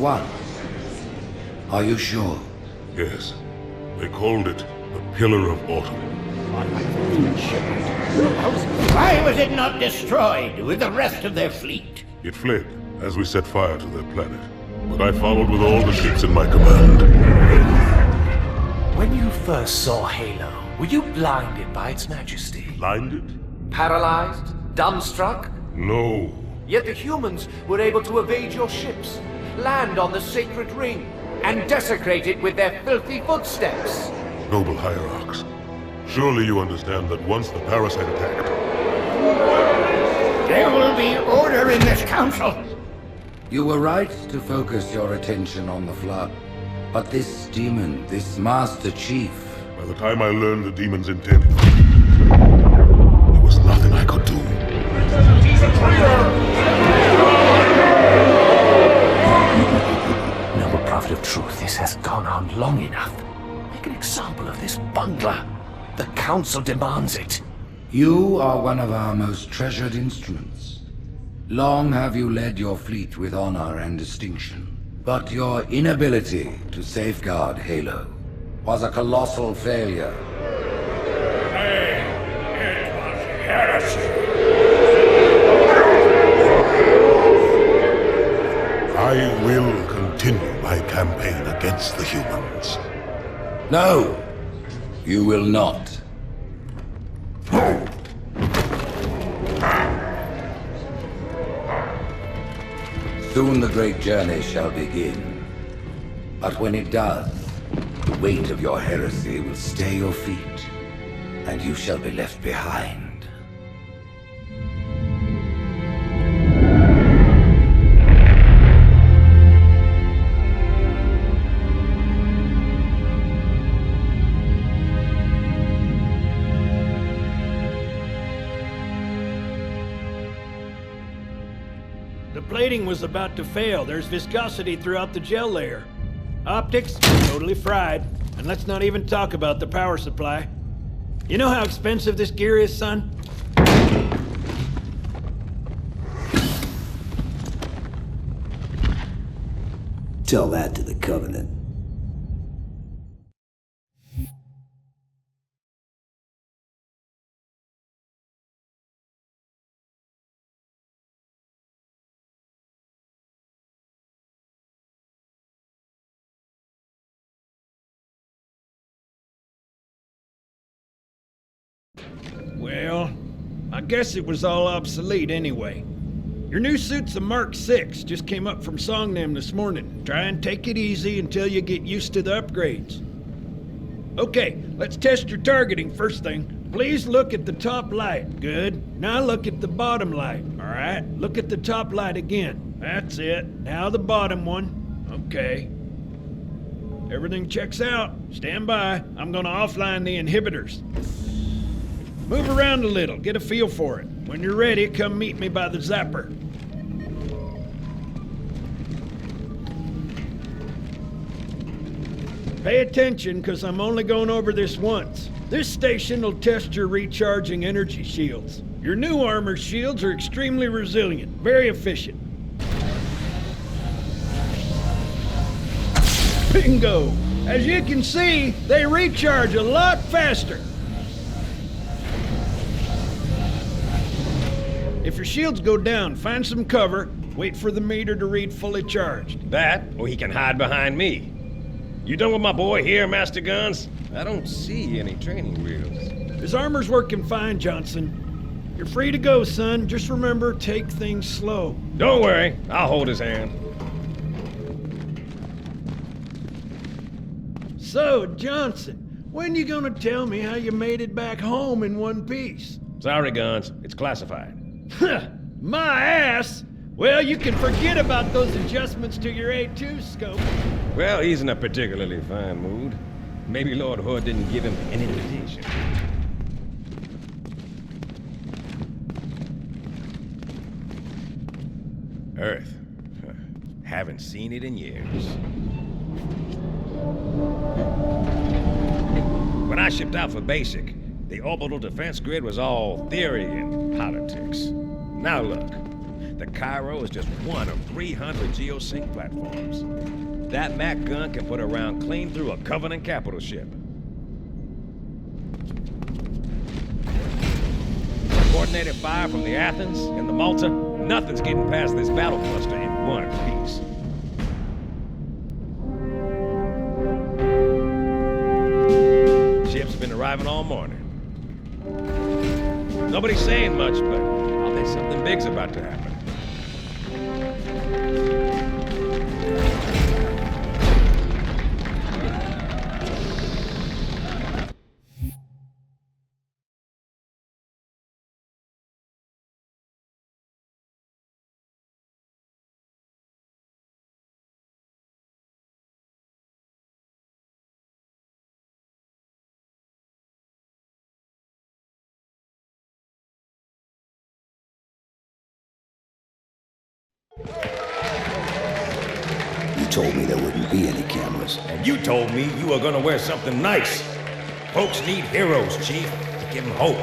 one. Are you sure? Yes. They called it the Pillar of Autumn. Why was it not destroyed with the rest of their fleet? It fled as we set fire to their planet. But I followed with all the ships in my command. When you first saw Halo, were you blinded by its majesty? Blinded? Paralyzed? Dumbstruck? No. Yet the humans were able to evade your ships, land on the sacred ring, and desecrate it with their filthy footsteps. Noble Hierarchs, surely you understand that once the parasite attacked... There will be order in this council. You were right to focus your attention on the Flood. But this demon, this Master Chief... By the time I learned the demon's intent, there was nothing I could do. Noble Prophet of Truth, this has gone on long enough. Make an example of this bungler. The Council demands it. You are one of our most treasured instruments. Long have you led your fleet with honor and distinction. But your inability to safeguard Halo was a colossal failure. It was heresy. I will continue my campaign against the humans. No, you will not. Soon the great journey shall begin. But when it does, the weight of your heresy will stay your feet, and you shall be left behind. The plating was about to fail. There's viscosity throughout the gel layer. Optics, totally fried. And let's not even talk about the power supply. You know how expensive this gear is, son? Tell that to the Covenant. Well, I guess it was all obsolete anyway. Your new suit's a Mark 6, just came up from Songnam this morning. Try and take it easy until you get used to the upgrades. Okay, let's test your targeting first thing. Please look at the top light. Good. Now look at the bottom light. All right, look at the top light again. That's it. Now the bottom one. Okay. Everything checks out. Stand by. I'm gonna offline the inhibitors. Move around a little, get a feel for it. When you're ready, come meet me by the zapper. Pay attention, because I'm only going over this once. This station will test your recharging energy shields. Your new armor shields are extremely resilient, very efficient. Bingo! As you can see, they recharge a lot faster. If your shields go down, find some cover, wait for the meter to read fully charged. That, or he can hide behind me. You done with my boy here, Master Guns? I don't see any training wheels. His armor's working fine, Johnson. You're free to go, son. Just remember, take things slow. Don't worry, I'll hold his hand. So, Johnson, when you gonna tell me how you made it back home in one piece? Sorry, Guns, it's classified. My ass! Well, you can forget about those adjustments to your A2 scope. Well, he's in a particularly fine mood. Maybe Lord Hood didn't give him an invitation. Earth. Haven't seen it in years. When I shipped out for basic, the orbital defense grid was all theory and politics. Now look, the Cairo is just one of 300 geosync platforms. That Mac gun can put a round clean through a Covenant capital ship. Coordinated fire from the Athens and the Malta, nothing's getting past this battle cluster in one piece. Ships have been arriving all morning. Nobody's saying much, but I'll bet something big's about to happen. You told me there wouldn't be any cameras. And you told me you were gonna wear something nice. Folks need heroes, Chief, to give them hope.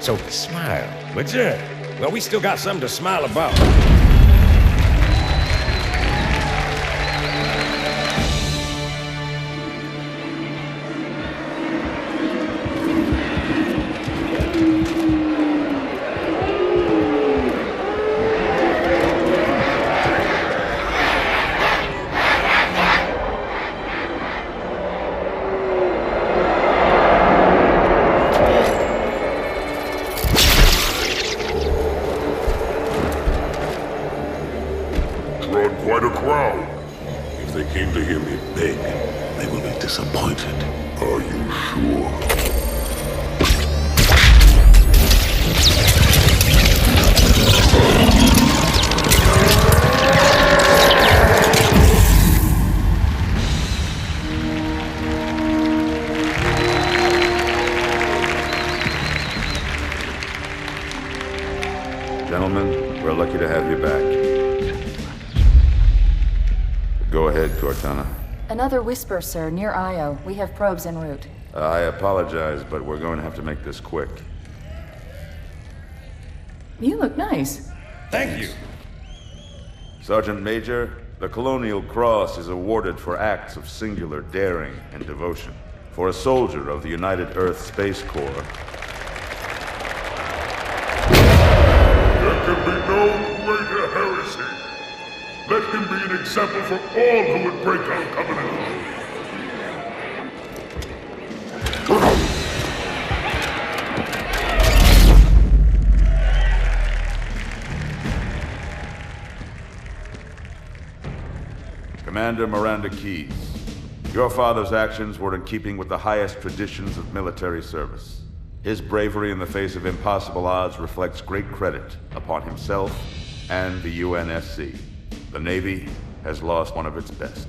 So smile, would you? Well, we still got something to smile about. Drawn quite a crowd. If they came to hear me beg, they will be disappointed. Are you sure? Gentlemen, we're lucky to have you back. Go ahead, Cortana. Another whisper, sir, near Io. We have probes en route. I apologize, but we're going to have to make this quick. You look nice. Thank you. Sergeant Major, the Colonial Cross is awarded for acts of singular daring and devotion. For a soldier of the United Earth Space Corps. There can be no greater heresy. Let him be an example for all who would break our covenant. Commander Miranda Keyes, your father's actions were in keeping with the highest traditions of military service. His bravery in the face of impossible odds reflects great credit upon himself and the UNSC. The Navy has lost one of its best.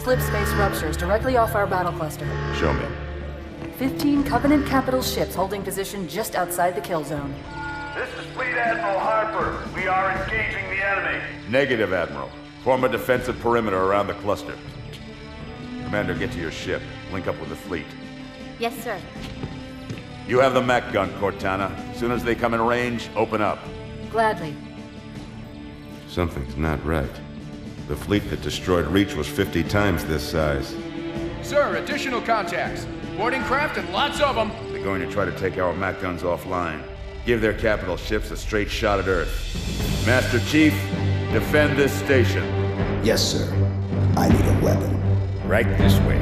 Slip space ruptures directly off our battle cluster. Show me. 15 Covenant capital ships holding position just outside the kill zone. This is Fleet Admiral Harper. We are engaging the enemy. Negative, Admiral. Form a defensive perimeter around the cluster. Commander, get to your ship. Link up with the fleet. Yes, sir. You have the Mac gun, Cortana. As soon as they come in range, open up. Gladly. Something's not right. The fleet that destroyed Reach was 50 times this size. Sir, additional contacts. Boarding craft and lots of them. They're going to try to take our Mac guns offline. Give their capital ships a straight shot at Earth. Master Chief, defend this station. Yes, sir. I need a weapon. Right this way.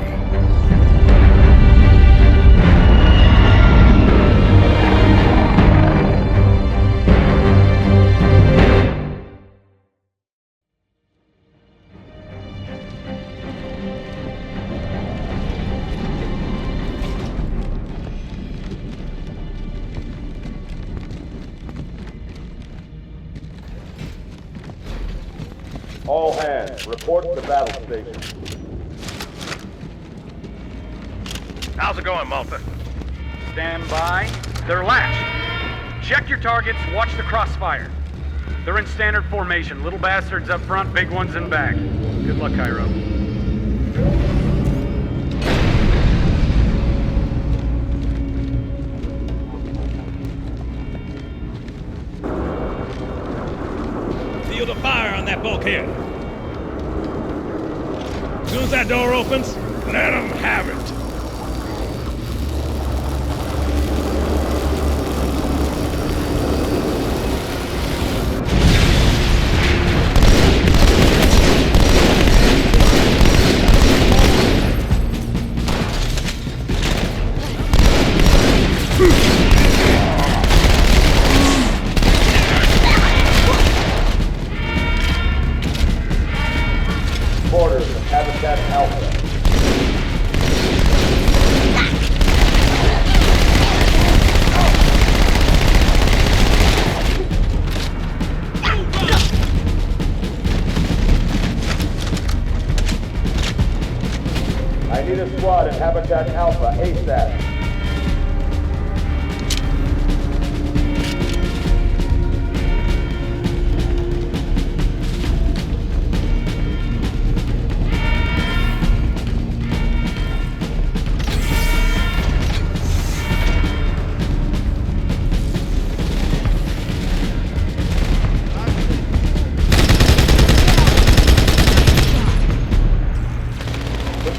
All hands. Command, report to battle station. How's it going, Malta? Stand by. They're latched. Check your targets, watch the crossfire. They're in standard formation. Little bastards up front, big ones in back. Good luck, Cairo. Feel the fire on that bulkhead. As soon as that door opens, let them have it. Orders of Habitat Alpha. I need a squad at Habitat Alpha ASAP.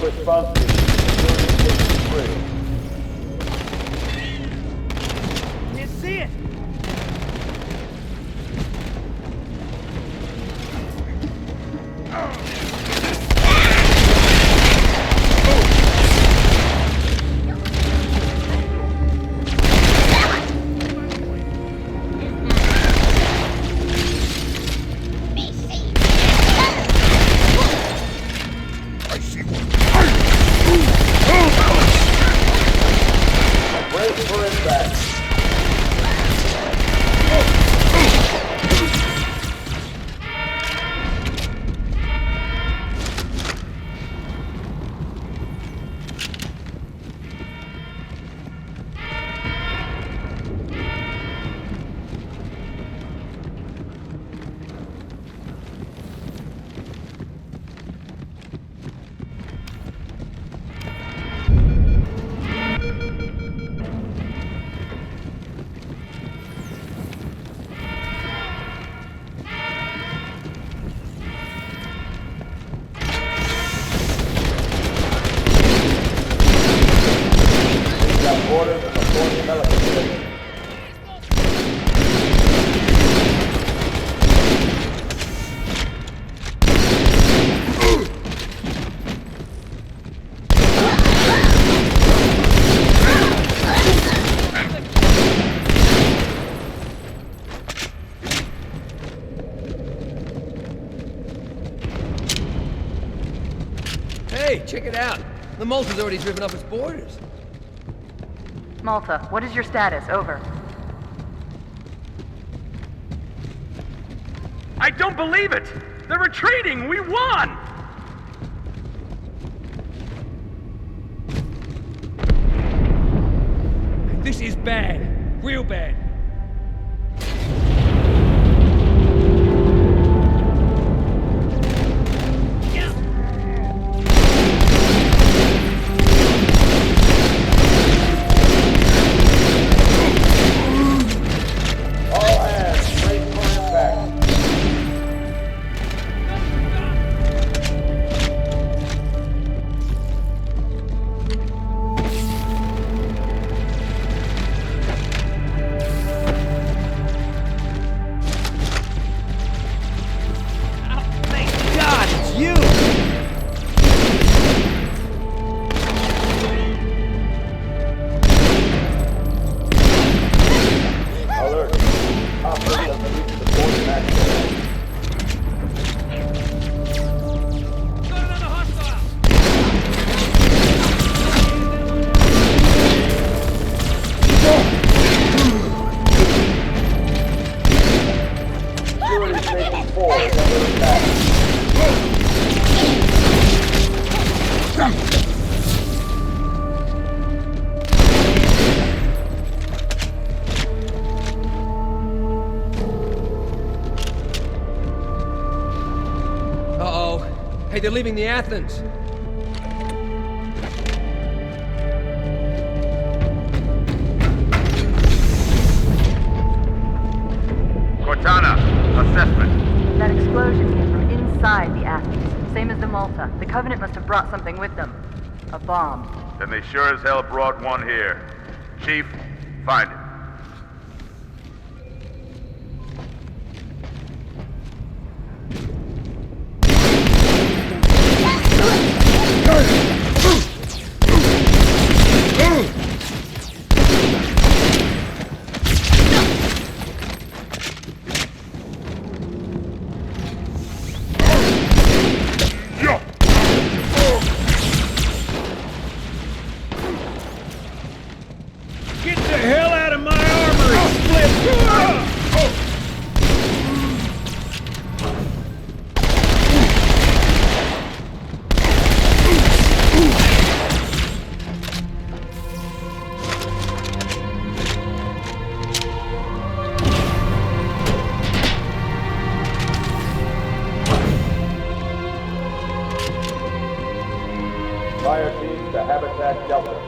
Response to Can't see it! brace for impact. Orders of the 4th Pelican Station. Hey, check it out. The Malta's already driven up its borders. Malta, what is your status? Over. I don't believe it! They're retreating! We won! This is bad. Real bad. they're leaving the Athens. Cortana, assessment. That explosion came from inside the Athens, same as the Malta. The Covenant must have brought something with them. A bomb. Then they sure as hell brought one here. Chief, find it. Get the hell out of my armory, Split! Fire team to Habitat Delta.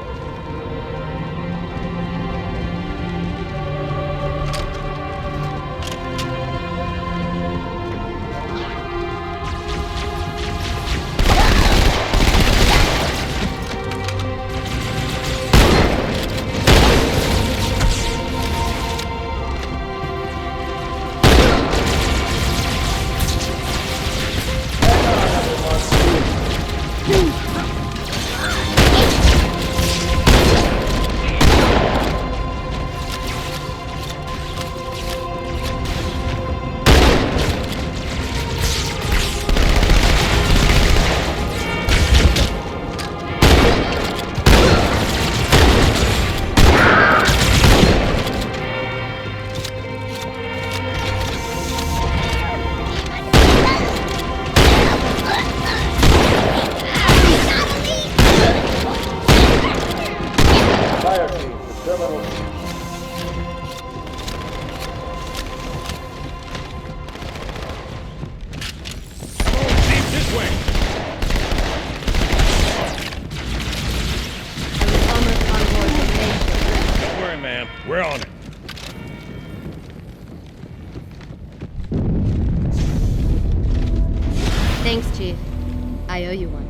Fire team to Terminal C. Chief, this way! Don't worry, ma'am. We're on it. Thanks, Chief. I owe you one.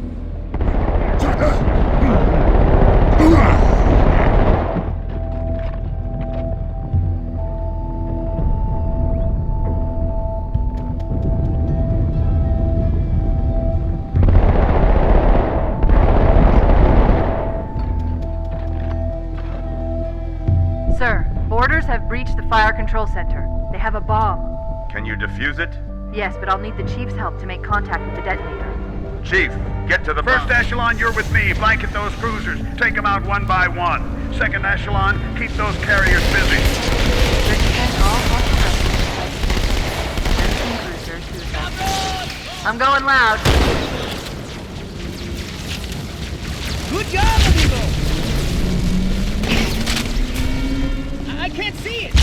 Sir, boarders have breached the fire control center. They have a bomb. Can you defuse it? Yes, but I'll need the Chief's help to make contact with the detonator. Chief, get to the First bomb. echelon, you're with me. Blanket those cruisers. Take them out one by one. Second echelon, keep those carriers busy. I'm going loud. Good job, amigo! I can't see it!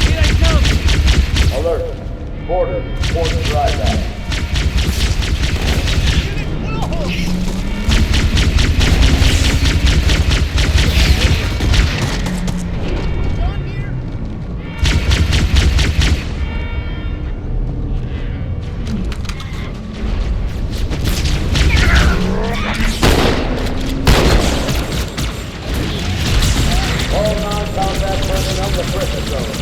Here I come! Alert. Boarders, port drive back. All non-combat personnel to prison zone.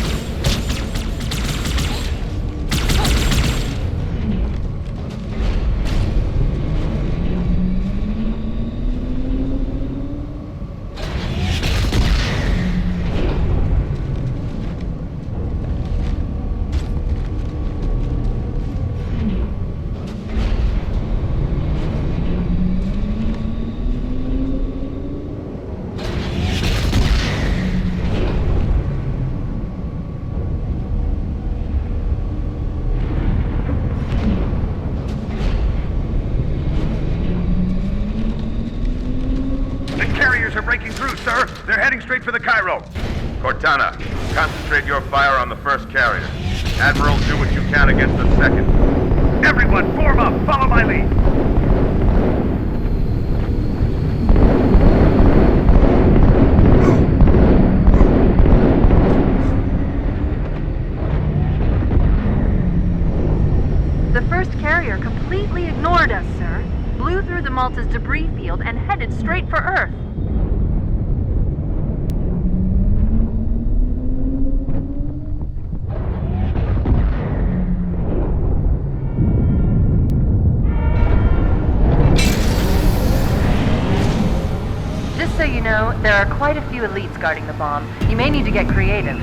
Are breaking through, sir. They're heading straight for the Cairo. Cortana, concentrate your fire on the first carrier. Admiral, do what you can against the second. Everyone, form up! Follow my lead! The first carrier completely ignored us, sir. Blew through the Malta's debris field and headed straight for Earth. Just so you know, there are quite a few elites guarding the bomb. You may need to get creative.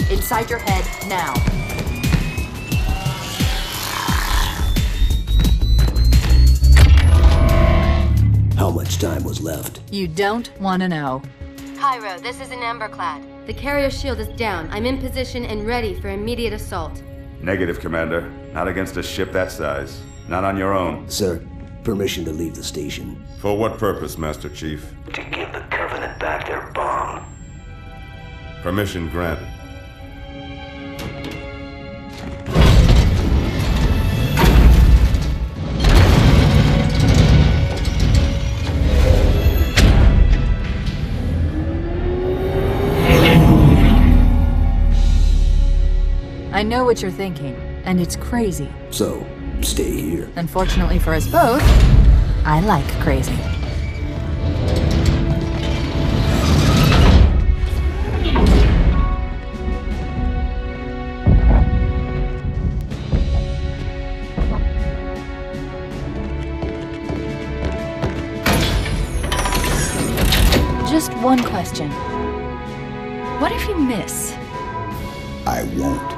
Inside your head, now. How much time was left? You don't want to know. Cairo, this is an Emberclad. The carrier shield is down. I'm in position and ready for immediate assault. Negative, Commander. Not against a ship that size. Not on your own. Sir, permission to leave the station. For what purpose, Master Chief? To give the Covenant back their bomb. Permission granted. I know what you're thinking, and it's crazy. So, stay here. Unfortunately for us both, I like crazy. Just one question. What if you miss? I won't.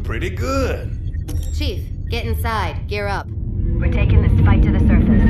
Pretty good. Chief, get inside. Gear up. We're taking this fight to the surface.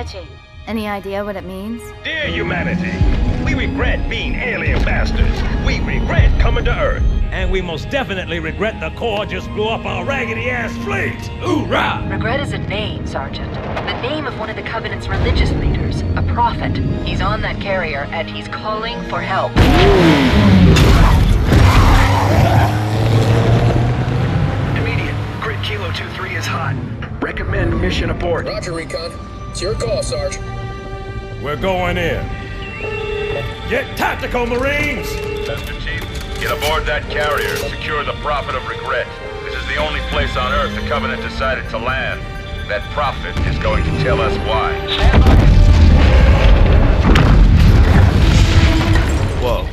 Sketchy. Any idea what it means? Dear humanity, we regret being alien bastards. We regret coming to Earth. And we most definitely regret the Corps just blew up our raggedy-ass fleet. Hoorah! Regret is a name, Sergeant. The name of one of the Covenant's religious leaders, a prophet. He's on that carrier, and he's calling for help. Immediate. Grid Kilo 2-3 is hot. Recommend mission abort. Roger, Recon. It's your call, Sarge. We're going in. Get tactical, Marines! Master Chief, get aboard that carrier. Secure the Prophet of Regret. This is the only place on Earth the Covenant decided to land. That Prophet is going to tell us why. Whoa.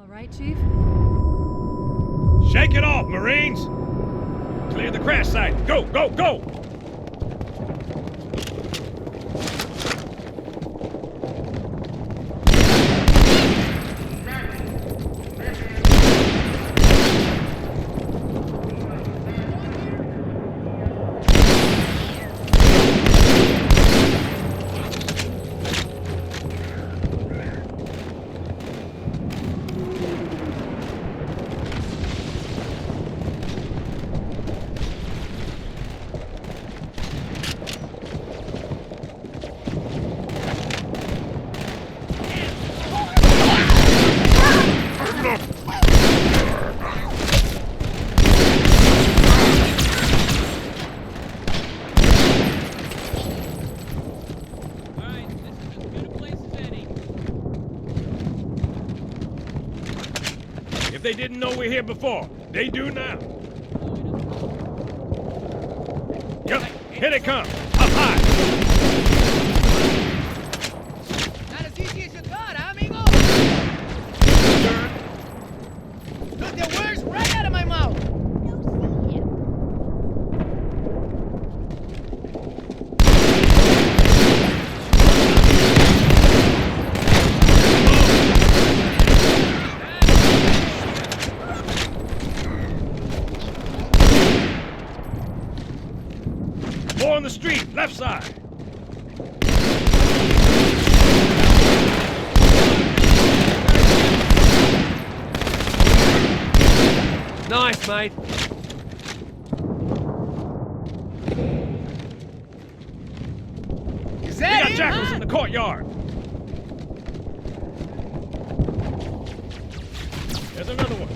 Right, Chief? Shake it off, Marines! Clear the crash site! Go, go, go! They didn't know we're here before. They do now. Yep, here they come. Up high. Not as easy as you thought, huh, amigo? Took the words right out of my mouth. More on the street, left side. Nice, mate. Is We that got him, jackals huh? in the courtyard. There's another one.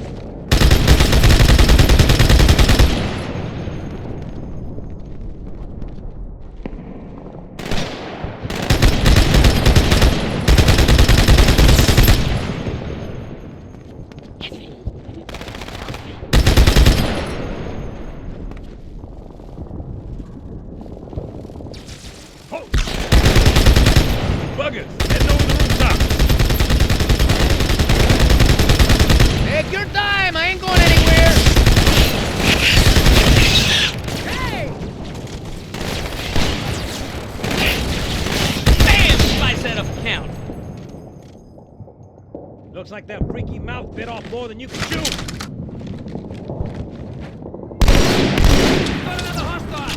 Buggers, heading over the rooftop. Take your time, I ain't going anywhere. Hey! Bam! Slice that up a count. Looks like that freaky mouth bit off more than you can chew. Got another hostile.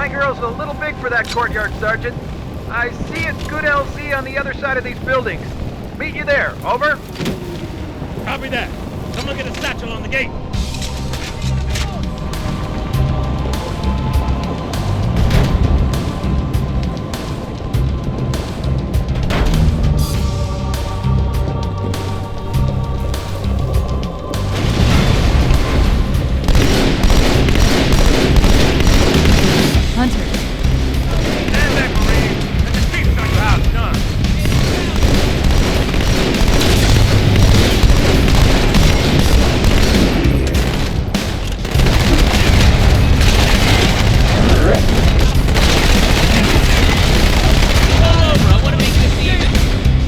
My girl's a little big for that courtyard, Sergeant. I see it's good LZ on the other side of these buildings. Meet you there, over. Copy that. Someone get a satchel on the gate. Hunter. Stand back, Marine. Let the chief know your house done.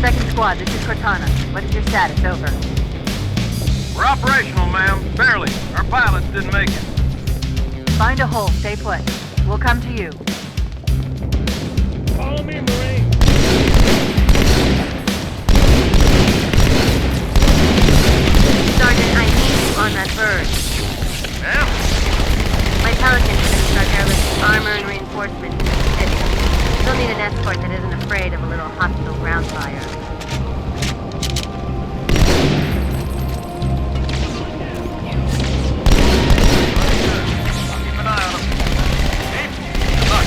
Second squad, this is Cortana. What is your status? Over. We're operational, ma'am. Barely. Our pilots didn't make it. Find a hole. Stay put. We'll come to you. Follow me, Marine. Sergeant, I need you on that bird. Ma'am? My Pelicans finished our airlift armor and reinforcements in the city. Still need an escort that isn't afraid of a little hostile ground fire. Keep an eye on them. Chief, good luck.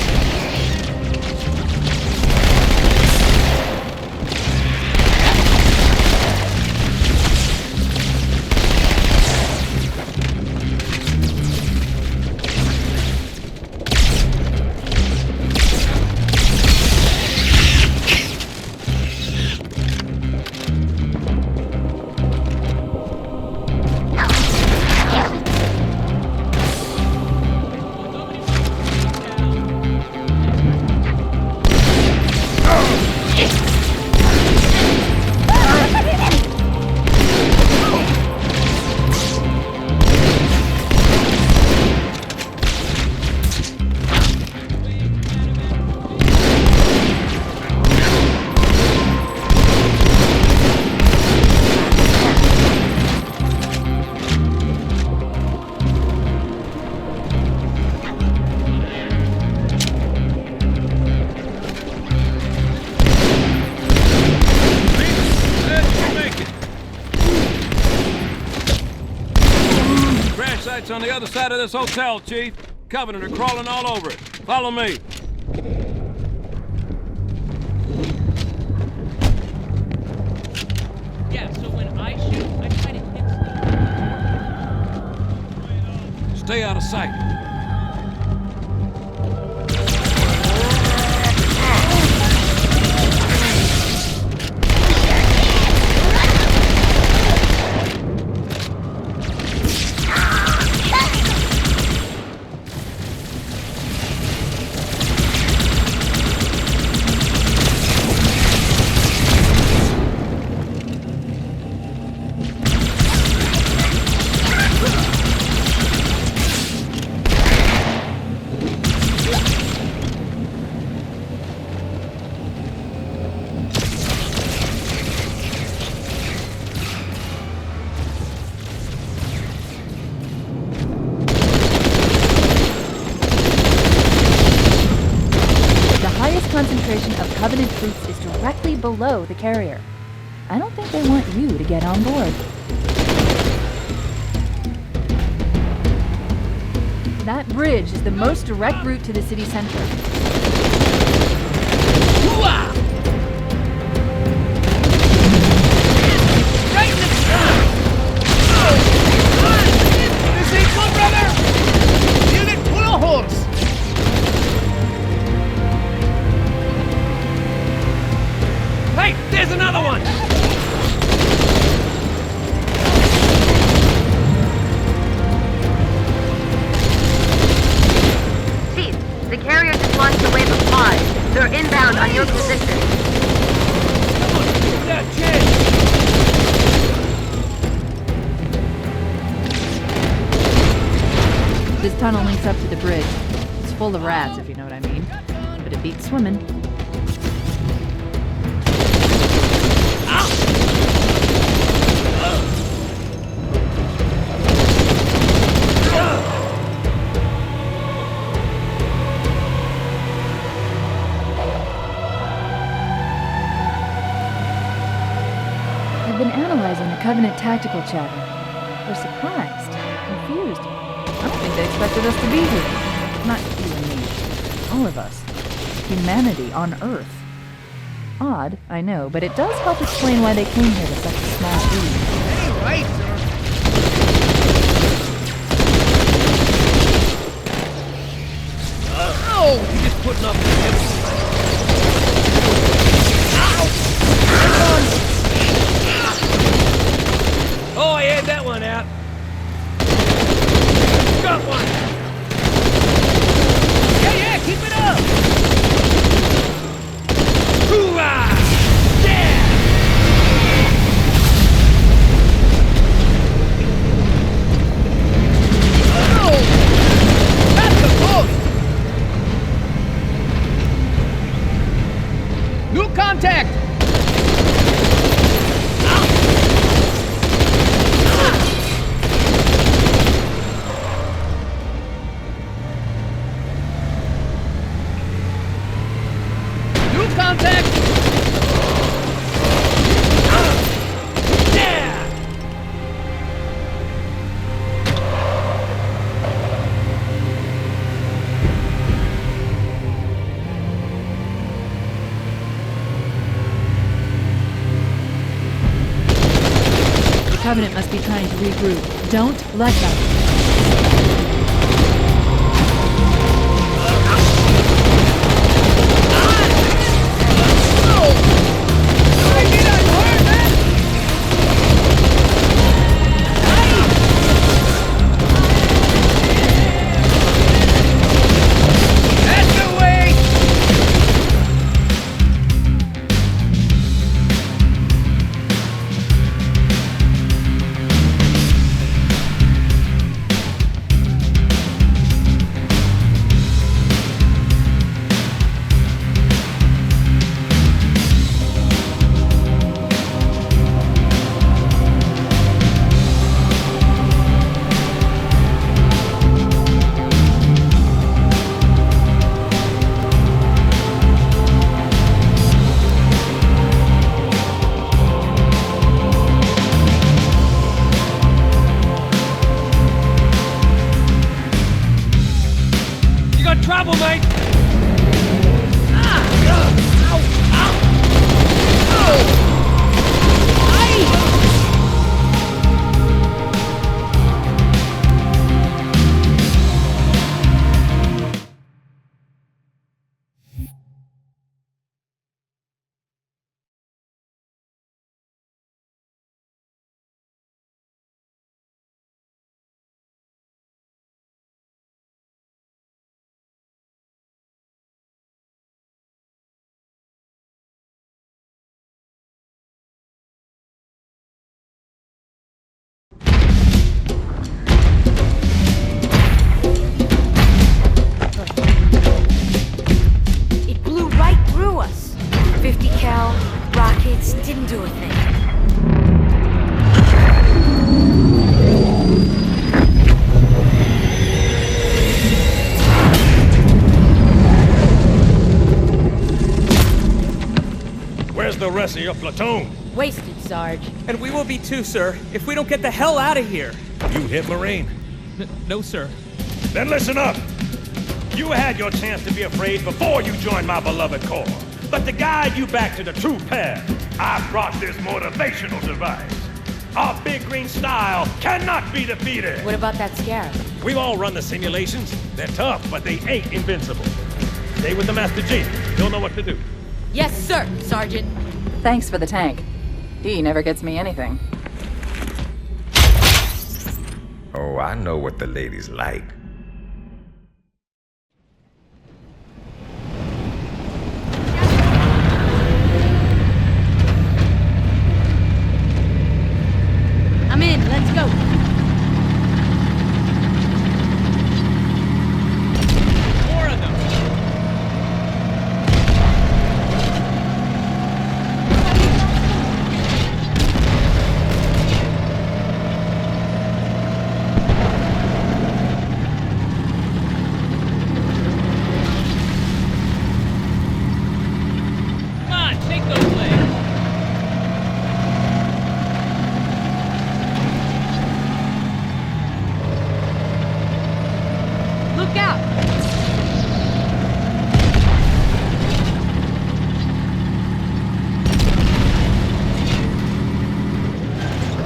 Site's on the other side of this hotel, Chief. Covenant are crawling all over it. Follow me. Yeah, so when I shoot, I try to hit. Stay out of sight. Concentration of Covenant troops is directly below the carrier. I don't think they want you to get on board. That bridge is the most direct route to the city center. Right in the front! This ain't good, brother! Unit, pull a horse! Hey, there's another one! Chief, the carrier just launched a wave of pods. They're inbound on your position. That chance! This tunnel links up to the bridge. It's full of rats, if you know what I mean. But it beats swimming. been analyzing the Covenant tactical chatter. They're surprised, confused. I don't think they expected us to be here. Not you and me. All of us. Humanity on Earth. Odd, I know, but it does help explain why they came here to such a small fleet. Hey, right, sir. Oh, you're just putting up with it. Oh, I had that one out. Got one. Yeah, keep it up. Hoorah! Yeah! Oh, that's the boat. New contact. Contact! Yeah! The Covenant must be trying to regroup. Don't let them. Trouble, mate! Us. 50 cal, rockets, didn't do a thing. Where's the rest of your platoon? Wasted, Sarge. And we will be too, sir, if we don't get the hell out of here. You hit Marine? No, sir. Then listen up! You had your chance to be afraid before you joined my beloved Corps. But to guide you back to the true path, I brought this motivational device. Our big green style cannot be defeated. What about that Scarab? We've all run the simulations. They're tough, but they ain't invincible. Stay with the Master Chief. He'll know what to do. Yes, sir, Sergeant. Thanks for the tank. He never gets me anything. Oh, I know what the ladies like. I'm in. Let's go. More of them. out!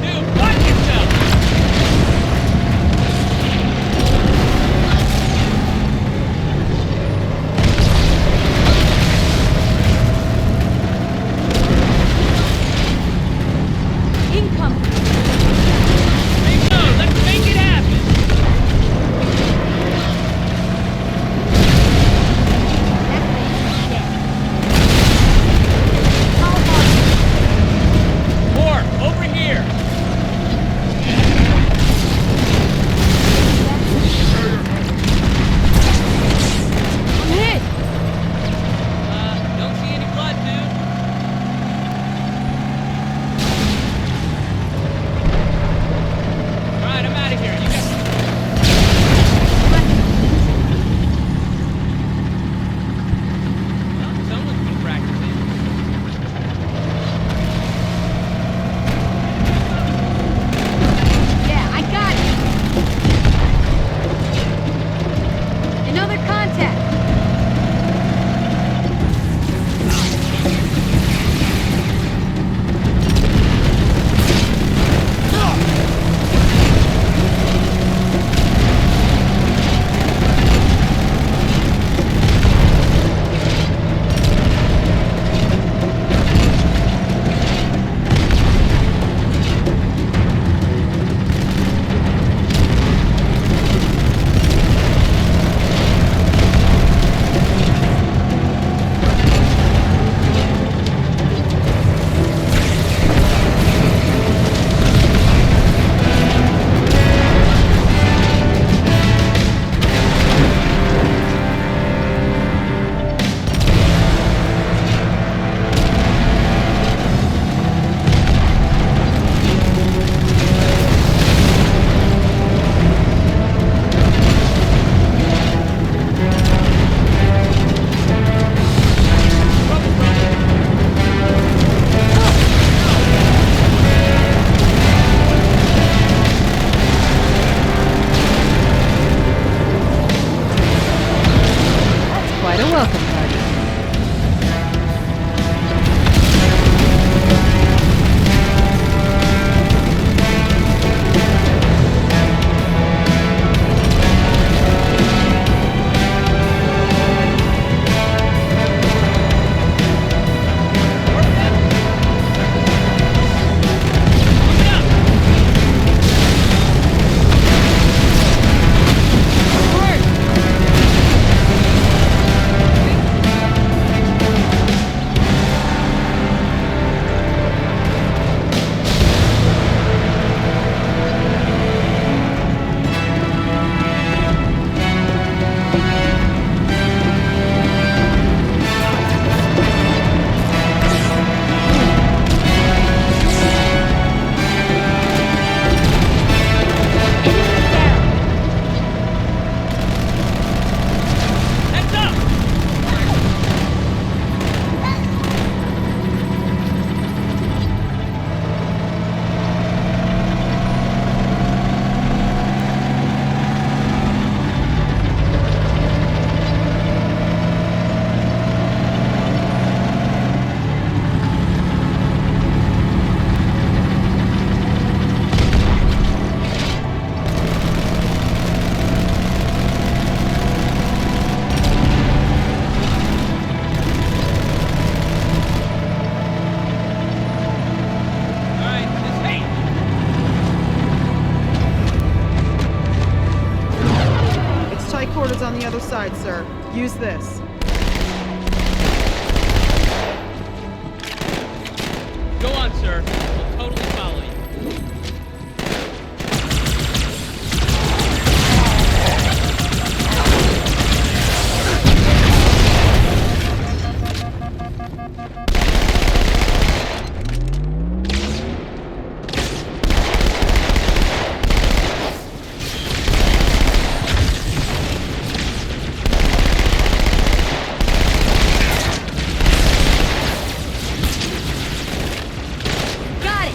Dude, watch yourself! Incoming! Bingo, let's make it happen! More, over here! I'm hit! Don't see any blood, dude. Alright, I'm out of here. You got... Well, someone's been practicing. Yeah, I got it! Another contact! That's quite a welcome party. Heads up! Alright, this hey! It's tight quarters on the other side, sir. Use this. Go on, sir. We'll totally follow you. Got it!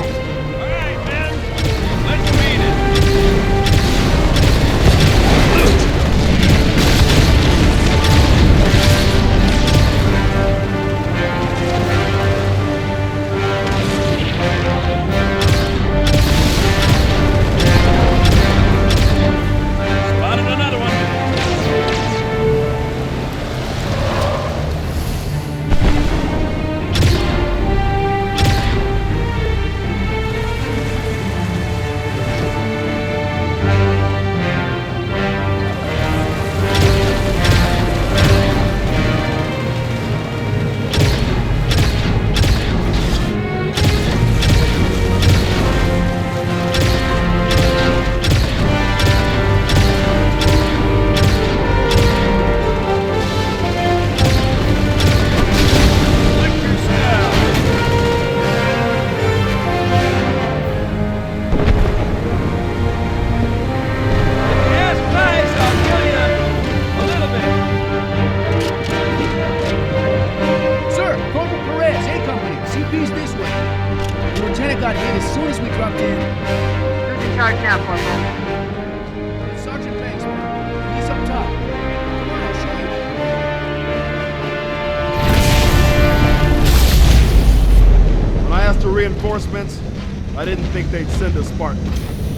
threat. All right, men. Let's beat it. Spotted another one. Sir, Corporal Perez, A Company. CP's this way. The lieutenant got hit as soon as we dropped in. Who's in charge now, Corporal? Sergeant Banks, man. He's up top. Come on, I'll show you. When I asked for reinforcements, I didn't think they'd send a Spartan.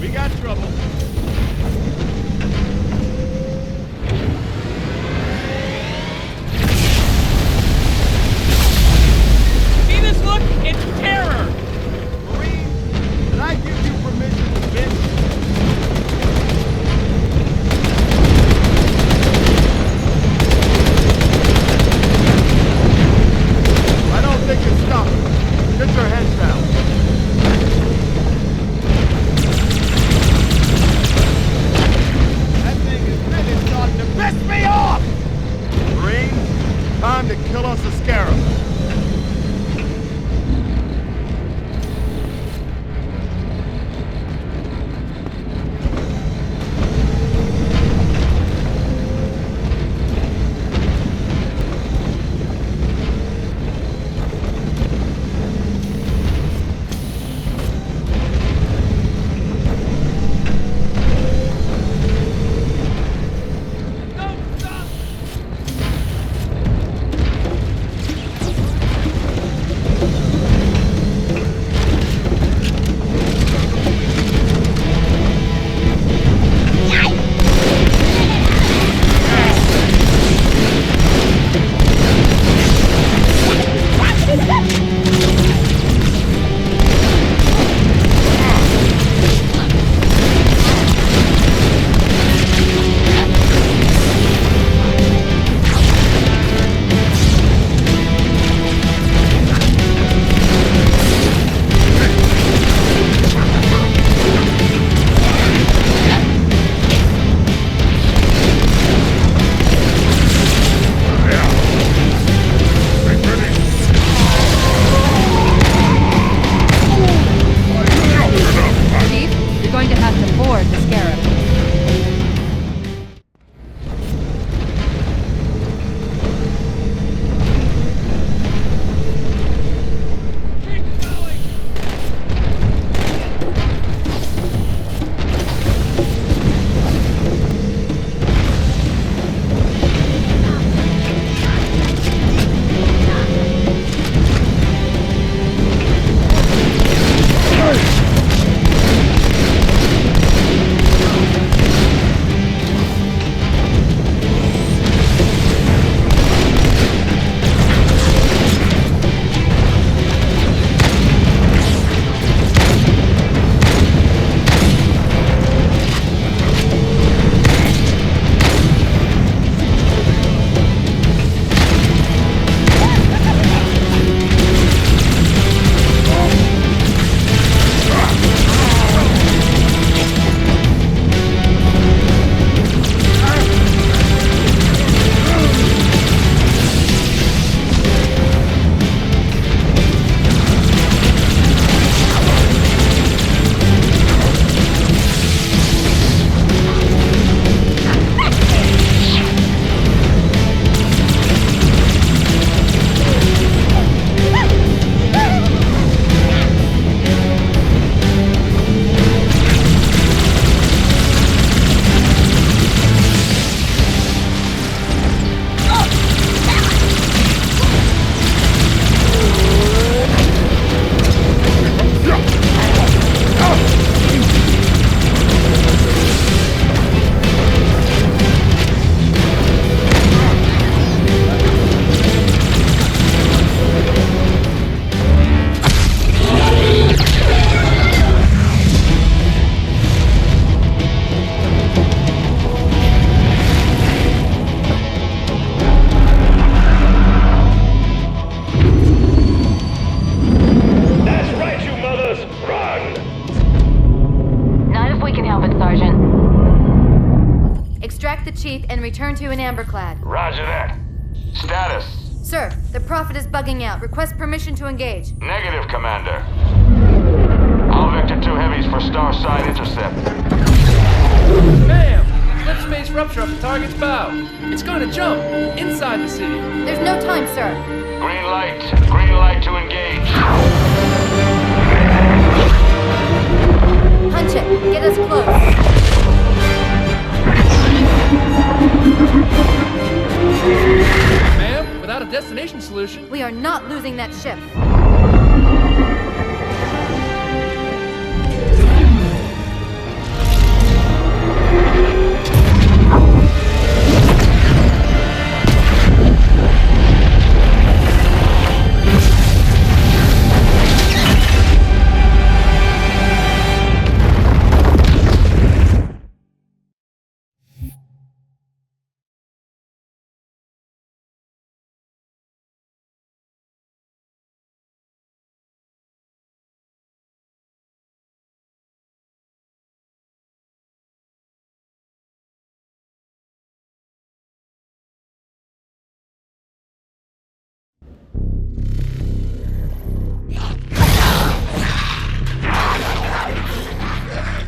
We got trouble. See this look? It's terror! Marine, did I give you permission to bitch? I don't think it's stopping. Get your heads down. Chief, and return to an amberclad. Roger that. Status. Sir, the Prophet is bugging out. Request permission to engage. Negative, Commander. All Vector 2 heavies for Starside intercept. Bam! Slip space rupture up the target's bow. It's going to jump inside the city. There's no time, sir. Green light. Green light to engage. Punch it. Get us close. Ma'am, without a destination solution... We are not losing that ship.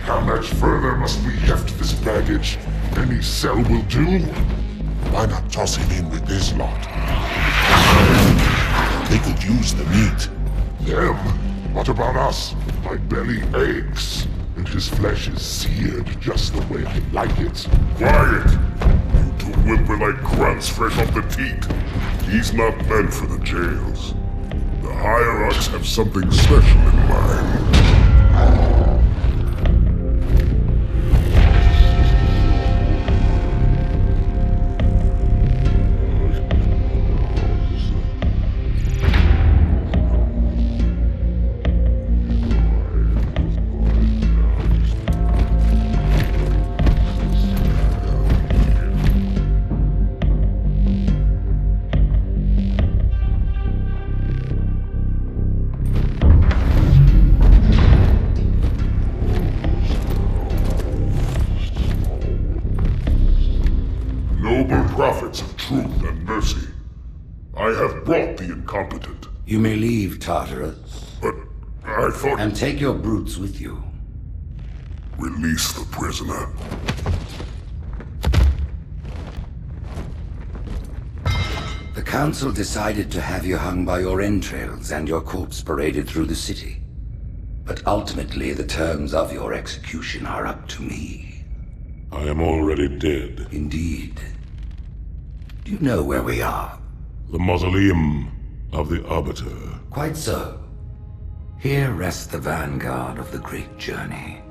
How much further must we heft this baggage? Any cell will do? Why not toss him in with this lot? They could use the meat. Them? What about us? My belly aches, and his flesh is seared just the way I like it. Quiet! You two whimper like grunts fresh off the teat. He's not meant for the jails. The hierarchs have something special in mind. Prophets of truth and mercy, I have brought the incompetent. You may leave, Tartarus. But I thought... And take your brutes with you. Release the prisoner. The Council decided to have you hung by your entrails and your corpse paraded through the city. But ultimately, the terms of your execution are up to me. I am already dead. Indeed. Do you know where we are? The mausoleum of the Arbiter. Quite so. Here rests the vanguard of the great journey.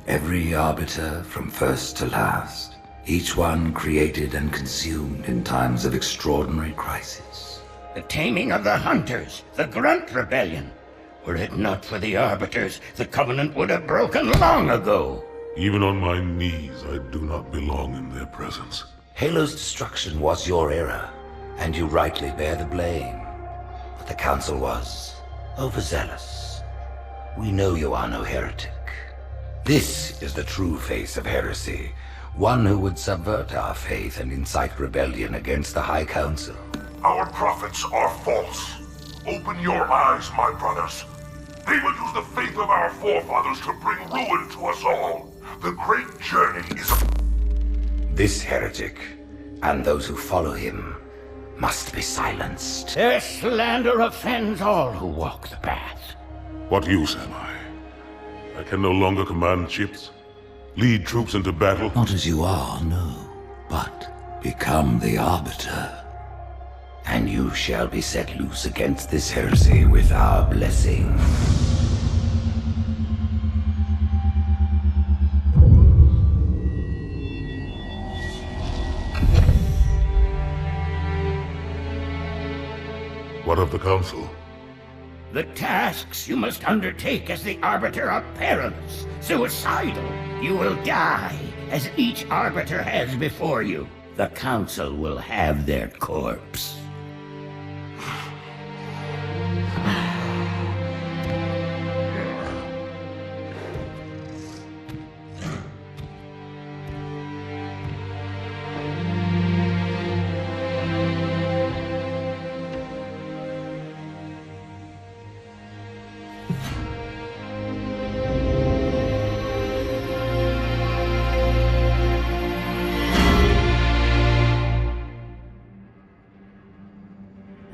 Every Arbiter from first to last. Each one created and consumed in times of extraordinary crisis. The taming of the Hunters, the Grunt Rebellion. Were it not for the Arbiters, the Covenant would have broken long ago. Even on my knees, I do not belong in their presence. Halo's destruction was your error, and you rightly bear the blame. But the Council was overzealous. We know you are no heretic. This is the true face of heresy, one who would subvert our faith and incite rebellion against the High Council. Our prophets are false. Open your eyes, my brothers. They will use the faith of our forefathers to bring ruin to us all. The great journey is... This heretic, and those who follow him, must be silenced. Their slander offends all who walk the path. What use am I? I can no longer command ships, lead troops into battle. Not as you are, no, but become the Arbiter. And you shall be set loose against this heresy with our blessing. What of the Council? The tasks you must undertake as the Arbiter are perilous, suicidal. You will die, as each Arbiter has before you. The Council will have their corpse.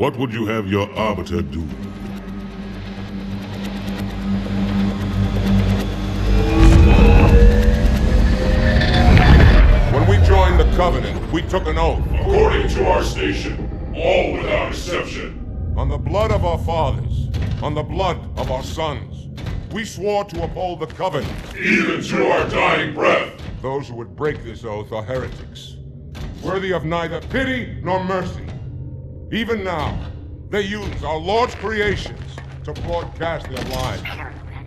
What would you have your Arbiter do? When we joined the Covenant, we took an oath. According to our station, all without exception. On the blood of our fathers, on the blood of our sons, we swore to uphold the Covenant. Even to our dying breath. Those who would break this oath are heretics, worthy of neither pity nor mercy. Even now, they use our Lord's creations to broadcast their lies.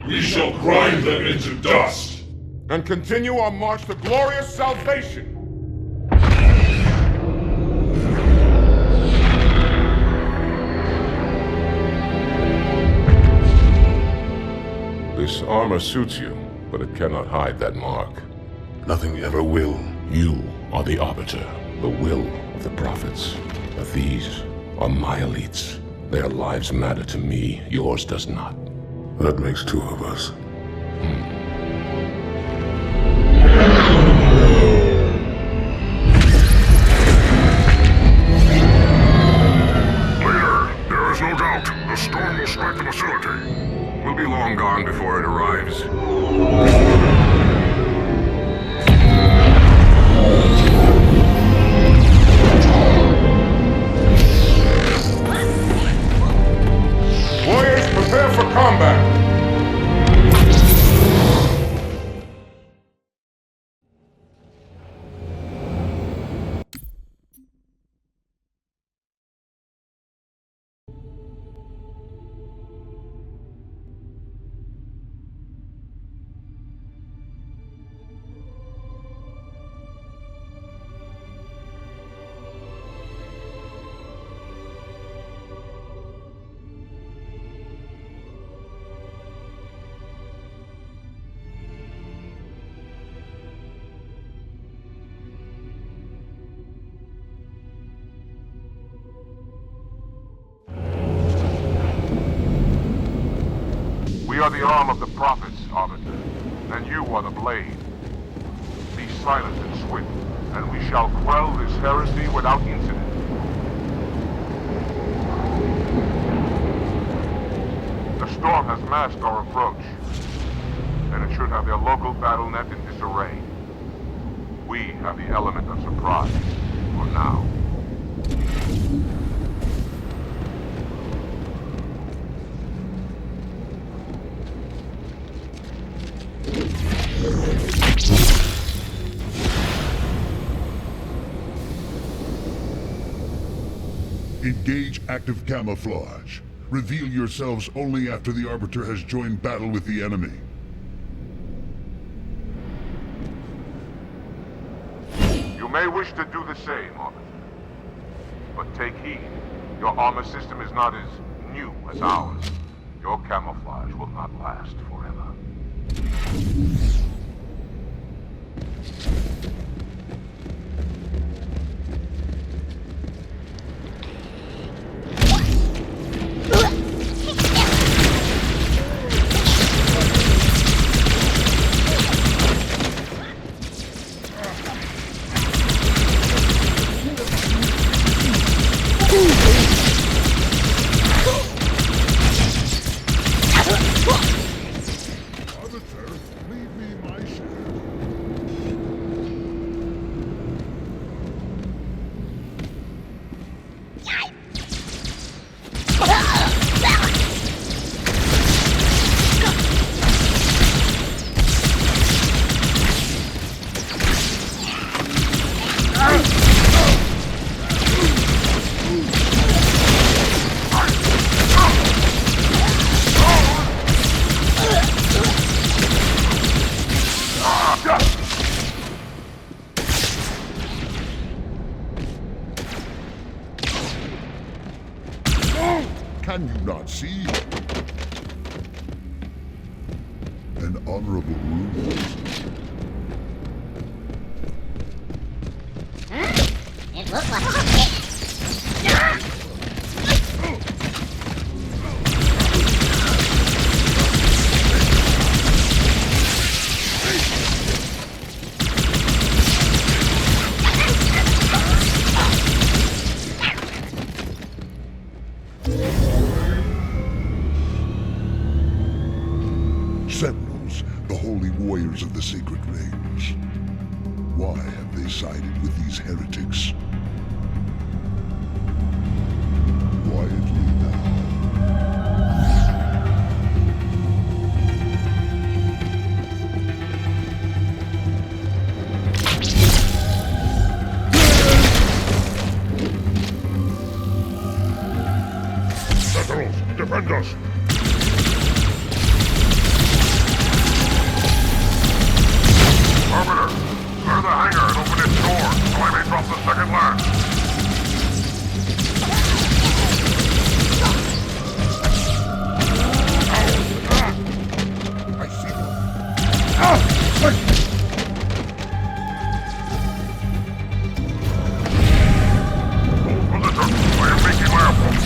We shall grind them into dust. And continue our march to glorious salvation. This armor suits you, but it cannot hide that mark. Nothing ever will. You are the Arbiter, the will of the prophets. But these are my elites. Their lives matter to me, yours does not. That makes two of us. Leader, there is no doubt the storm will strike the facility. We'll be long gone before it arrives. Warriors, prepare for combat! We are the arm of the prophets, Arbiter, and you are the blade. Be silent and swift, and we shall quell this heresy without incident. The storm has masked our approach, and it should have their local battle net in disarray. We have the element of surprise, for now. Engage active camouflage. Reveal yourselves only after the Arbiter has joined battle with the enemy. You may wish to do the same, Arbiter. But take heed. Your armor system is not as new as ours. Your camouflage will not last forever. Can you not see? An honorable ruse. It looks like the holy warriors of the Sacred Range. Why have they sided with these heretics? Quietly now. Sentinels, defend us! Arbiter, clear the hangar and open its door so I may drop the second latch. I see them. Wait! Hold the turtle. I am making my approach.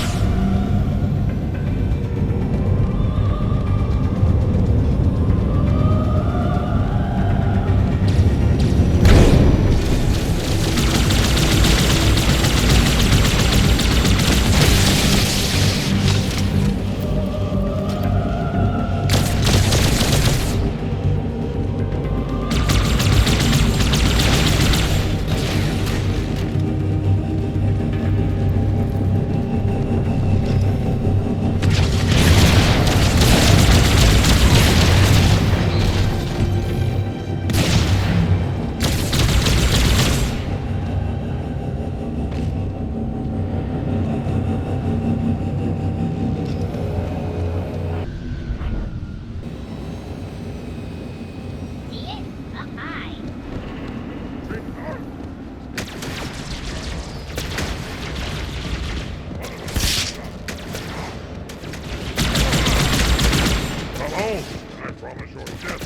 I promise your death.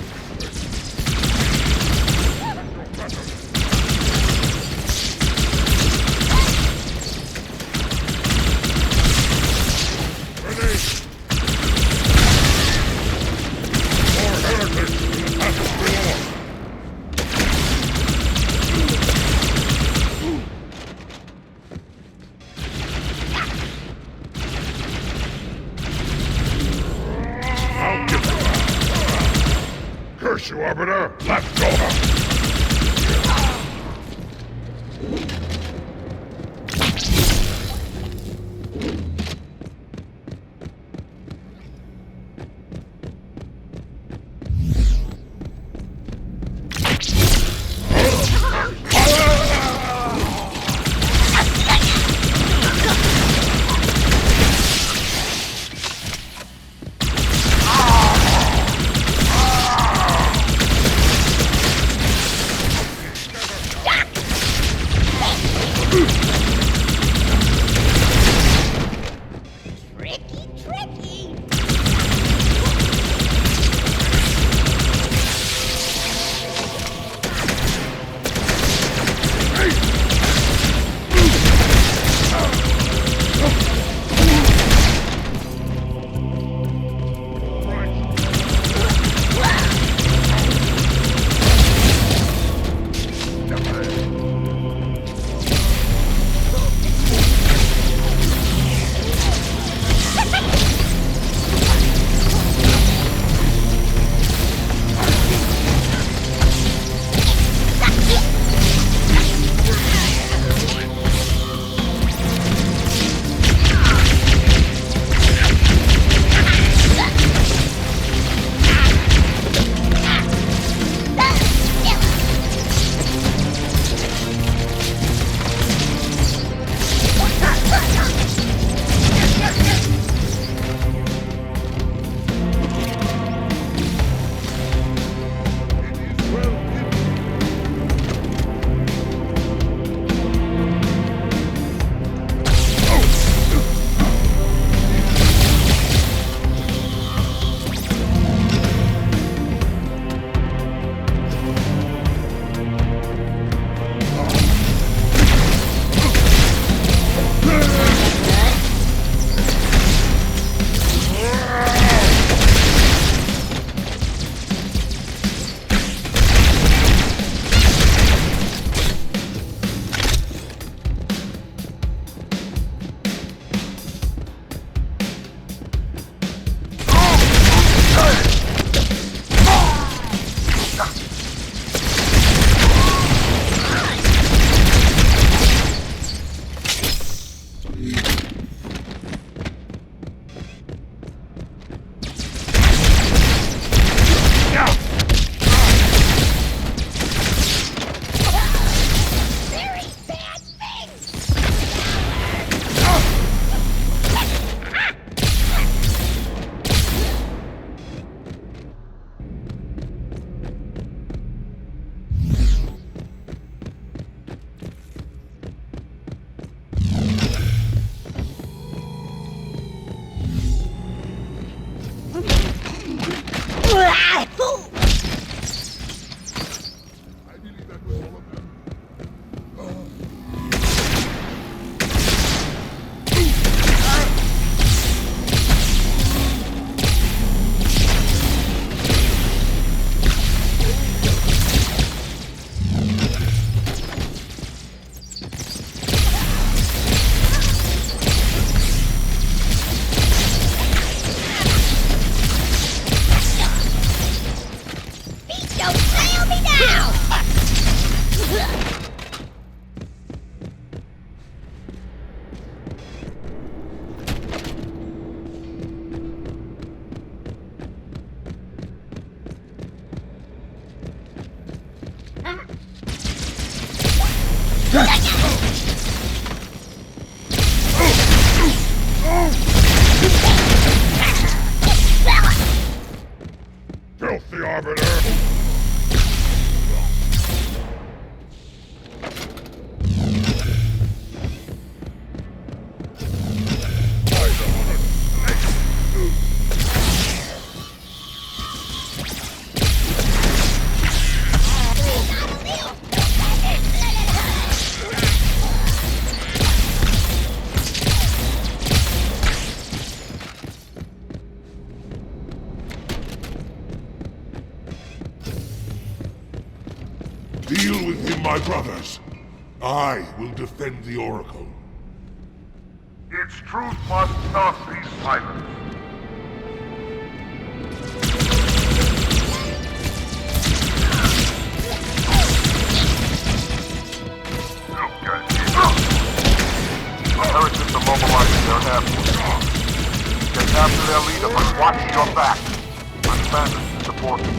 Curse you, Arbiter! Let's go! Filthy Arbiter! Deal with him, my brothers. I will defend the Oracle. Its truth must not be silenced. The heretics are mobilizing their air force. Get after their leader, but watch your back. I'm bandits to support them.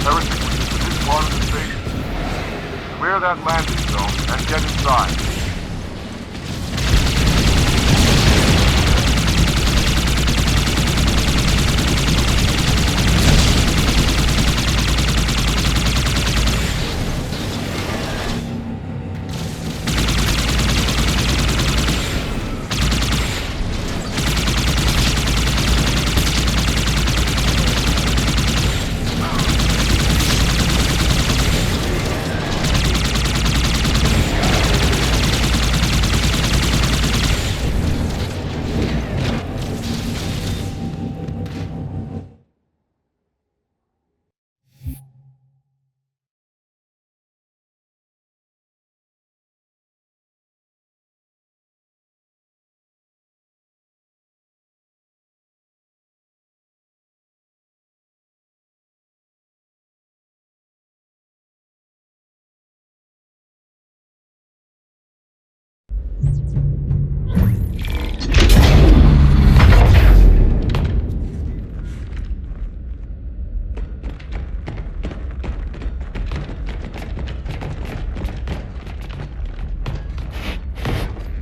Heretic was into this part of the station. Clear that landing zone and get inside.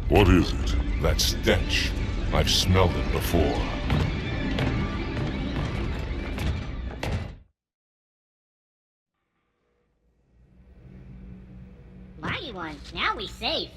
What is it? That stench. I've smelled it before. Mighty One, now we safe.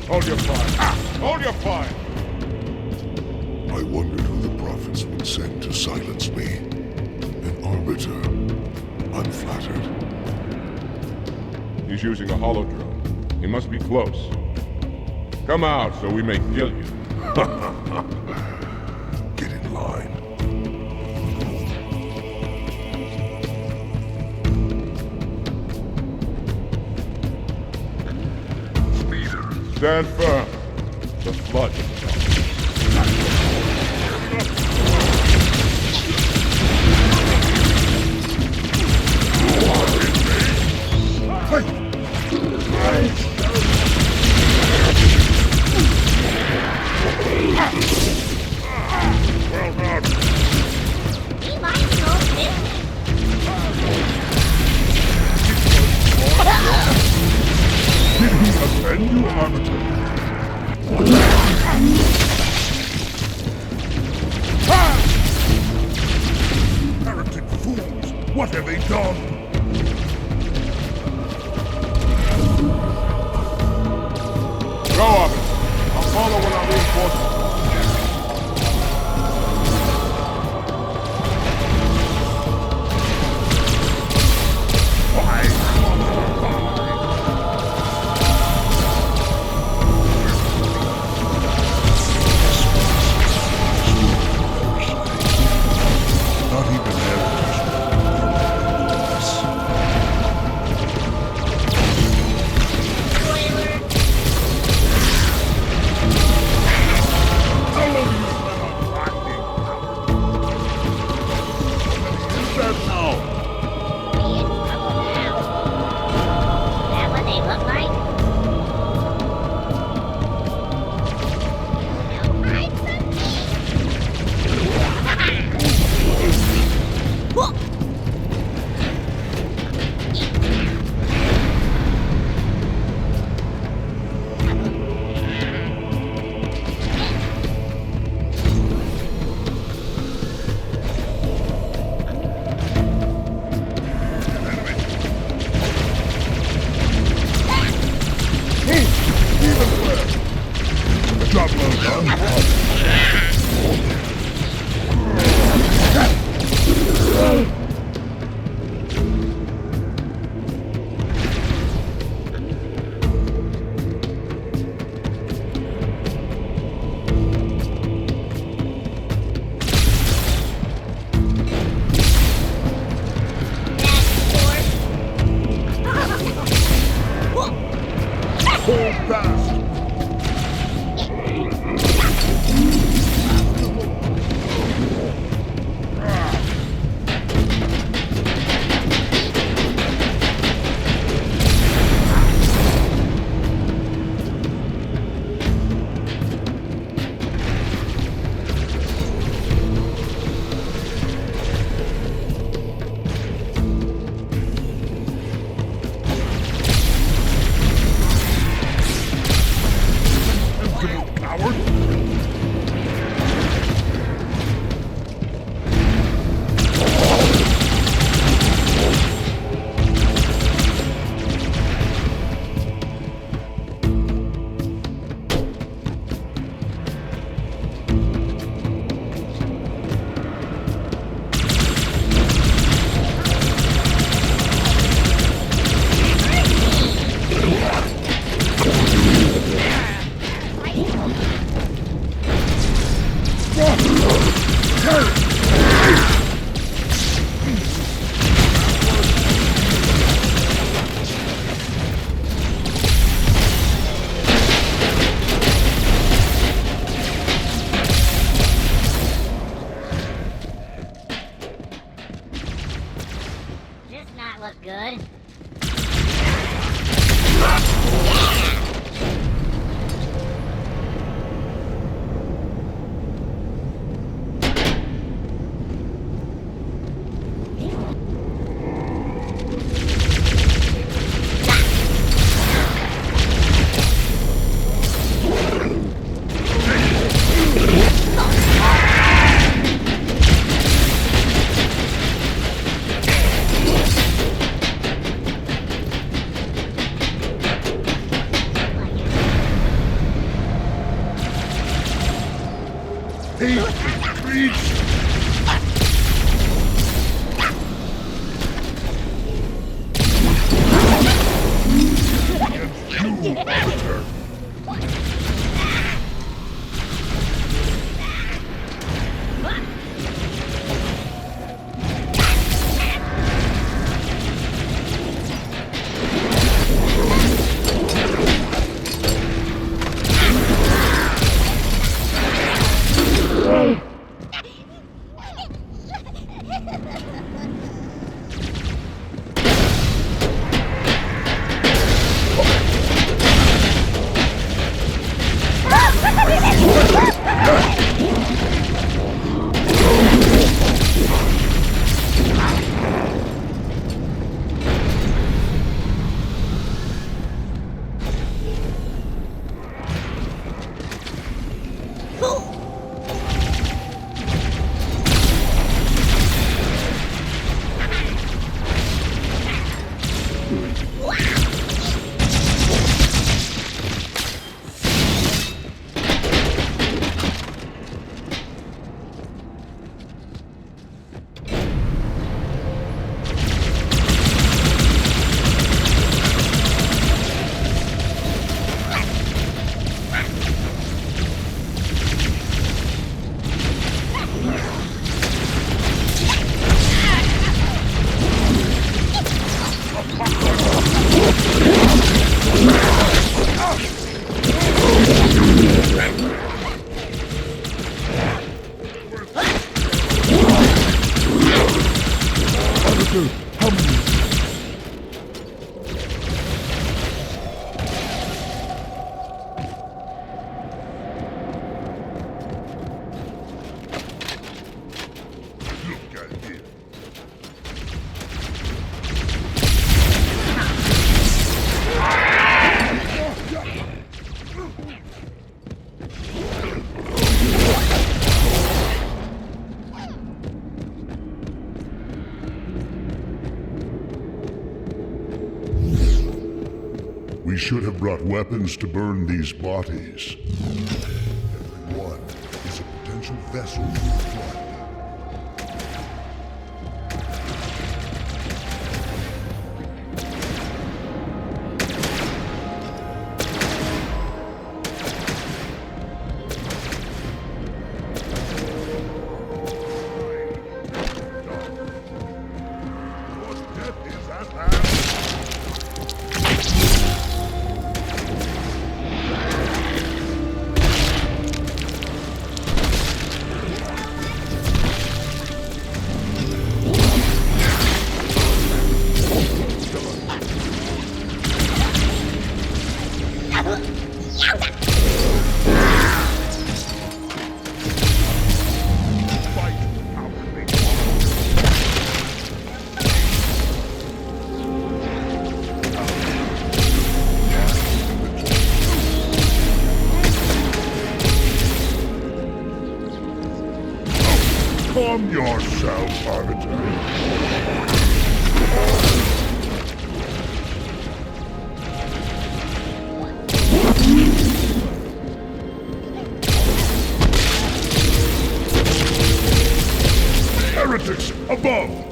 Hold your fire! Hold your fire! I wondered who the prophets would send to silence me. An arbiter. I'm flattered. He's using a holodrome. He must be close. Come out so we may kill you. Get in line. Stand firm. The flood. Did he offend you, Arbiter? Heretic fools! What have they done? Go up! I'll follow when our reinforcements. Not even Heretic. Job well done. Hold fast. Does not look good. We should have brought weapons to burn these bodies. one is a potential vessel for the flood. Calm yourself, Arbiter. Heretics above!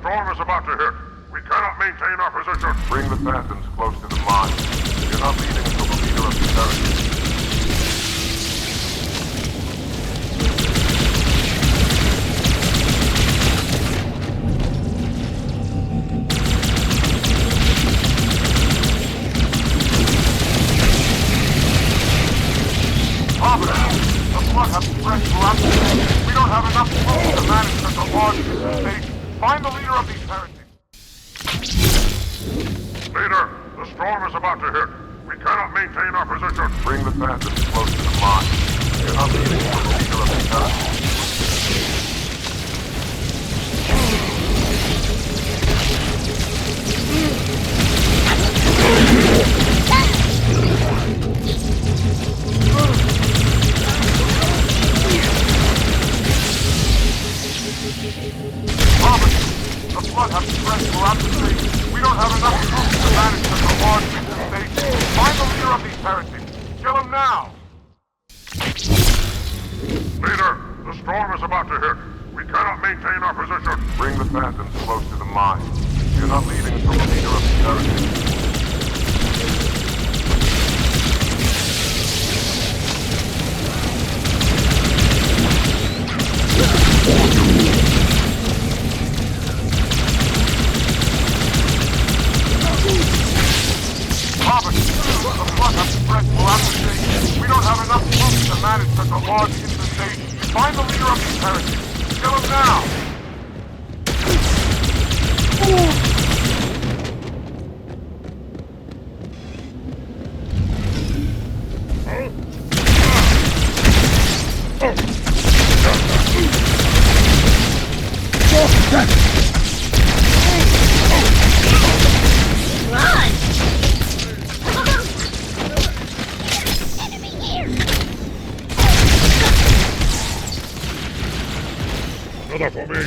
storm is about to hit. We cannot maintain our position. Bring the Phantoms close to the mine. You're not leaving until the leader of the territory. The flood has spread throughout the city. We don't have enough smoke to manage lodge in the station. Find the leader of these heretics. Leader, the storm is about to hit. We cannot maintain our position. Bring the phantoms close to the mine. You're not leading for the leader of these heretics. Robert, the flood has spread throughout the station. We don't have enough troops to manage the large into the station. Find the leader of these heretics. Kill him now! Leader, the storm is about to hit. We cannot maintain our position. Bring the phantoms close to the mine. You're not leaving until the leader of these heretics. Robert, the flood has spread throughout the station. We don't have enough troops to manage such a large infestation. Find the leader of these heretics. Kill him now! Another for me.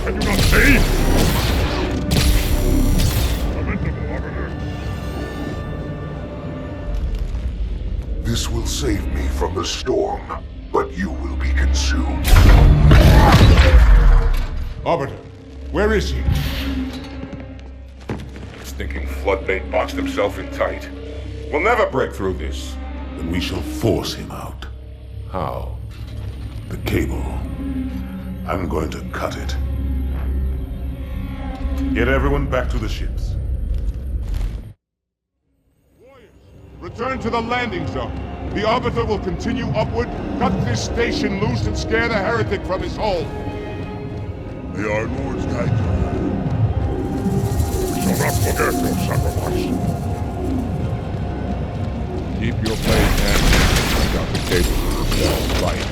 Can you not see? Lamentable, Arbiter. This will save me from the storm, but you will be consumed. Arbiter, where is he? Stinking floodmate boxed himself in tight. We'll never break through this. Then we shall force him out. How? The cable. I'm going to cut it. Get everyone back to the ships. Return to the landing zone. The Arbiter will continue upward, cut this station loose, and scare the heretic from his hole. May our lords guide you. We shall not forget your sacrifice. Keep your blade handy. I got the cable. Right.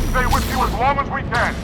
stay with you as long as we can.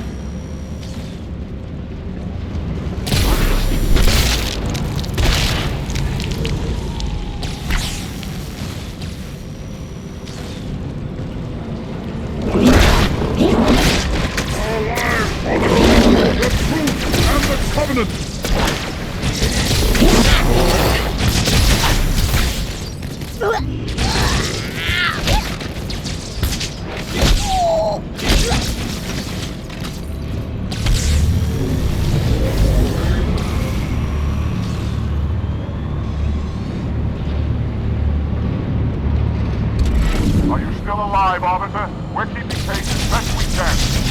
Are you still alive, officer? We're keeping pace as best we can.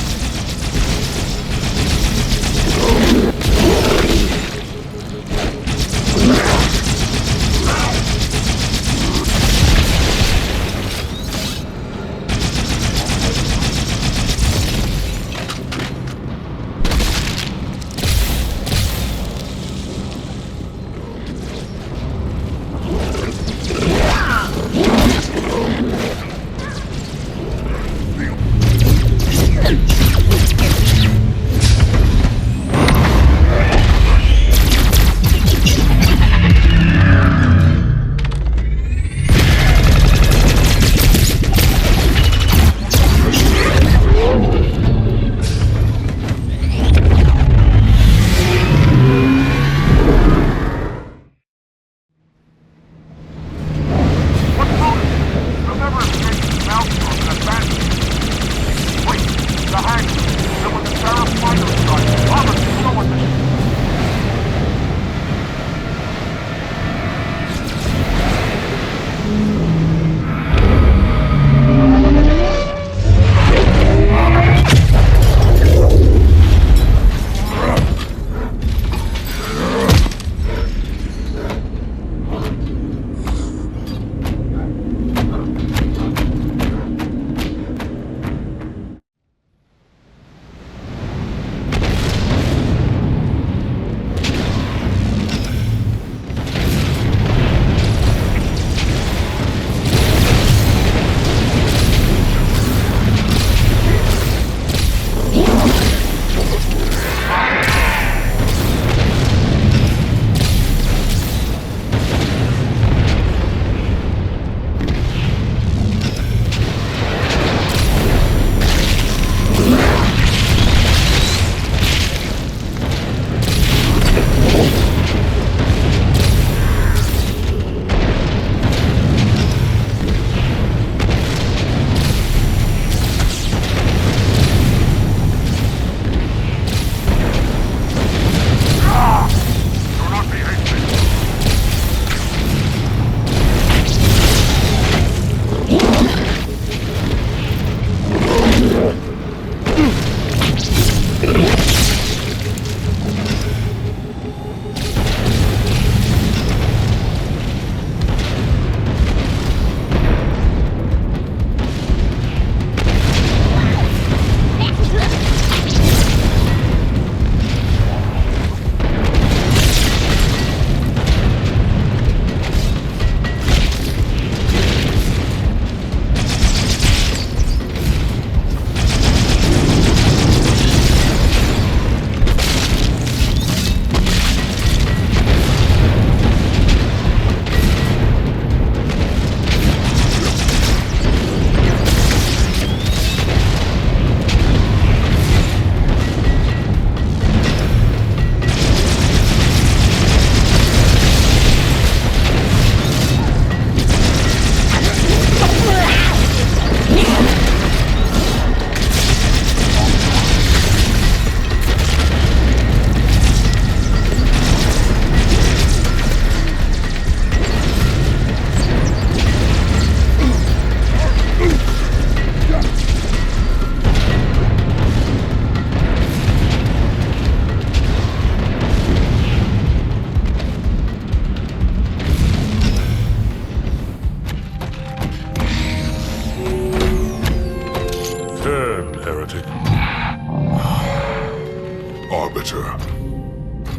Arbiter,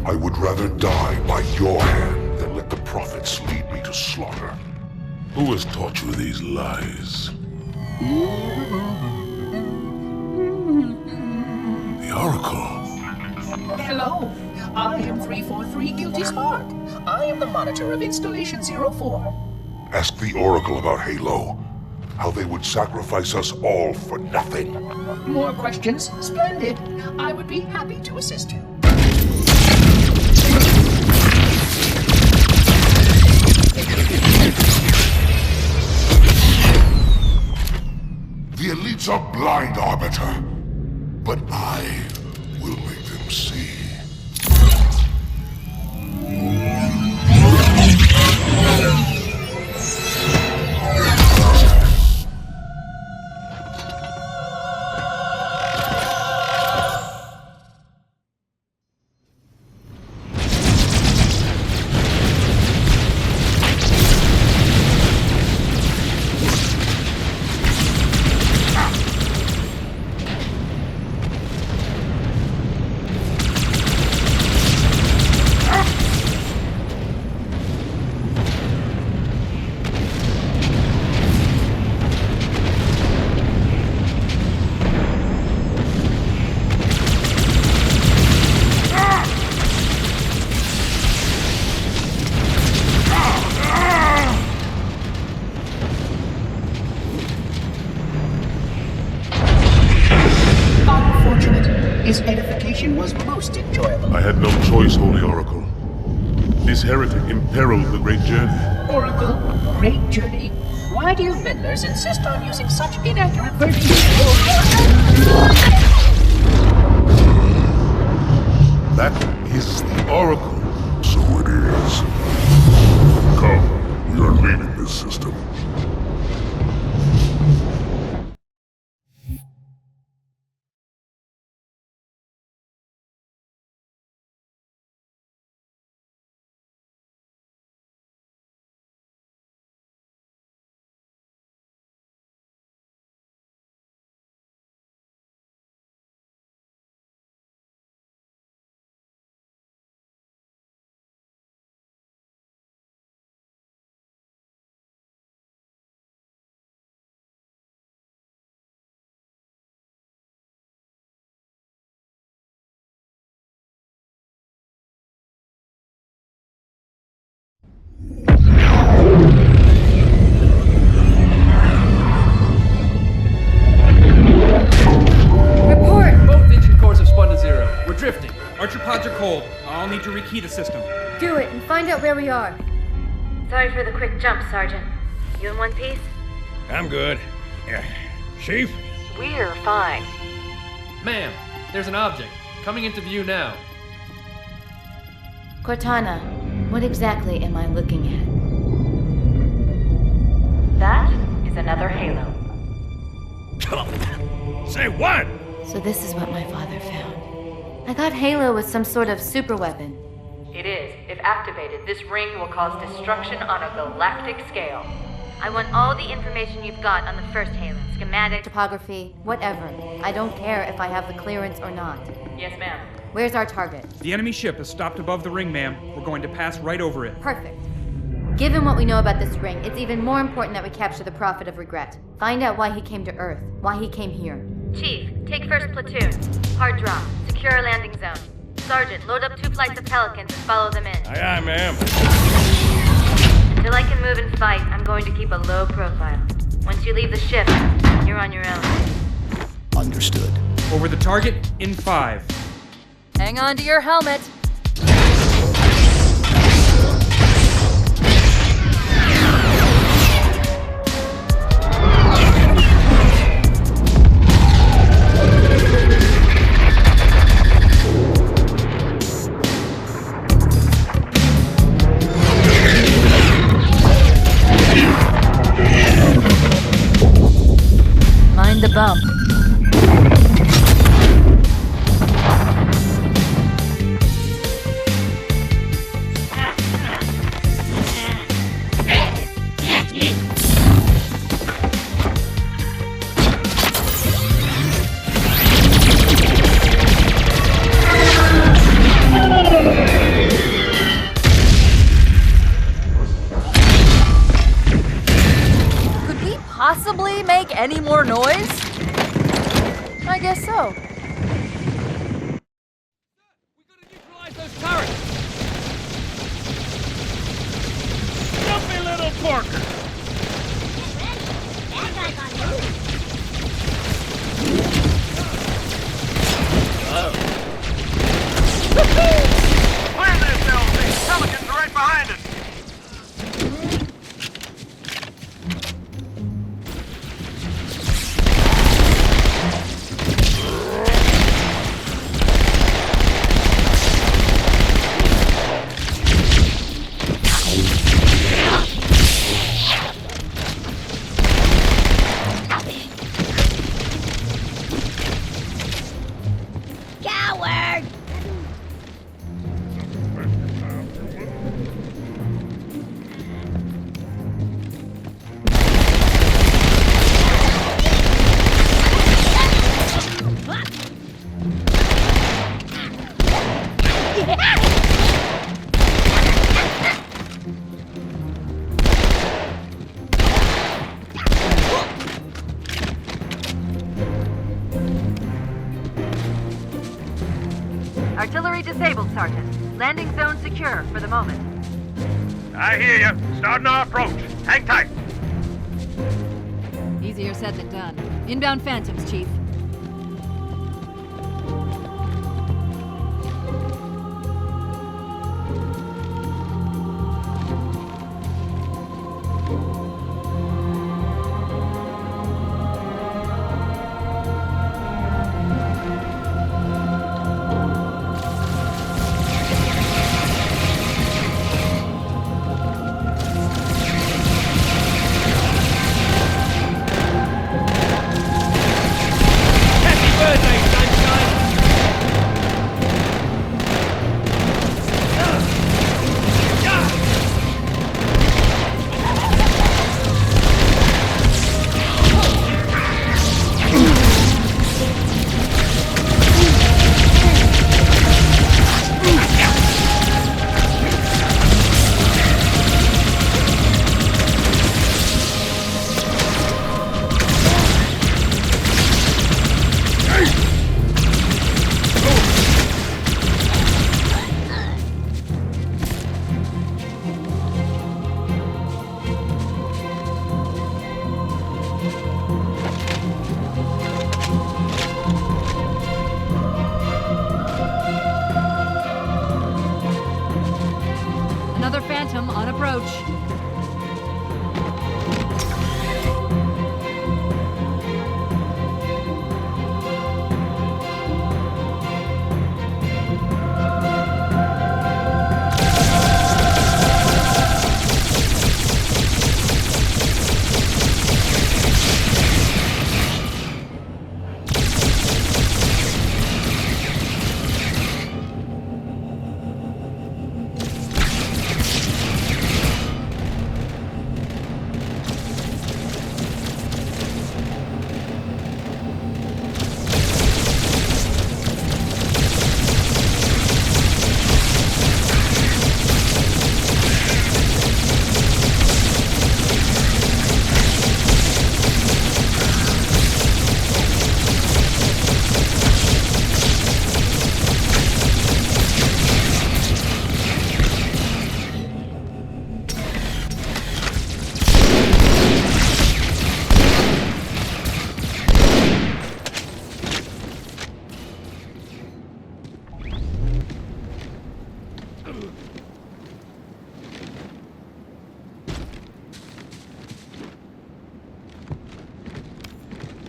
I would rather die by your hand than let the prophets lead me to slaughter. Who has taught you these lies? Oracle. Hello, I am 343 Guilty Spark. I am the monitor of Installation 04. Ask the Oracle about Halo. How they would sacrifice us all for nothing. More questions? Splendid. I would be happy to assist you. The elites are blind, Arbiter. But I will make them see. His edification was most enjoyable. I had no choice, Holy Oracle. This heretic imperiled the Great Journey. Oracle, great journey. Why do you meddlers insist on using such inaccurate versions? That is the Oracle. So it is. Come, we are leaving this system. Drifting. Archer pods are cold. I'll need to rekey the system. Do it and find out where we are. Sorry for the quick jump, Sergeant. You in one piece? I'm good. Chief? We're fine. Ma'am, there's an object. Coming into view now. Cortana, what exactly am I looking at? That is another Halo. Say what? So this is what my father found. I thought Halo was some sort of super weapon. It is. If activated, this ring will cause destruction on a galactic scale. I want all the information you've got on the first Halo. Schematic, topography, whatever. I don't care if I have the clearance or not. Yes, ma'am. Where's our target? The enemy ship is stopped above the ring, ma'am. We're going to pass right over it. Perfect. Given what we know about this ring, it's even more important that we capture the Prophet of Regret. Find out why he came to Earth, why he came here. Chief, take first platoon. Hard drop. Secure our landing zone. Sergeant, load up 2 flights of Pelicans and follow them in. Aye, aye, ma'am. Until I can move and fight, I'm going to keep a low profile. Once you leave the ship, you're on your own. Understood. Over the target in 5. Hang on to your helmet. Mind the bump. Possibly make any more noise? I guess so. Artillery disabled, Sergeant. Landing zone secure for the moment. I hear you. Starting our approach. Hang tight. Easier said than done. Inbound Phantoms, Chief. Another Phantom on approach.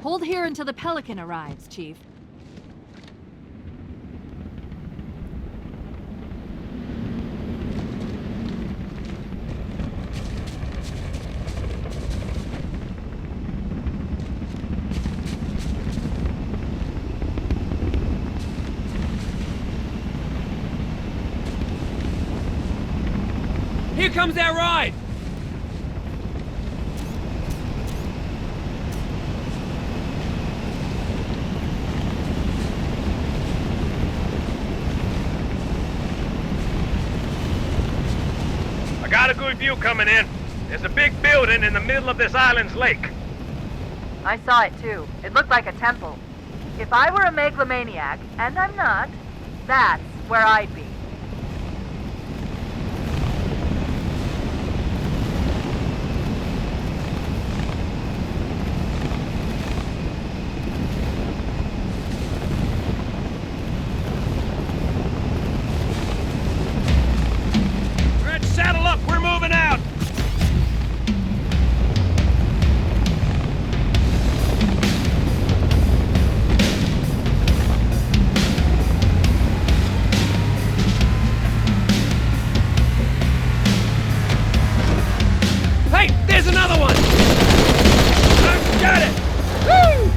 Hold here until the Pelican arrives, Chief. Here comes our ride! I got a good view coming in. There's a big building in the middle of this island's lake. I saw it too. It looked like a temple. If I were a megalomaniac, and I'm not, that's where I'd be. Saddle up, we're moving out! Hey, there's another one! I've got it! Woo!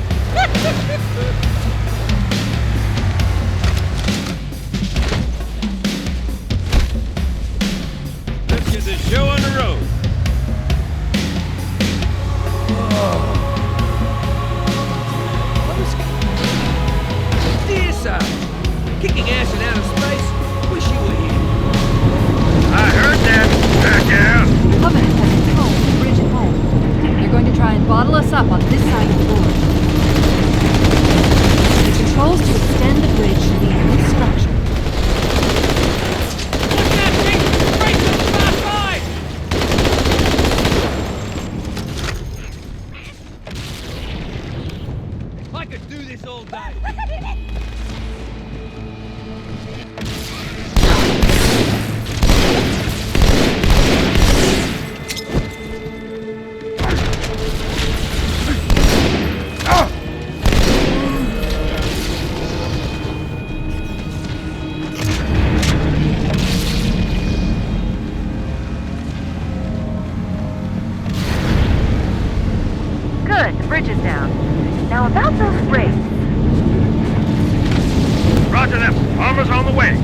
Let's get the show on the road. Dear sir, kicking ass in outer space. Wish you were here. I heard that. Back out. Covenant has control of the bridge at home. They're going to try and bottle us up on this side of the border. The controls to extend the bridge to the new structure. Good, the bridge is down. Now about those raids. Roger them. Armor's on the way.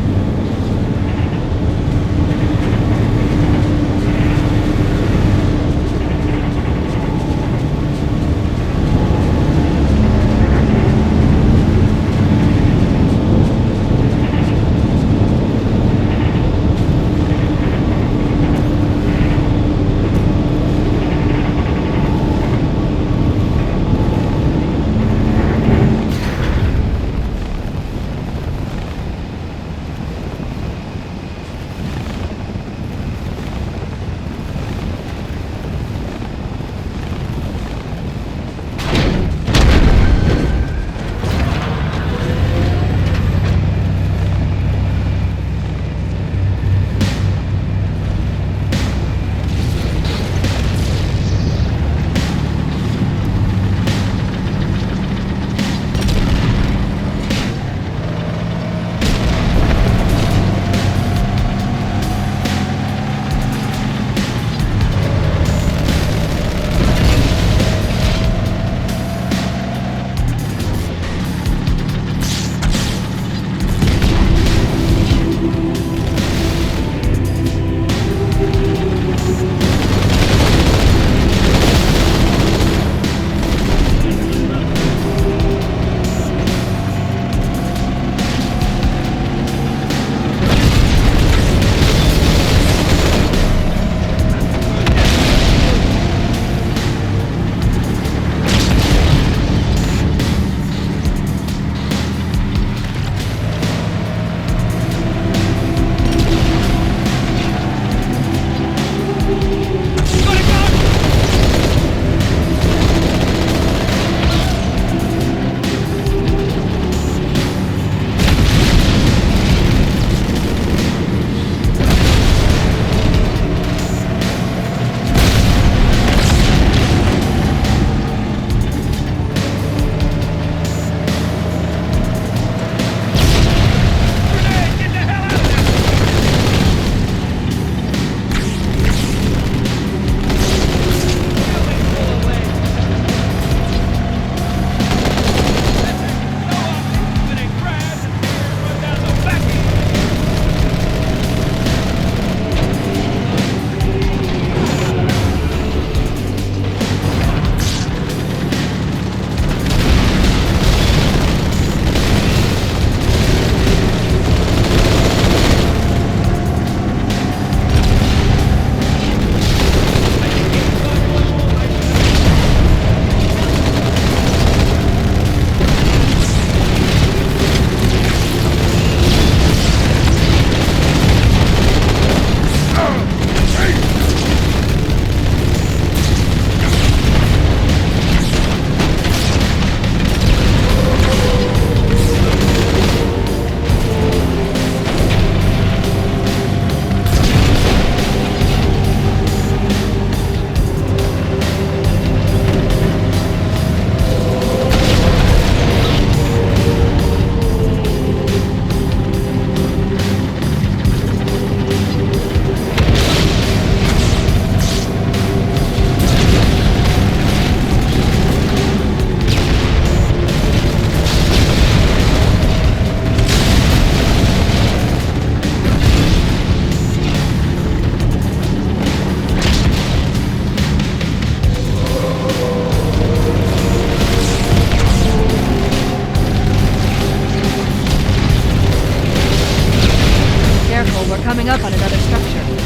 coming up on another structure.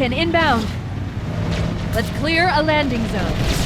Guardian inbound. Let's clear a landing zone.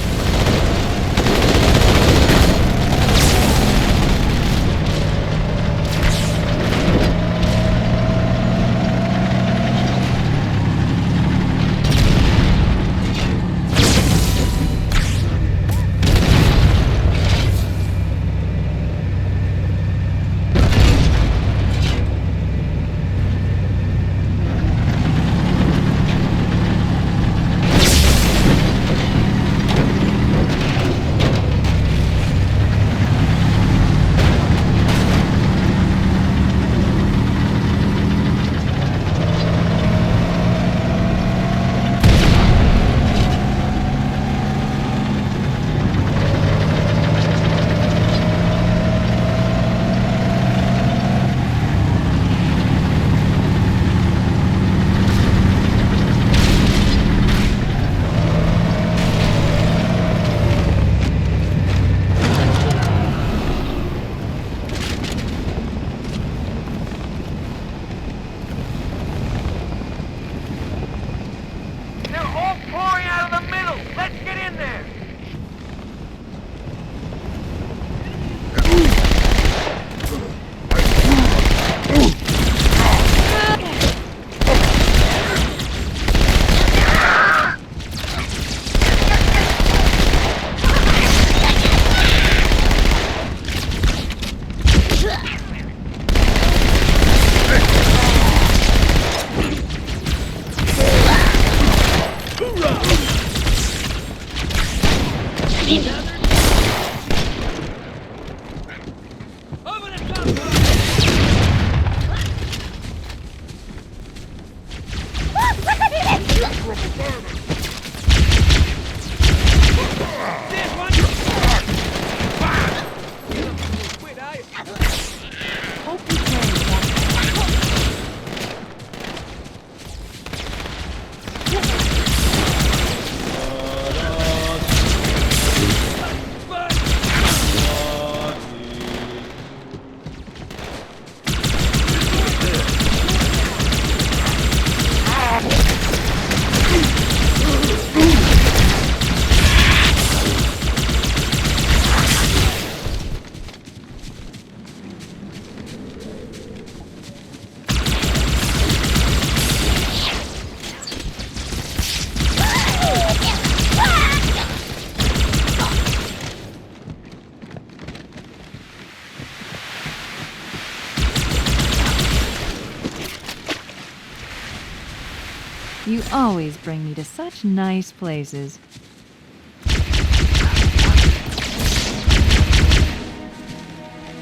You always bring me to such nice places.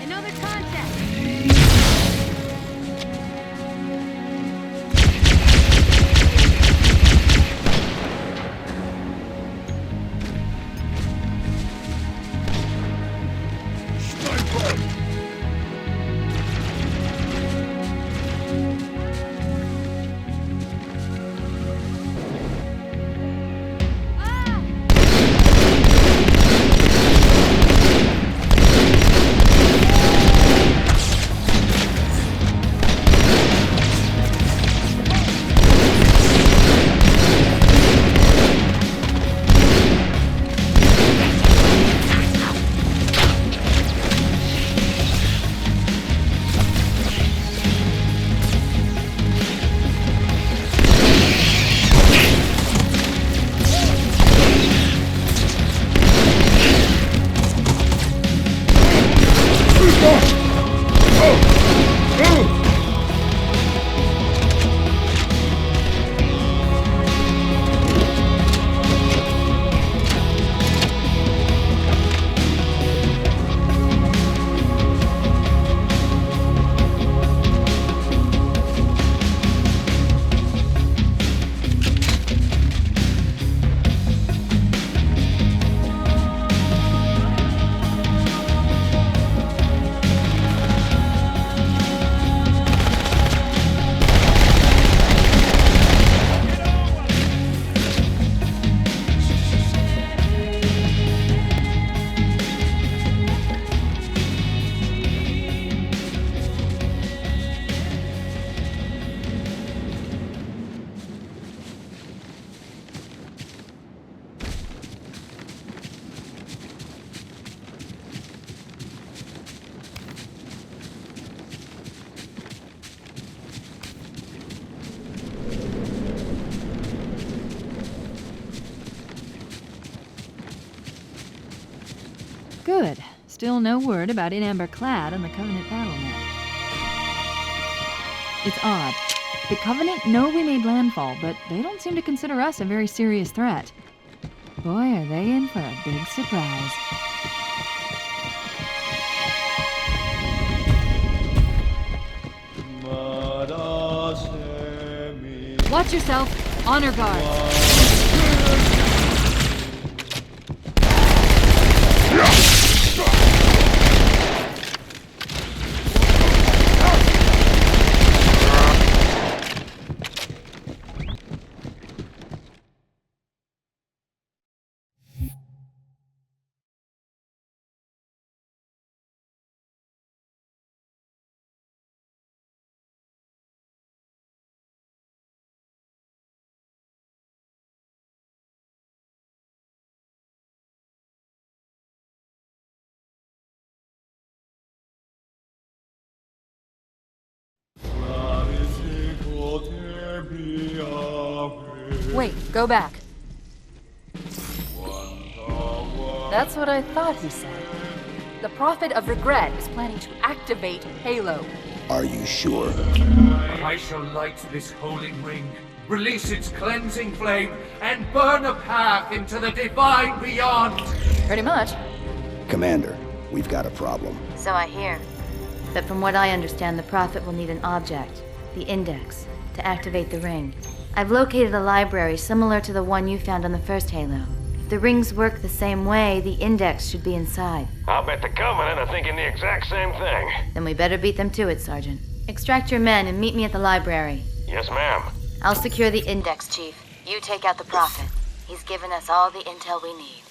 Another contact! Ah! Good. Still no word about In Amber Clad on the Covenant BattleNet. It's odd. The Covenant know we made landfall, but they don't seem to consider us a very serious threat. Boy, are they in for a big surprise. Watch yourself. Honor guard. Wait, go back. That's what I thought he said. The Prophet of Regret is planning to activate Halo. Are you sure? I shall light this holy ring, release its cleansing flame, and burn a path into the divine beyond. Pretty much. Commander, we've got a problem. So I hear. But from what I understand, the Prophet will need an object, the Index, to activate the ring. I've located a library similar to the one you found on the first Halo. If the rings work the same way, the Index should be inside. I'll bet the Covenant are thinking the exact same thing. Then we better beat them to it, Sergeant. Extract your men and meet me at the library. Yes, ma'am. I'll secure the Index, Chief. You take out the Prophet. He's given us all the intel we need.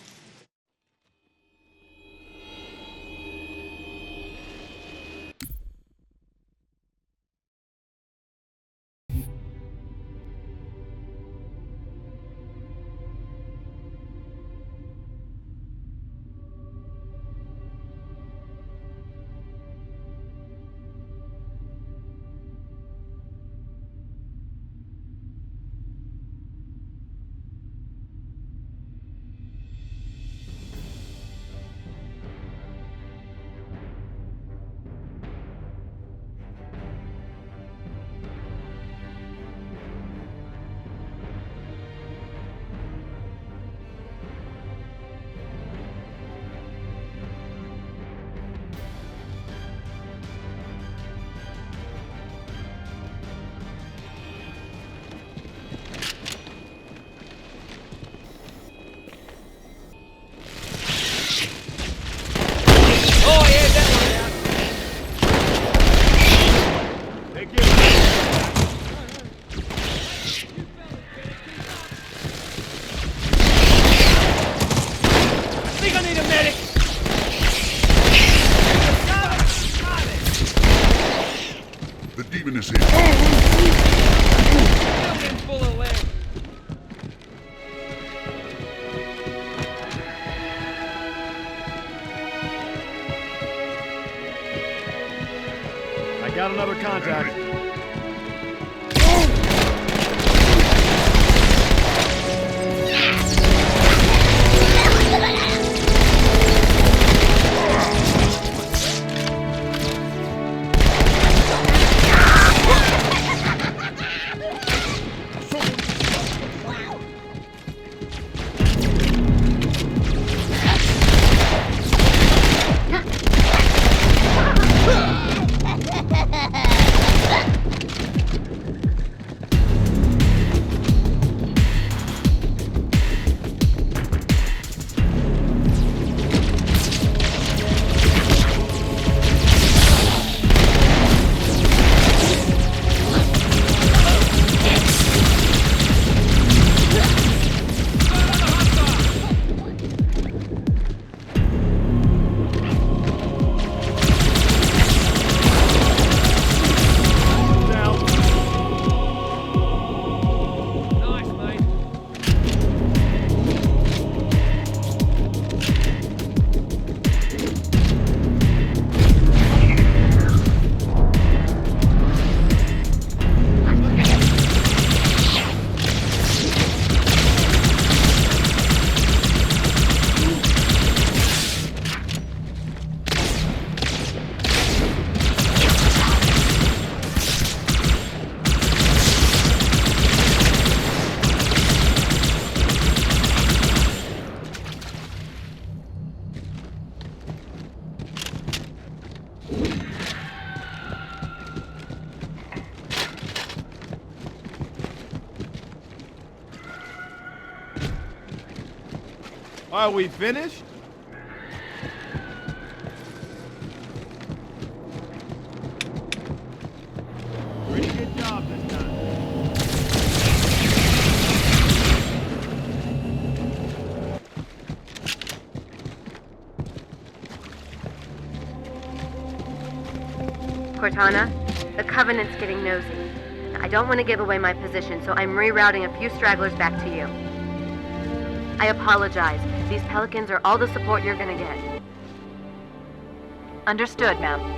Got another contact. Are we finished? Pretty good job this time. Cortana, the Covenant's getting nosy. I don't want to give away my position, so I'm rerouting a few stragglers back to you. I apologize. These Pelicans are all the support you're gonna get. Understood, ma'am.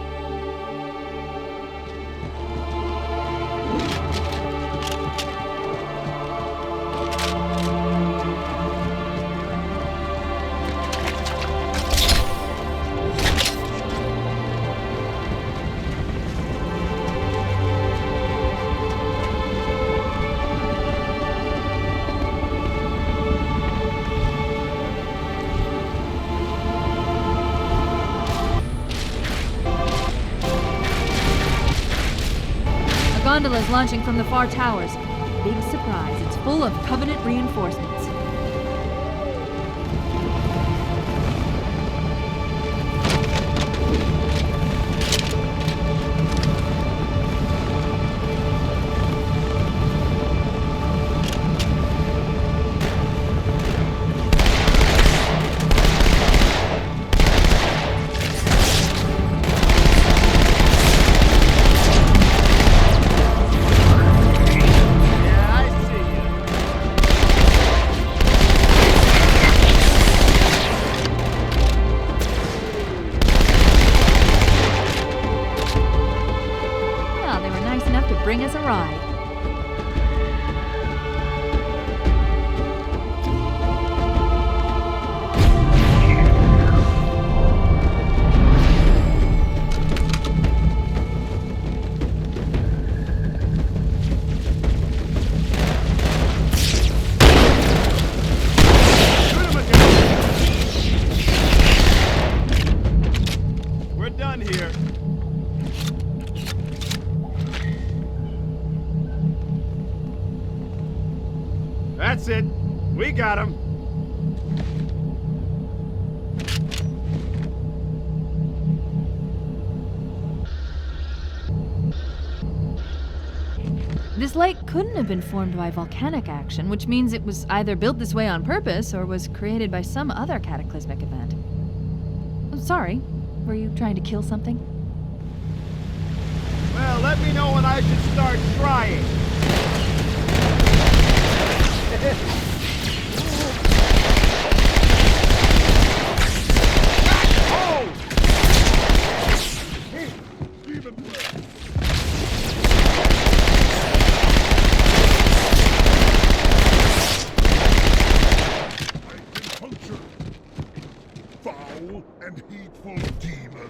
Gondola is launching from the far towers. Big surprise, it's full of Covenant reinforcements. Bring us a ride. We're done here. That's it. We got him. This lake couldn't have been formed by volcanic action, which means it was either built this way on purpose or was created by some other cataclysmic event. I'm sorry, were you trying to kill something? Well, let me know when I should start trying. Foul and hateful demon.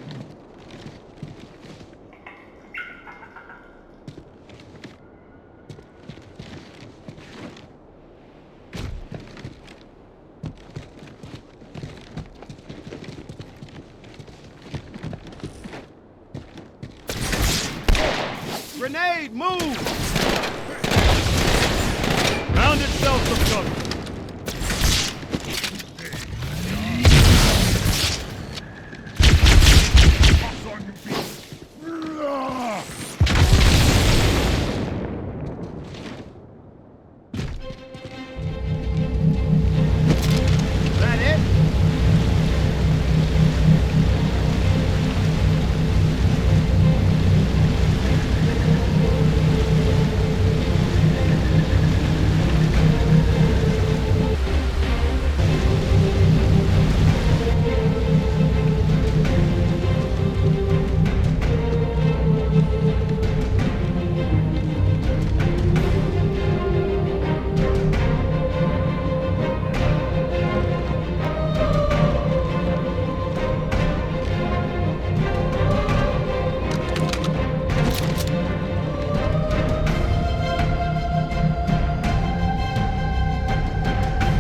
Grenade, move! Found itself some cover.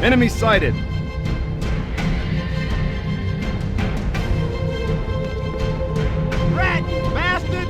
Enemy sighted. Rat, you bastard!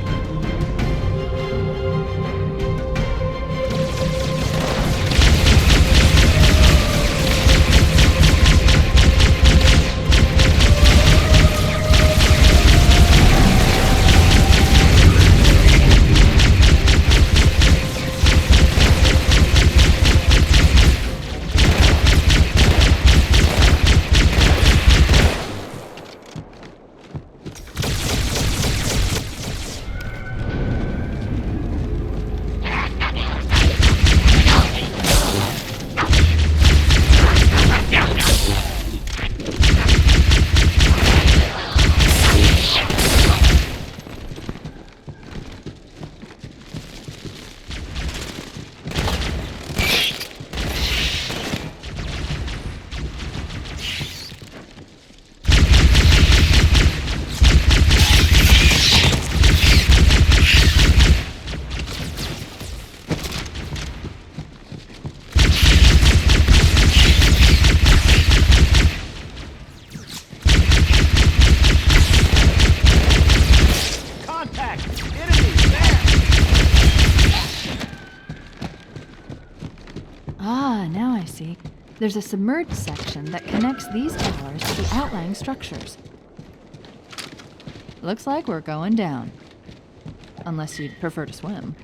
There's a submerged section that connects these towers to the outlying structures. Looks like we're going down. Unless you'd prefer to swim.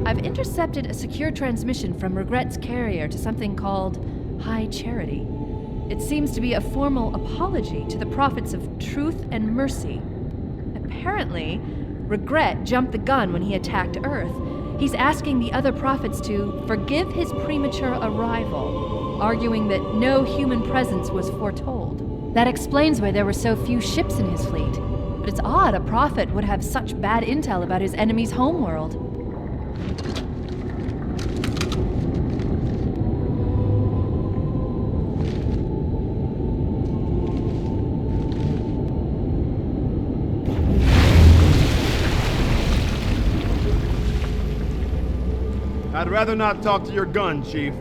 I've intercepted a secure transmission from Regret's carrier to something called High Charity. It seems to be a formal apology to the prophets of truth and mercy. Apparently, Regret jumped the gun when he attacked Earth. He's asking the other prophets to forgive his premature arrival, arguing that no human presence was foretold. That explains why there were so few ships in his fleet. But it's odd a prophet would have such bad intel about his enemy's homeworld. I'd rather not talk to your gun, Chief.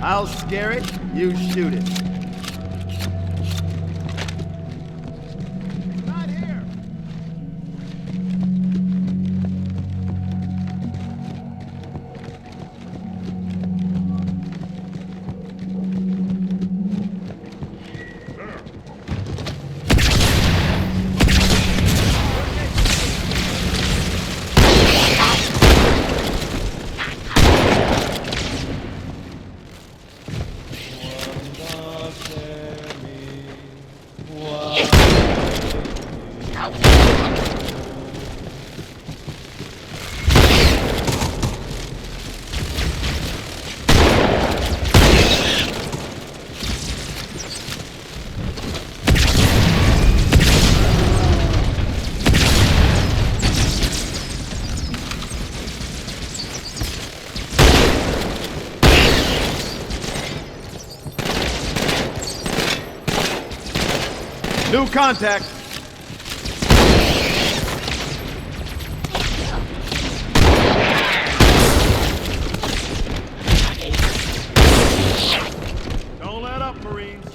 I'll scare it, you shoot it. Not here. New contact. Don't let up, Marines.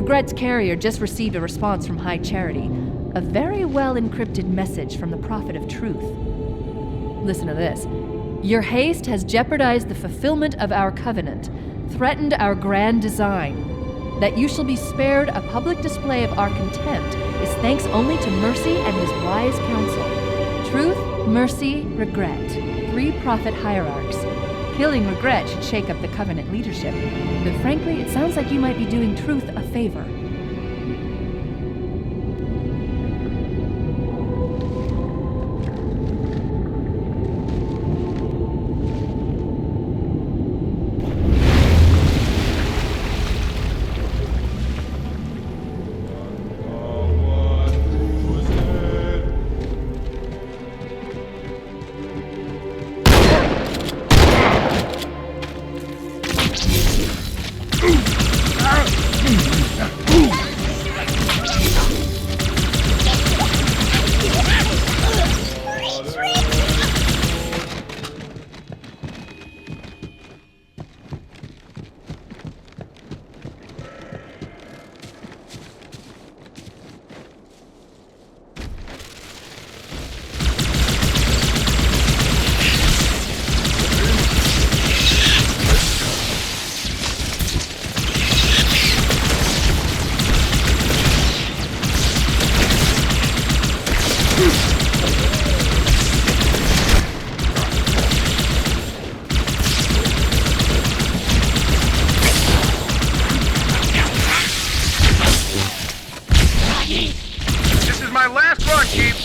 Regret's carrier just received a response from High Charity. A very well-encrypted message from the Prophet of Truth. Listen to this. Your haste has jeopardized the fulfillment of our covenant, threatened our grand design. That you shall be spared a public display of our contempt is thanks only to Mercy and his wise counsel. Truth, Mercy, Regret. 3 prophet hierarchs. Killing Regret should shake up the covenant leadership. But frankly, it sounds like you might be doing Truth a favor.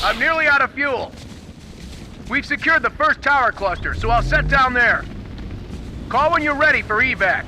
I'm nearly out of fuel. We've secured the first tower cluster, so I'll set down there. Call when you're ready for evac.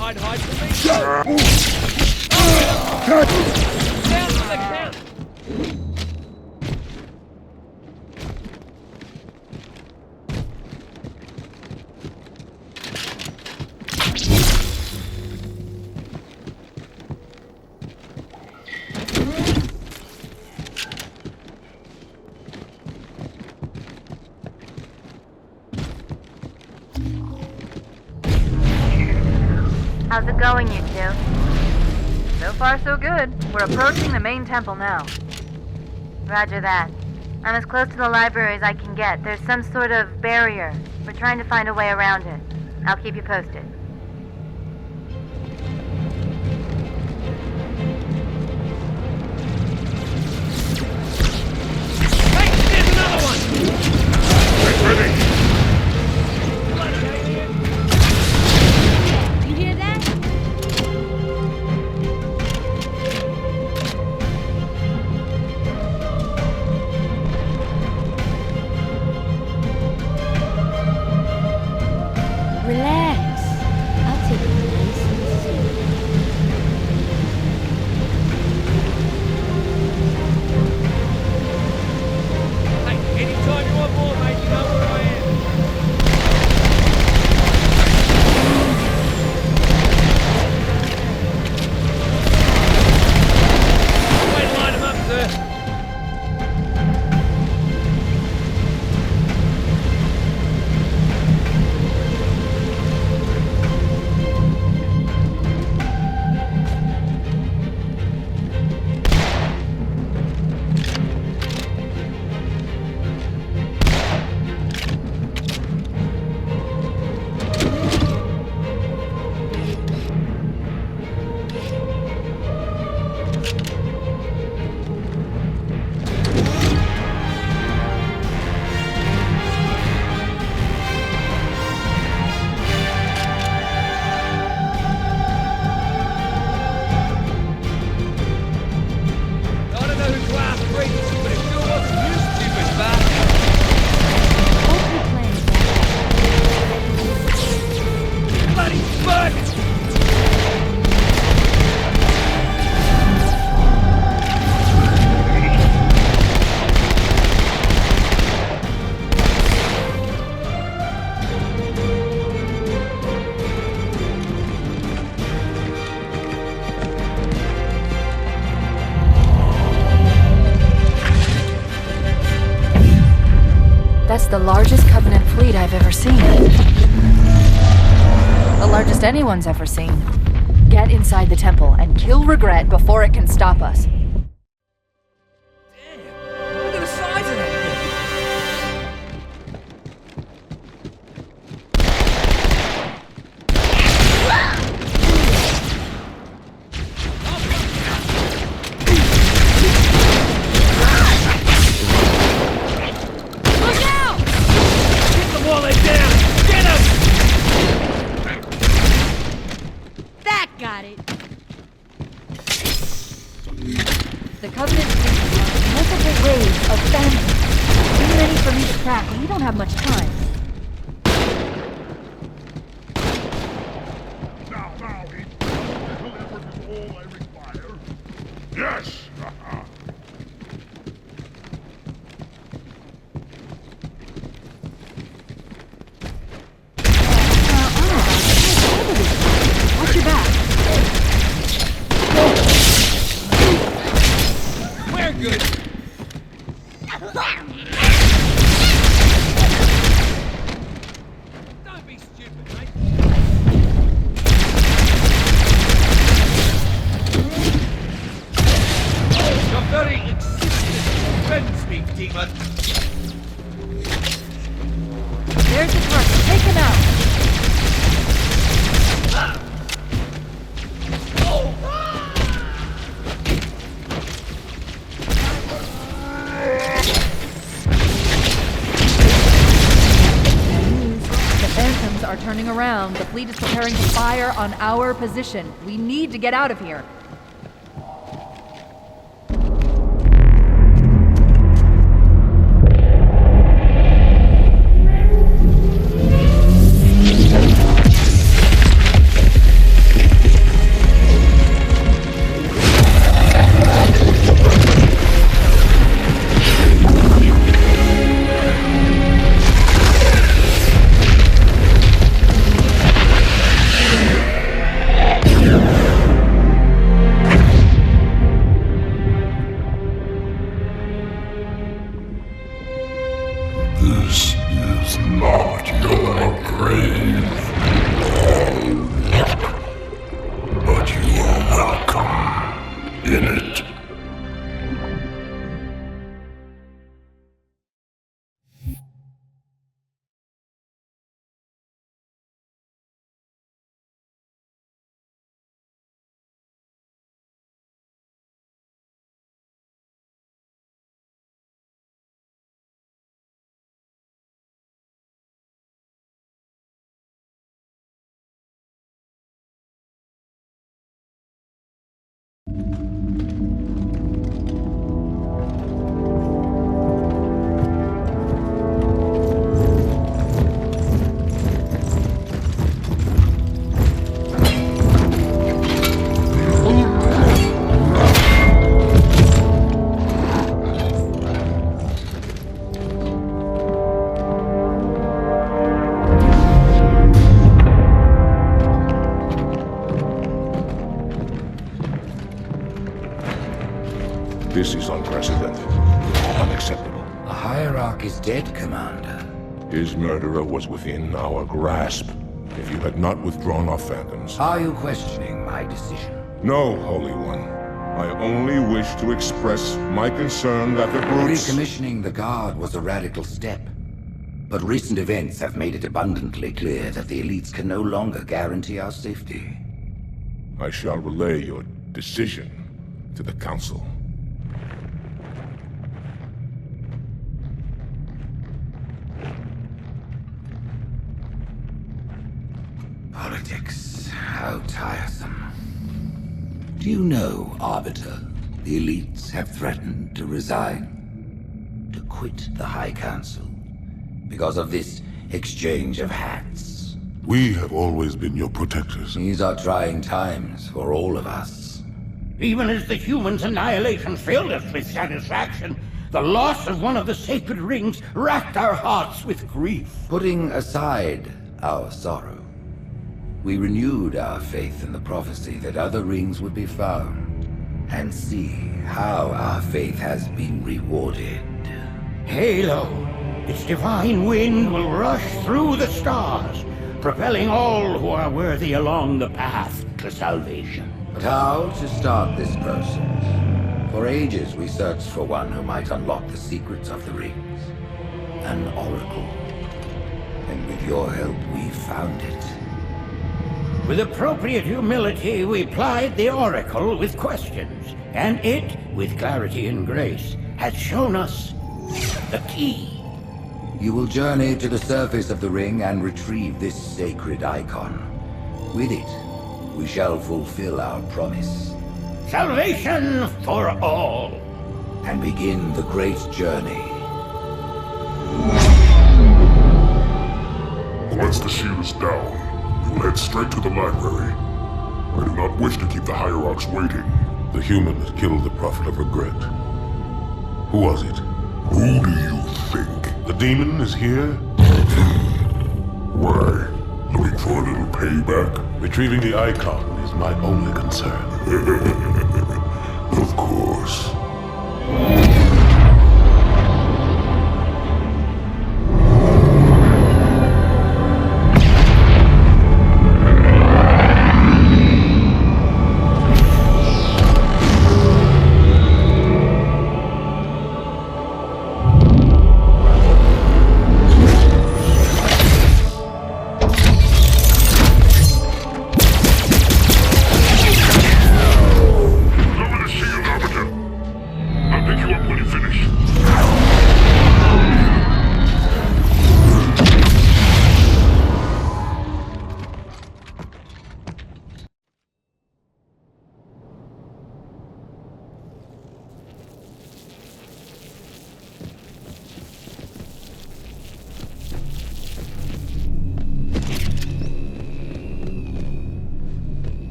I'd hide from me. Down to the count. How's it going, you two? So far, so good. We're approaching the main temple now. Roger that. I'm as close to the library as I can get. There's some sort of barrier. We're trying to find a way around it. I'll keep you posted. Hey, there's another one! Get ready! You hear that? Relax. the largest Covenant fleet I've ever seen. The largest anyone's ever seen. Get inside the temple and kill Regret before it can stop us. Look at the size of that Look out! Get them while they're down! Get them! That got it! The Covenant fleet is on multiple waves of phantoms. Too many for me to track, and we don't have much time. Now, he delivered all I require. Yes! Watch your back. We're good! Don't be stupid, mate. Your very existence offends me, demon. There's the target. Take him out. The Phantoms are turning around. The fleet is preparing to fire on our position. We need to get out of here. This is not your grave. But you are welcome in it. This is unprecedented. Unacceptable. The Hierarch is dead, Commander. His murderer was within our grasp. If you had not withdrawn our phantoms... Are you questioning my decision? No, Holy One. I only wish to express my concern that the brutes... Recommissioning the Guard was a radical step. But recent events have made it abundantly clear that the elites can no longer guarantee our safety. I shall relay your decision to the Council. Politics. How tiresome. Do you know, Arbiter, the elites have threatened to resign, to quit the High Council, because of this exchange of hats? We have always been your protectors. These are trying times for all of us. Even as the humans' annihilation filled us with satisfaction, the loss of one of the sacred rings racked our hearts with grief. Putting aside our sorrow, we renewed our faith in the prophecy that other rings would be found, and see how our faith has been rewarded. Halo, Its divine wind will rush through the stars, propelling all who are worthy along the path to salvation. But how to start this process? For ages we searched for one who might unlock the secrets of the rings. An oracle. And with your help, we found it. With appropriate humility, we plied the oracle with questions, and it, with clarity and grace, has shown us the key. You will journey to the surface of the ring and retrieve this sacred icon. With it, we shall fulfill our promise. Salvation for all. And begin the great journey. Once the shield is down, we will head straight to the library. I do not wish to keep the Hierarchs waiting. The human that killed the Prophet of Regret. Who was it? Who do you think? The demon is here? Why? Looking for a little payback? Retrieving the icon is my only concern. Of course.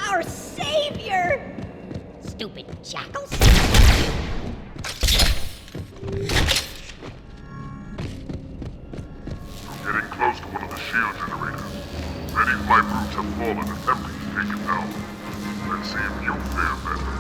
Our savior! Stupid jackals. Getting close to one of the shield generators. Many of my brutes have fallen attempting to take it down. Let's see if you fare better.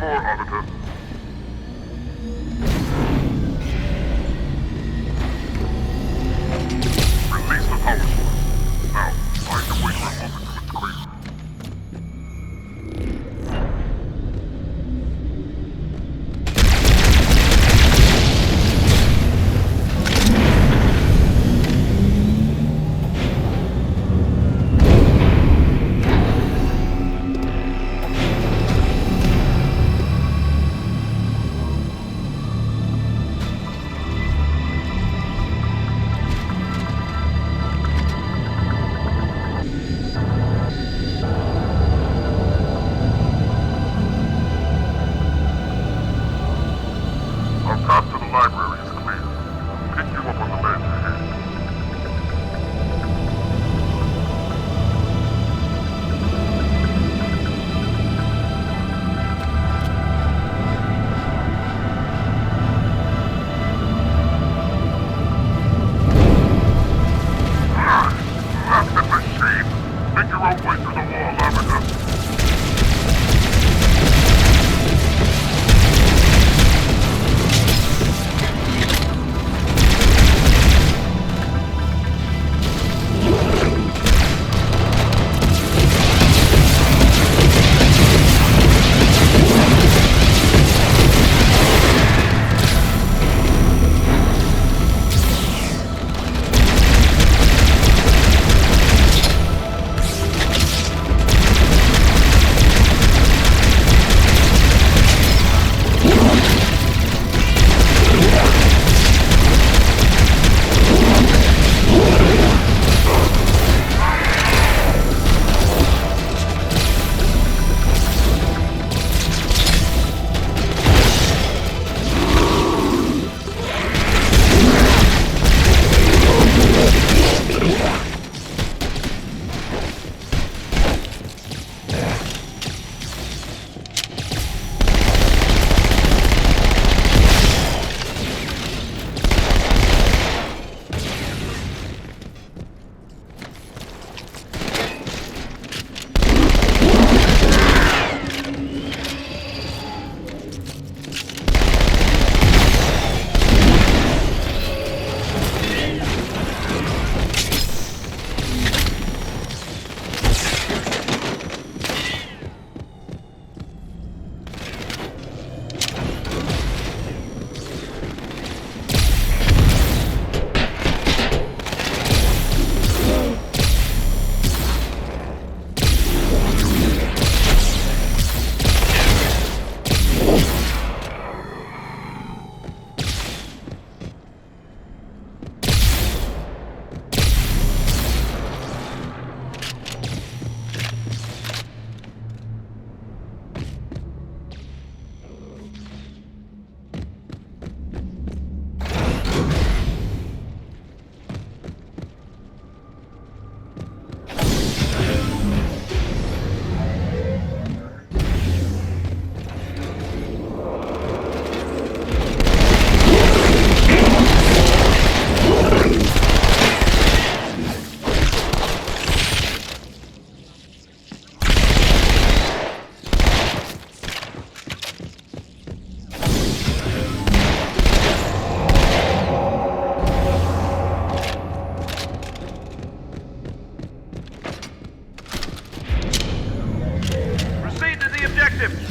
more, Arbiter. Release the power source. Now, find a way to remove it from its crater. Our path to the library is clear. Pick you up on the ledge ahead. That's a machine! Make your own way through the wall, Arbiter.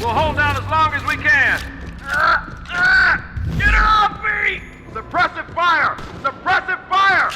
We'll hold down as long as we can. Get her off me! Suppressive fire! Suppressive fire!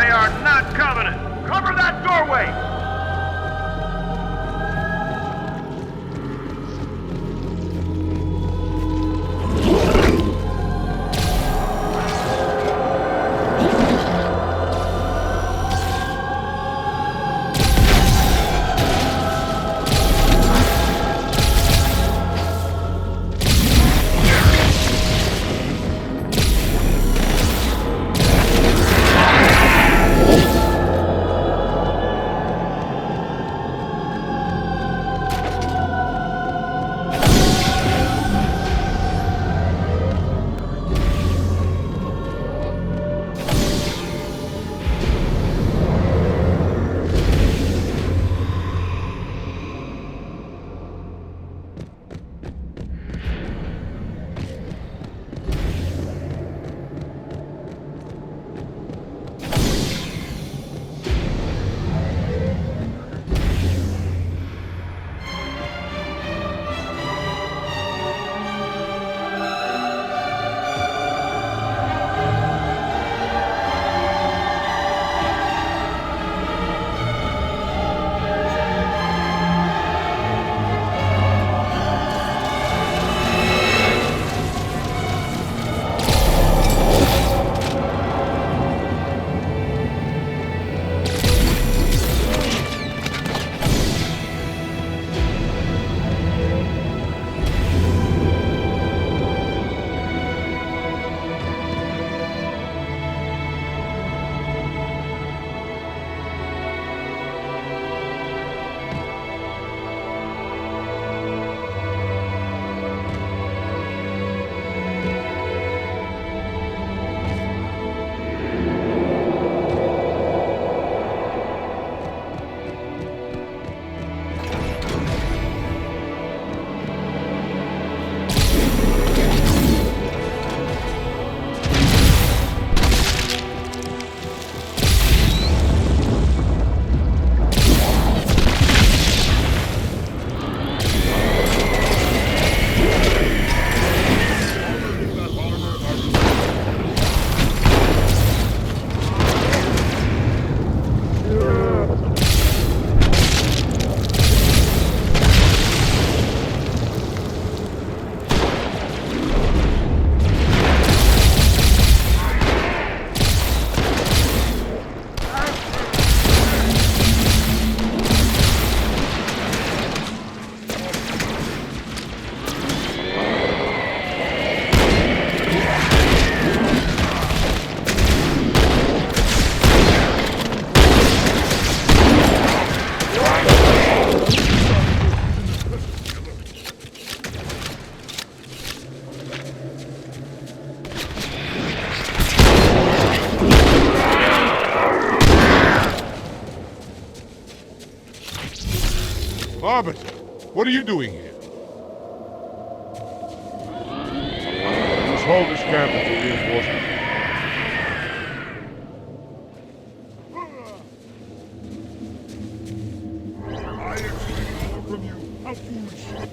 They are not Covenant! Cover that doorway! Arbiter, what are you doing here? Let's hold this camp until reinforcements. I expect more from you. How foolish.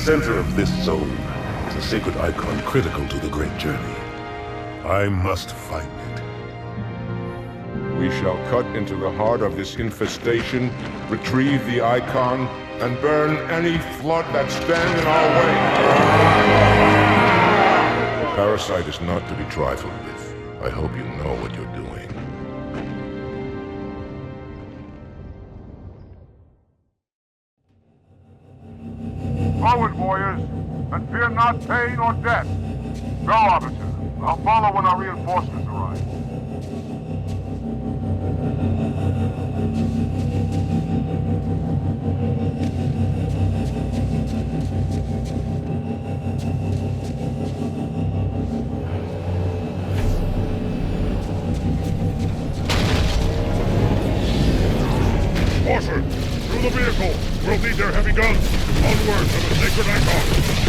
center of this zone is a sacred icon critical to the Great Journey. I must find it. We shall cut into the heart of this infestation, retrieve the icon, and burn any flood that stand in our way. The parasite is not to be trifled with. I hope you know what you're doing. Forward, warriors, and fear not pain or death. Go, Arbiter. I'll follow when our reinforcements arrive. Orford, through the vehicle! We'll need their heavy guns! Onward to the sacred icon!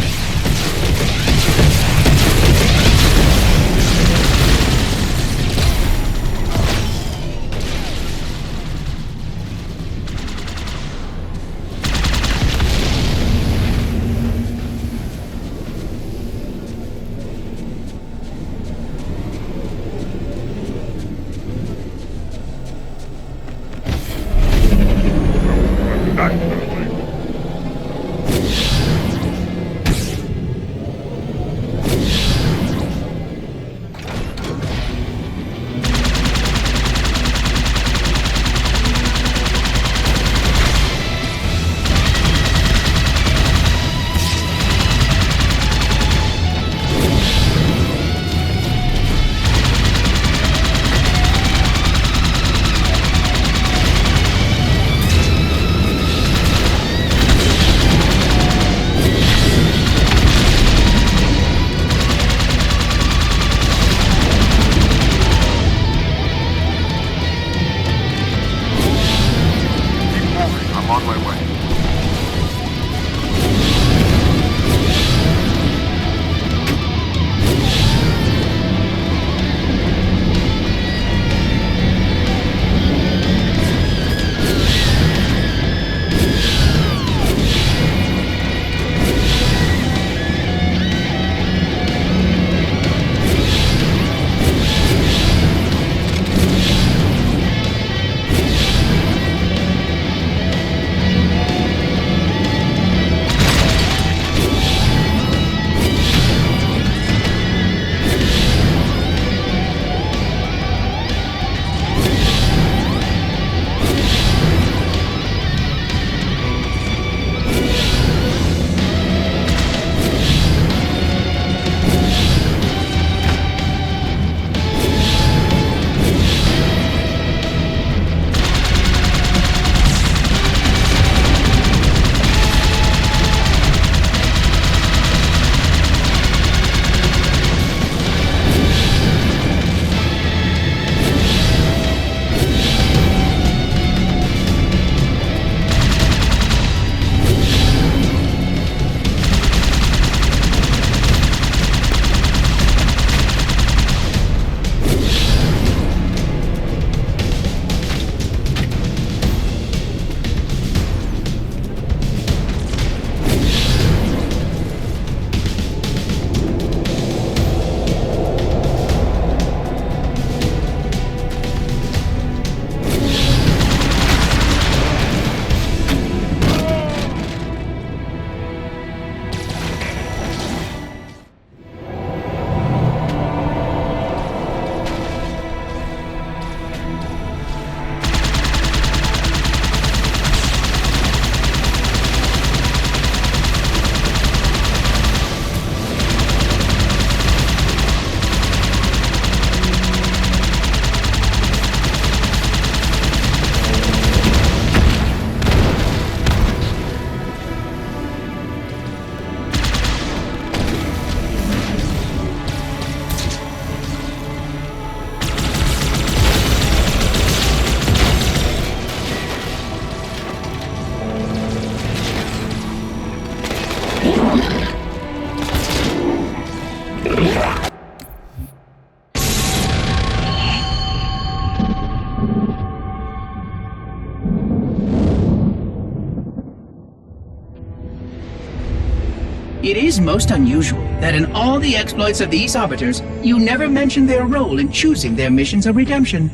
It is most unusual that in all the exploits of these Arbiters, you never mention their role in choosing their missions of redemption.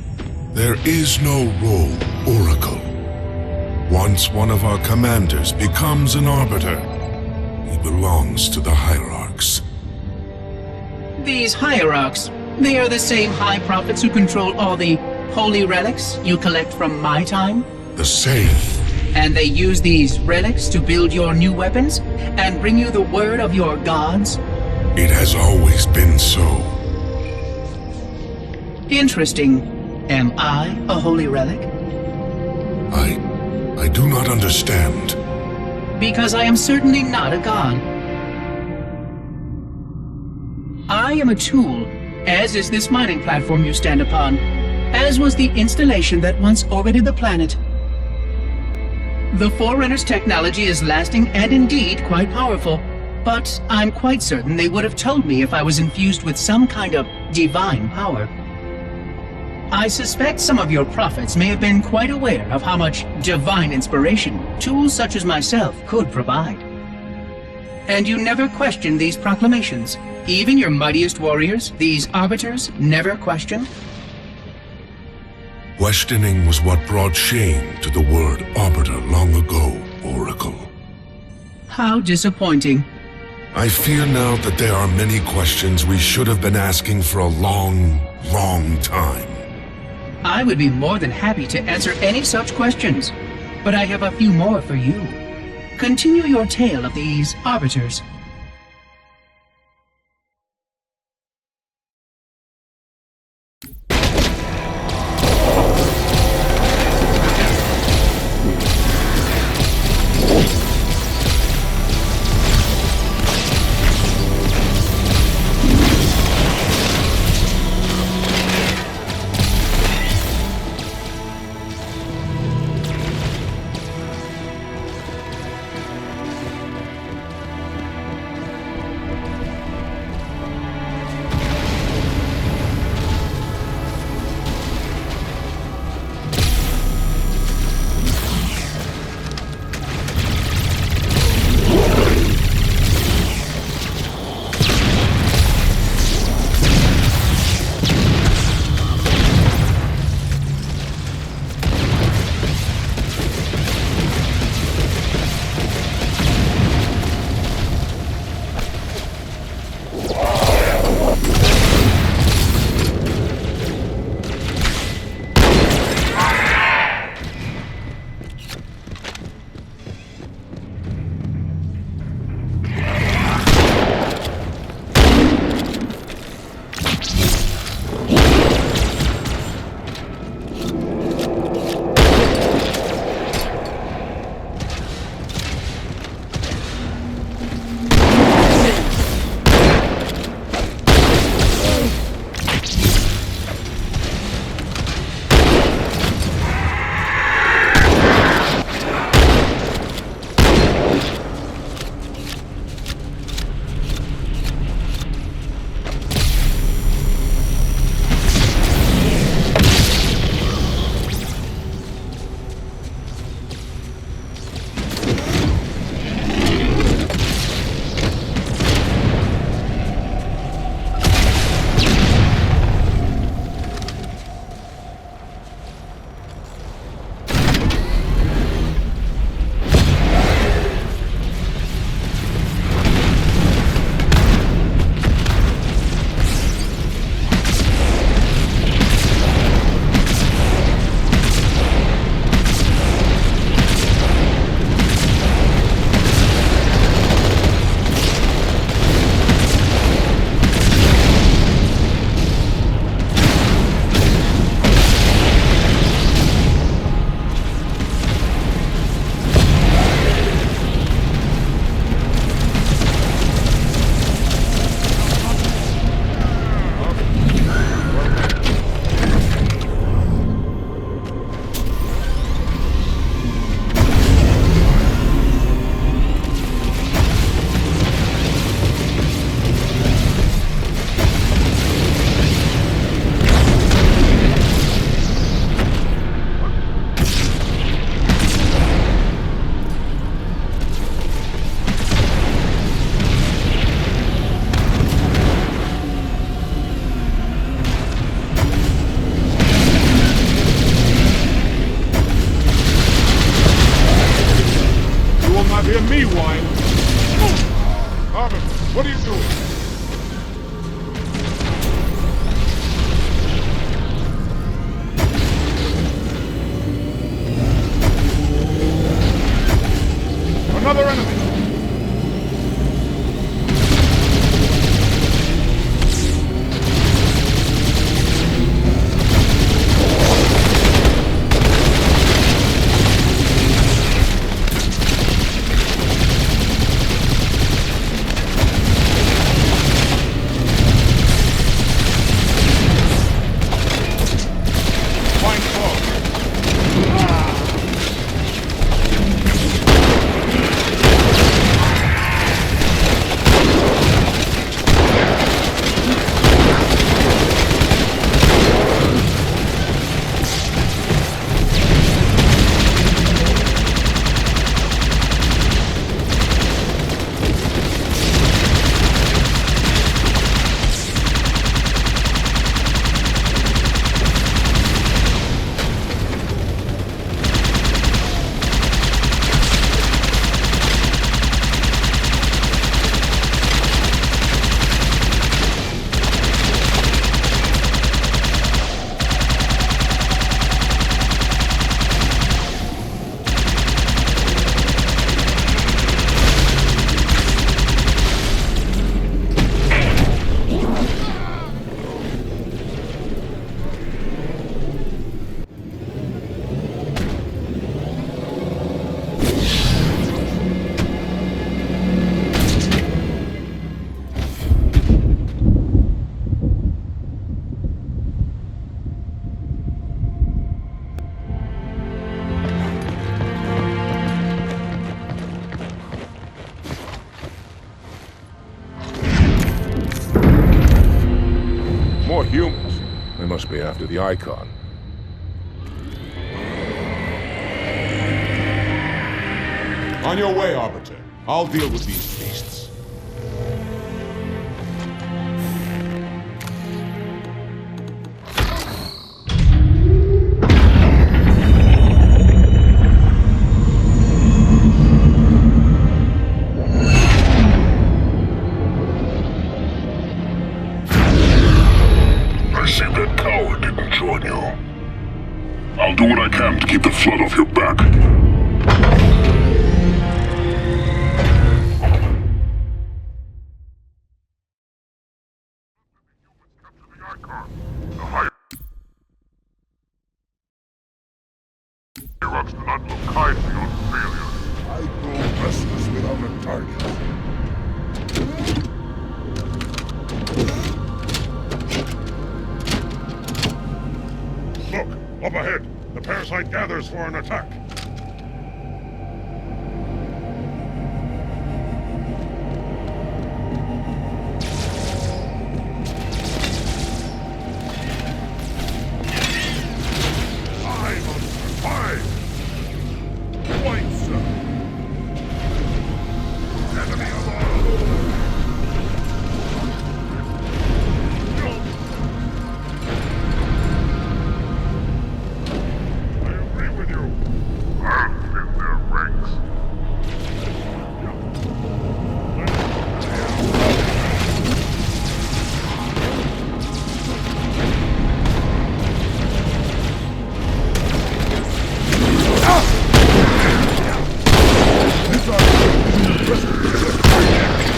There is no role, Oracle. Once one of our commanders becomes an Arbiter, he belongs to the Hierarchs. These Hierarchs, they are the same High Prophets who control all the holy relics you collect from my time? The same. And they use these relics to build your new weapons and bring you the word of your gods? It has always been so. Interesting. Am I a holy relic? I do not understand. Because I am certainly not a god. I am a tool, as is this mining platform you stand upon, as was the installation that once orbited the planet. The Forerunner's technology is lasting and indeed quite powerful, but I'm quite certain they would have told me if I was infused with some kind of divine power. I suspect some of your prophets may have been quite aware of how much divine inspiration tools such as myself could provide. And you never questioned these proclamations. Even your mightiest warriors, these Arbiters, never questioned? Questioning was what brought shame to the word Arbiter long ago, Oracle. How disappointing. I fear now that there are many questions we should have been asking for a long, long time. I would be more than happy to answer any such questions, but I have a few more for you. Continue your tale of these Arbiters. hear me whine. Arbiter, what are you doing? Another enemy! More humans. They must be after the Icon. On your way, Arbiter. I'll deal with these beasts. I see that coward didn't join you. I'll do what I can to keep the flood off your back. Hierarchs do not look kindly on failure. I grow restless without a target. Look, up ahead. The parasite gathers for an attack. I must survive. Quite so. Enemy alive.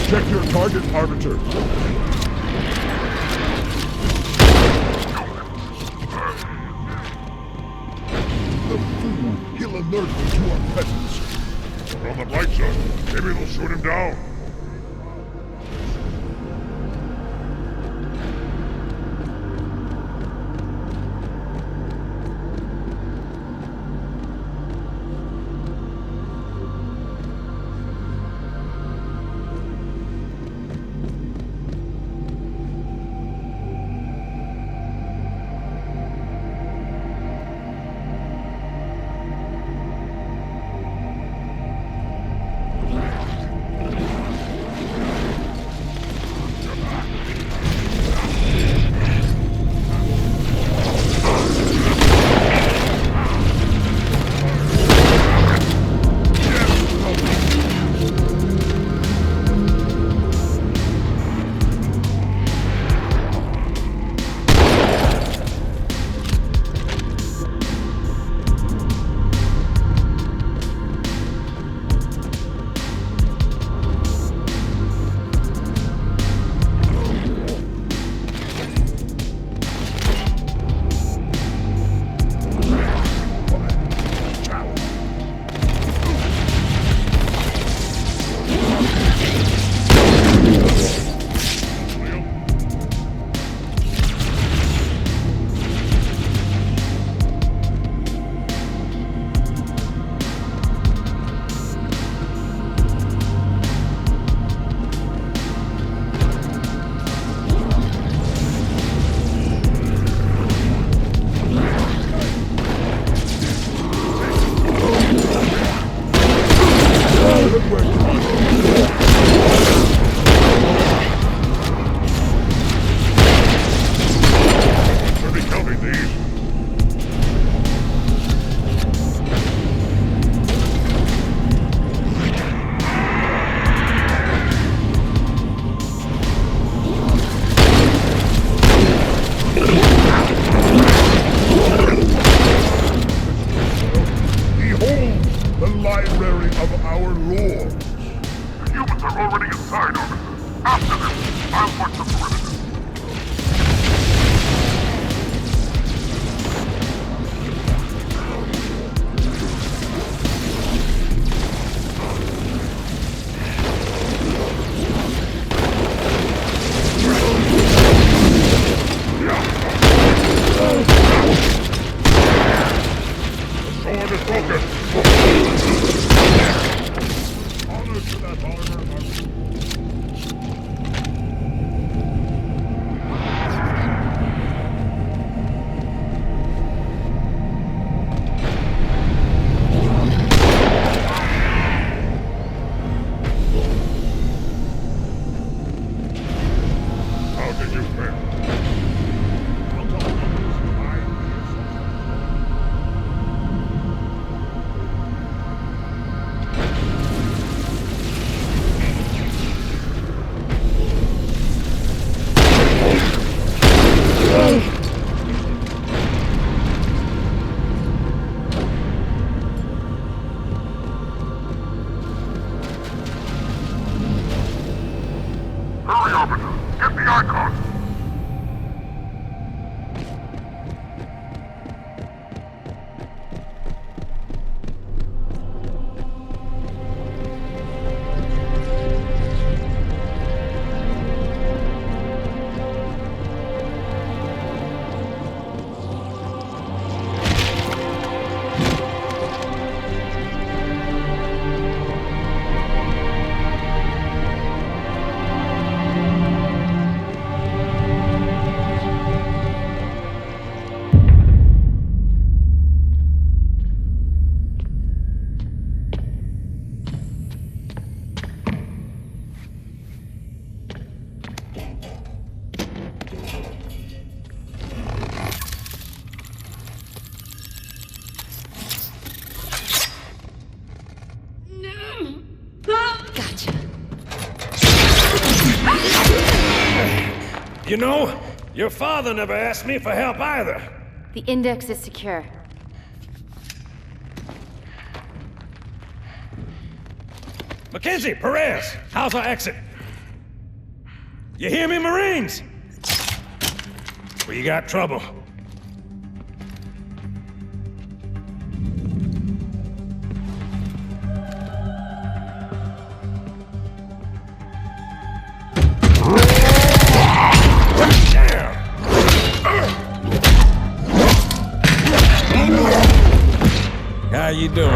Check your target, Arbiter. The fool! He'll alert me to our presence. But on the bright side, maybe they'll shoot him down. We're becoming these. Behold the library of our lords. The humans are already inside, officer. After them, I'll watch the perimeter. Sword is broken. Honor to that armor. How did you fare? Hurry, officer. Get the icon. Gotcha. You know, your father never asked me for help either. The index is secure. Mackenzie, Perez, how's our exit? You hear me, Marines? We got trouble. How you doing?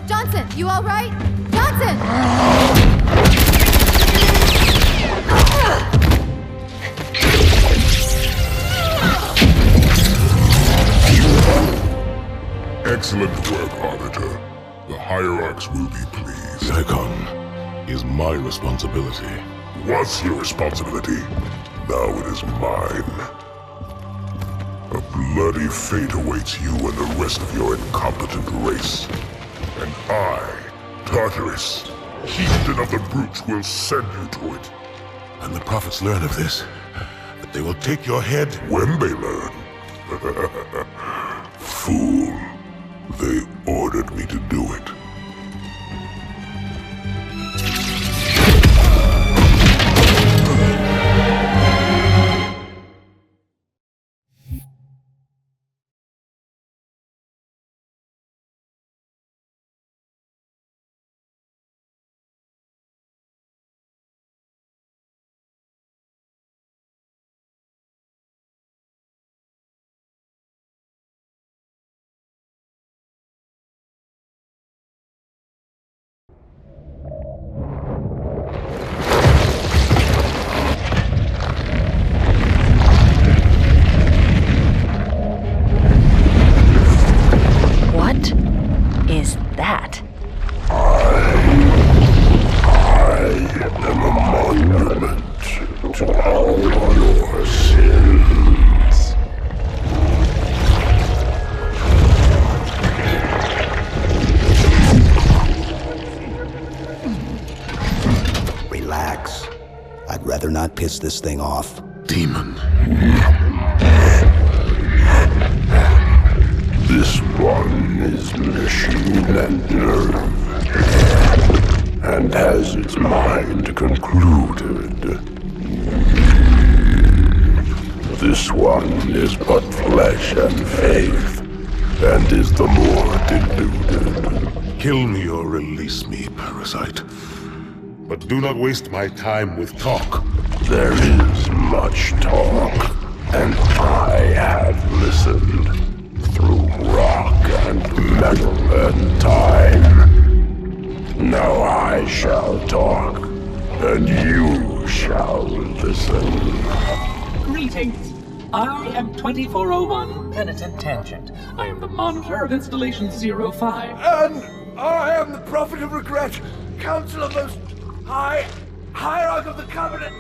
Johnson, you all right? Johnson! Excellent work, Arbiter. The Hierarchs will be pleased. The icon is my responsibility. Was your responsibility. Now it is mine. A bloody fate awaits you and the rest of your incompetent race. And I, Tartarus, chieftain of the brutes, will send you to it. And the prophets learn of this, that they will take your head when they learn. Fool. They ordered me to do it. out all your sins. Relax. I'd rather not piss this thing off. Demon. This one is machine and nerve, and has its mind concluded. This one is but flesh and faith, and is the more deluded. Kill me or release me, parasite. But do not waste my time with talk. There is much talk, and I have listened through rock and metal and time. Now I shall talk, and you shall listen. Greetings. I am 2401 Penitent Tangent. I am the monitor of Installation 05. And I am the Prophet of Regret, Counselor Most High, Hierarch of the Covenant.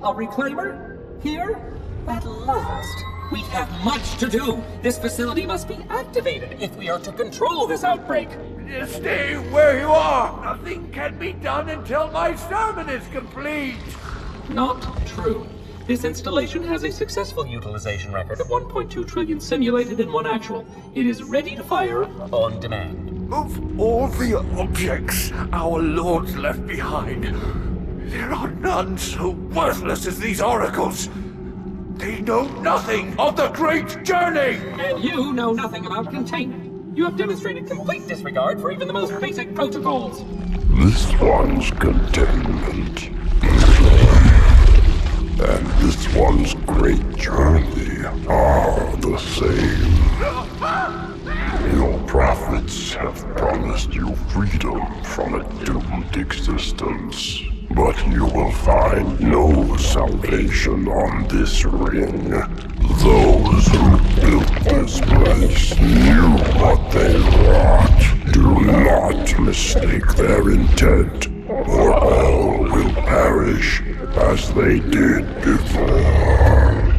A reclaimer? Here? At last. We have much to do. This facility must be activated if we are to control this outbreak. Stay where you are. Nothing can be done until my sermon is complete. Not true. This installation has a successful utilization record of 1.2 trillion simulated and 1 actual. It is ready to fire on demand. Of all the objects our lords left behind, there are none so worthless as these oracles. They know nothing of the great journey! And you know nothing about containment. You have demonstrated complete disregard for even the most basic protocols. This one's containment, and this one's great journey are the same. Your prophets have promised you freedom from a doomed existence. But you will find no salvation on this ring. Those who built this place knew what they wrought. Do not mistake their intent, or all will perish as they did before.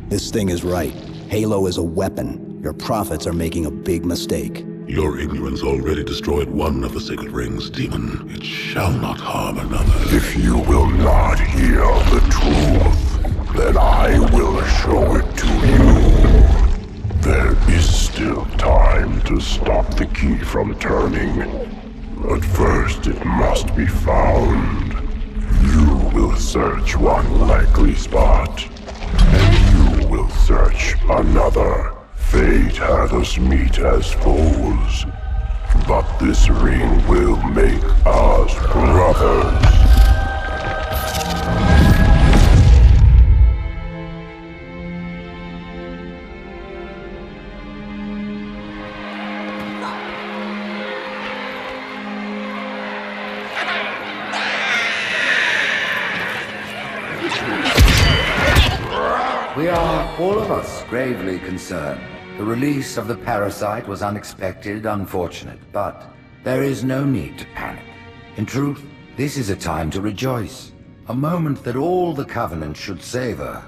This thing is right. Halo is a weapon. Your prophets are making a big mistake. Your ignorance already destroyed one of the sacred rings, demon. It shall not harm another. If you will not hear the truth, then I will show it to you. There is still time to stop the key from turning. But first it must be found. You will search one likely spot, and you will search another. Fate had us meet as foes, but this ring will make us brothers. We are, all of us, gravely concerned. The release of the parasite was unexpected, unfortunate, but there is no need to panic. In truth, this is a time to rejoice. A moment that all the Covenant should savor.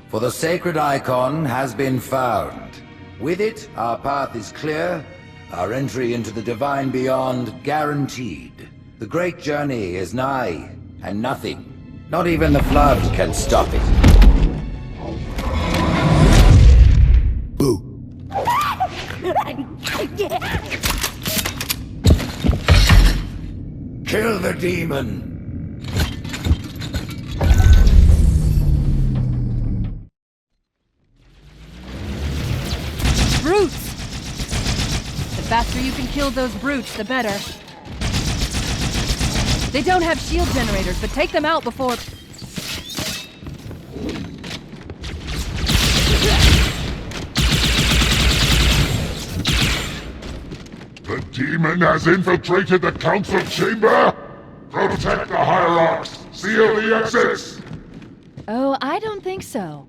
For the sacred icon has been found. With it, our path is clear, our entry into the divine beyond guaranteed. The great journey is nigh, and nothing, not even the flood, can stop it. Boo. Kill the demon! Brutes! The faster you can kill those brutes, the better. They don't have shield generators, but take them out before... The demon has infiltrated the council chamber! Protect the hierarchs! Seal the exits! Oh, I don't think so.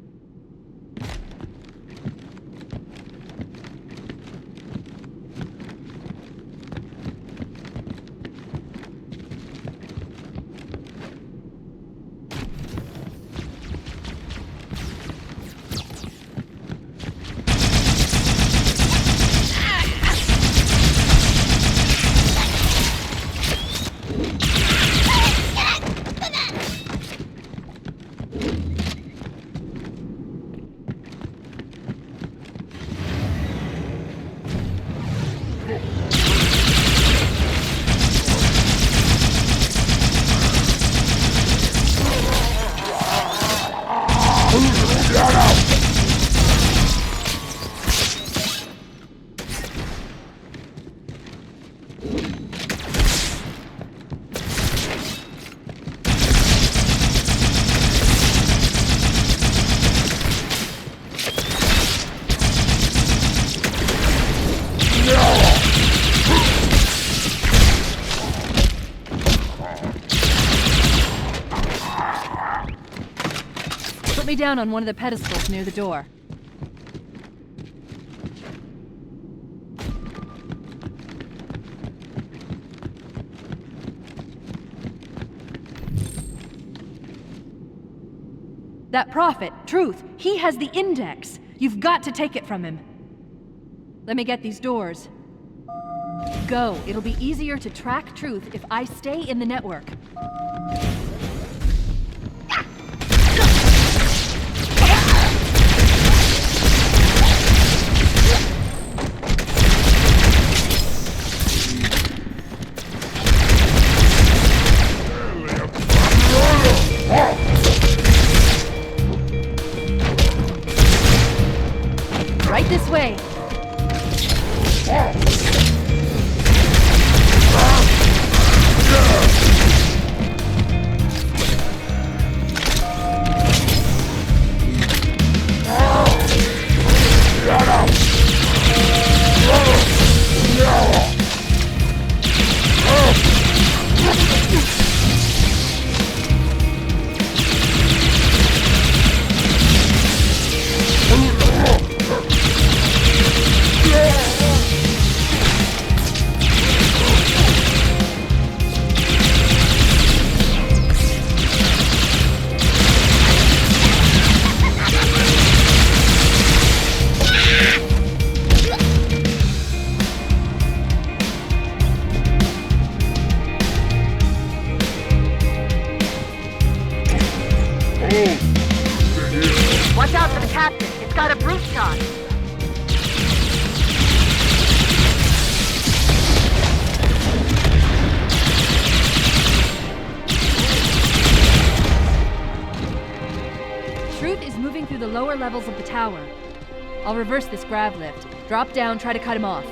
Put me down on one of the pedestals near the door. That prophet, Truth, he has the Index. You've got to take it from him. Let me get these doors. Go. It'll be easier to track Truth if I stay in the network. Right this way. Watch out for the captain. It's got a brute shot. Truth is moving through the lower levels of the tower. I'll reverse this grav lift. Drop down, try to cut him off.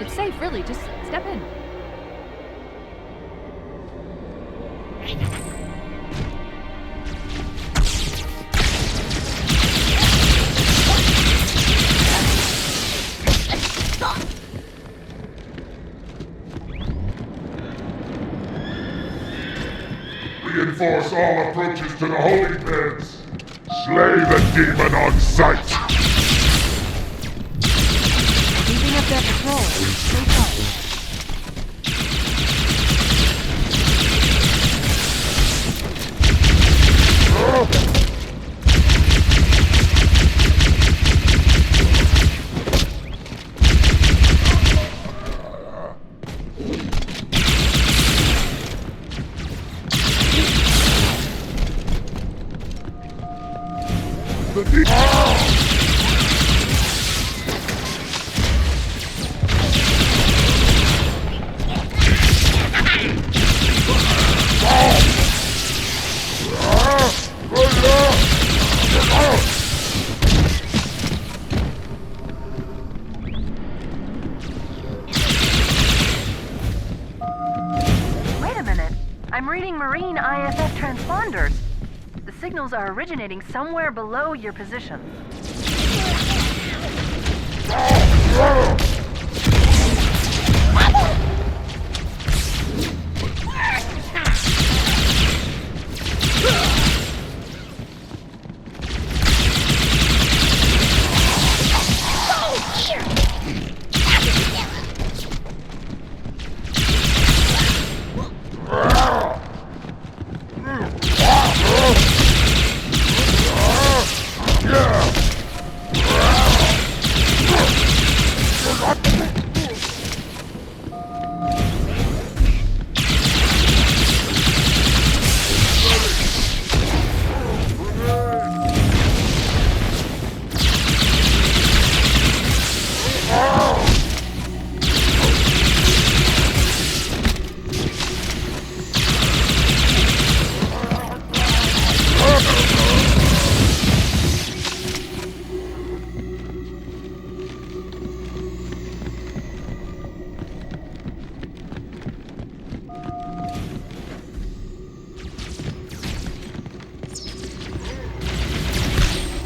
It's safe, really. Just step in. Reinforce all approaches to the holy pens. Slay the demon on sight. Keeping up their patrol. Stay tight. Wait a minute. I'm reading Marine IFF transponders. The signals are originating somewhere below your position.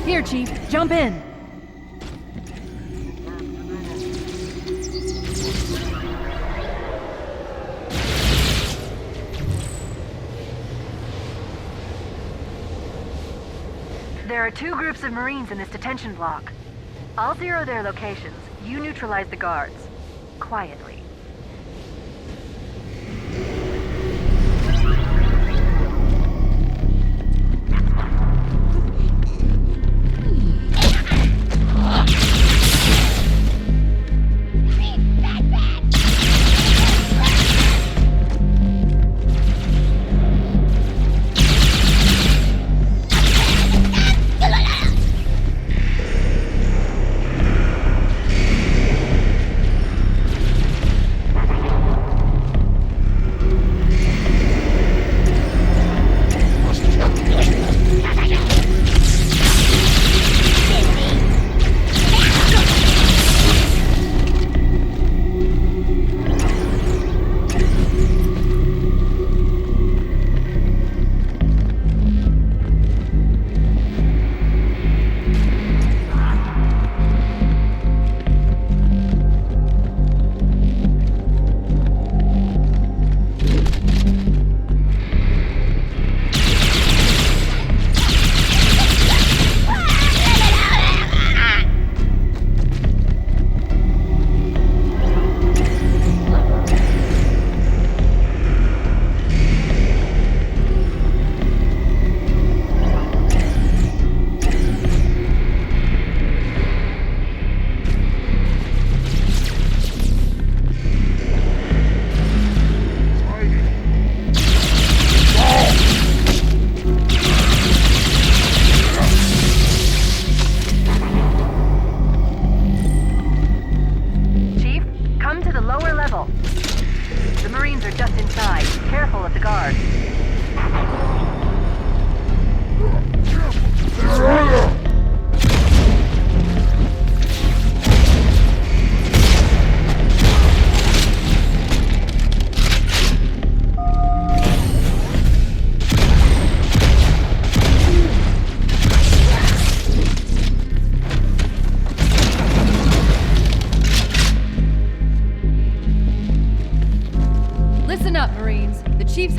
Here, Chief. Jump in. There are 2 groups of Marines in this detention block. I'll zero their locations. You neutralize the guards. Quietly.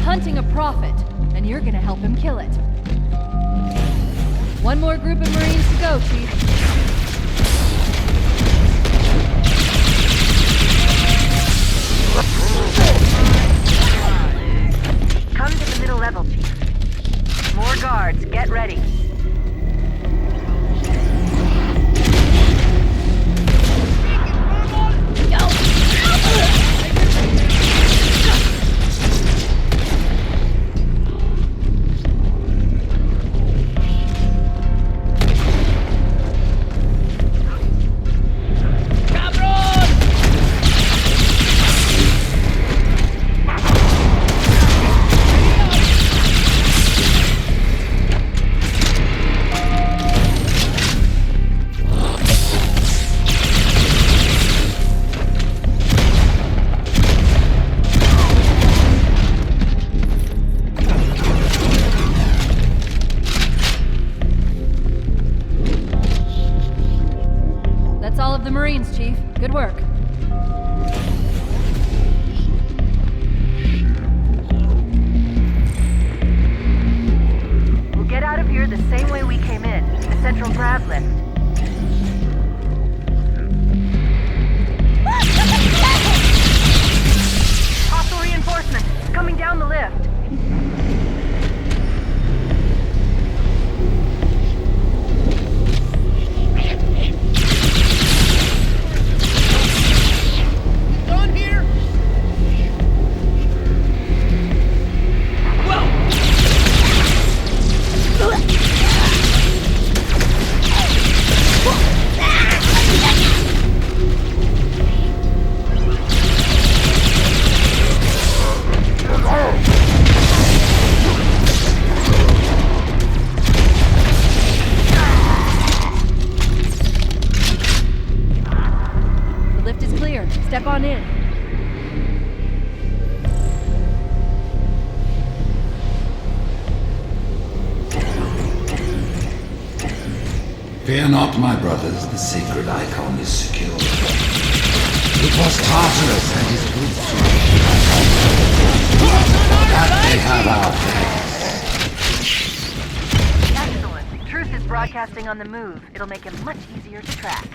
Hunting a prophet, and you're gonna help him kill it. One more group of Marines to go, Chief. Come to the middle level, Chief. More guards, get ready. Marines, Chief. Good work. We'll get out of here the same way we came in, the central grab lift. Hostile reinforcements coming down the lift. Step on in. Fear not, my brothers, the sacred icon is secure. It was Tartarus and his roots. That they have our thanks. Excellent. Truth is brought broadcasting on the move. It'll make him much easier to track.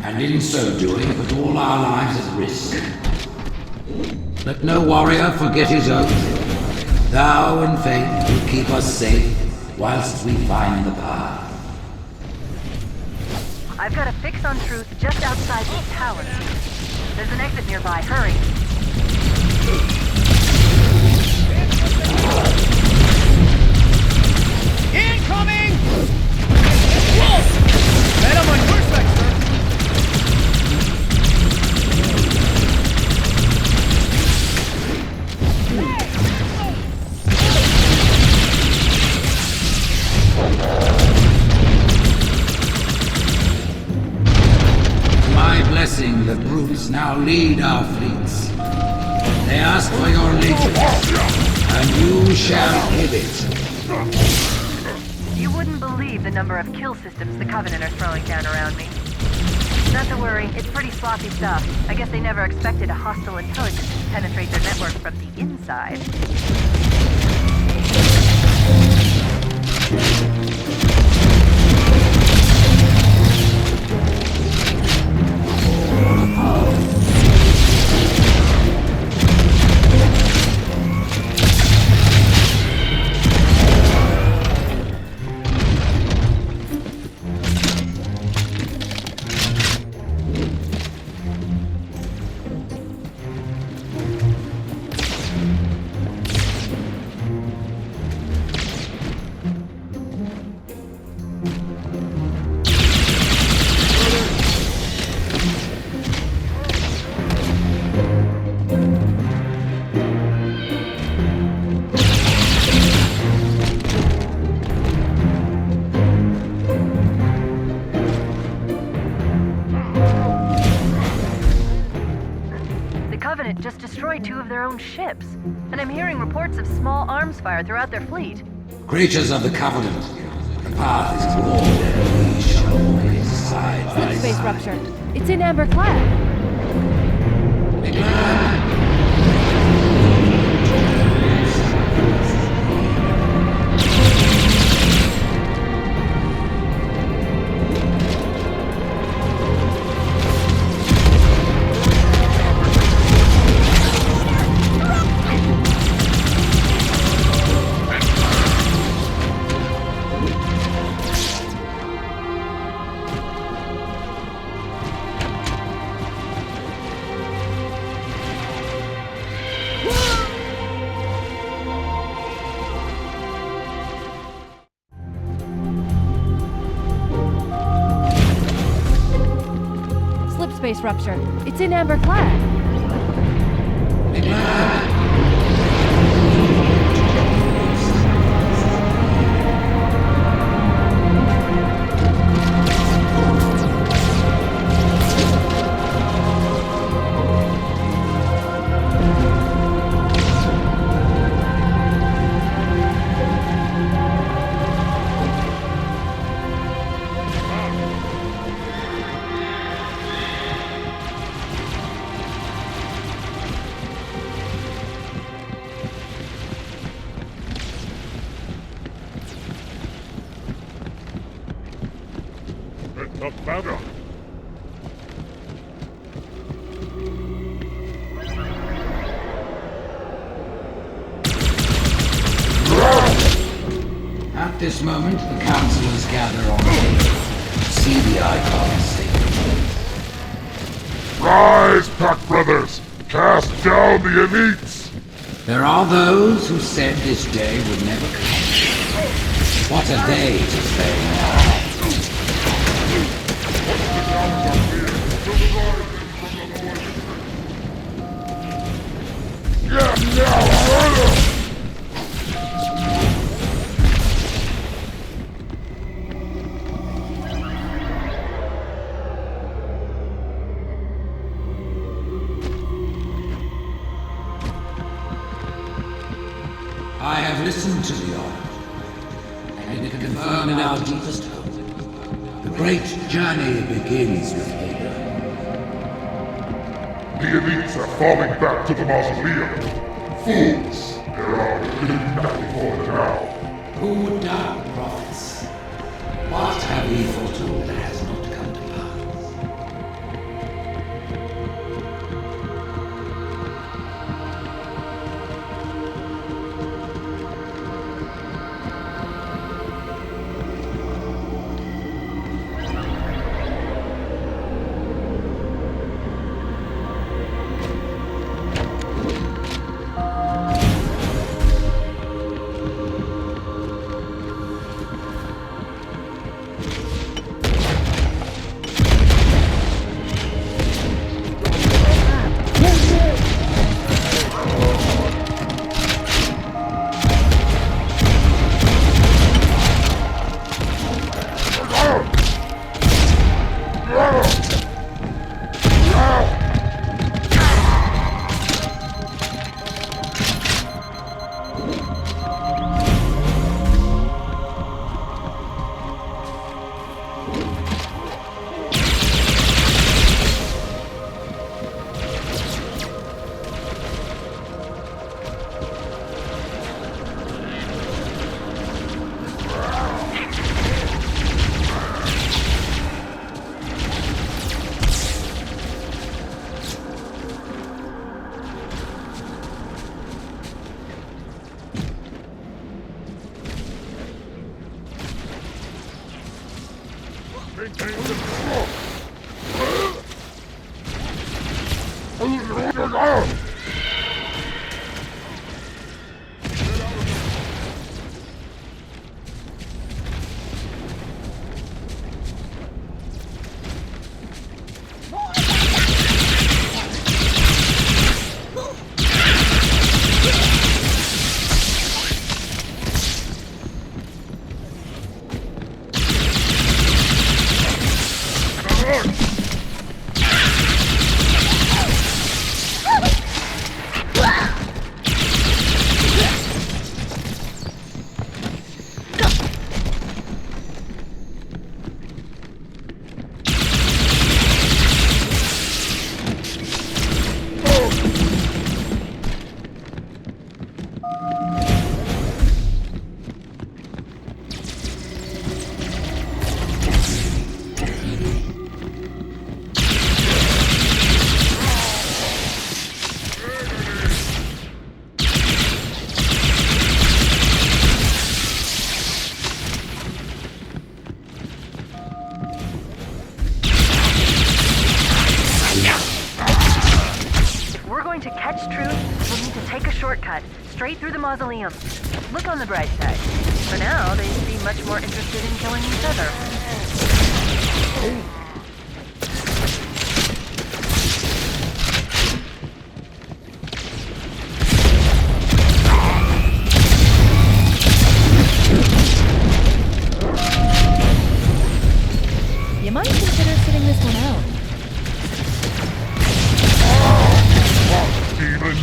And in so doing, put all our lives at risk. Let no warrior forget his oath. Thou and fate will keep us safe whilst we find the path. I've got a fix on Truth just outside this tower. There's an exit nearby. Hurry. Incoming! Wolf! Right on my horseback, sir. My blessing, the brutes now lead our fleets. They ask for your allegiance, and you shall give it. You wouldn't believe the number of kill systems the Covenant are throwing down around me. Not to worry, it's pretty sloppy stuff. I guess they never expected a hostile intelligence to penetrate their network from the inside. Just destroyed 2 of their own ships. And I'm hearing reports of small arms fire throughout their fleet. Creatures of the Covenant, the path is broad and we shall always side by Space side. rupture. It's in Amber Clad. Space rupture. It's in Amber Clad. The battle. At this moment, the councilors gather on Halo. See the icon sacred. Rise, Pack Brothers! Cast down the elites! There are those who said this day would never come. What are they to say now? I have listened to the Oracle, and it confirmed our deepest hope. The great journey begins with Halo. The elites are falling back to the mausoleum. Fools! There are nothing for them now. Who would doubt the prophets? What have we foretold that has not come to pass? Straight through the mausoleum. Look on the bright side. For now, they seem much more interested in killing each other. You might consider sitting this one out. Demon!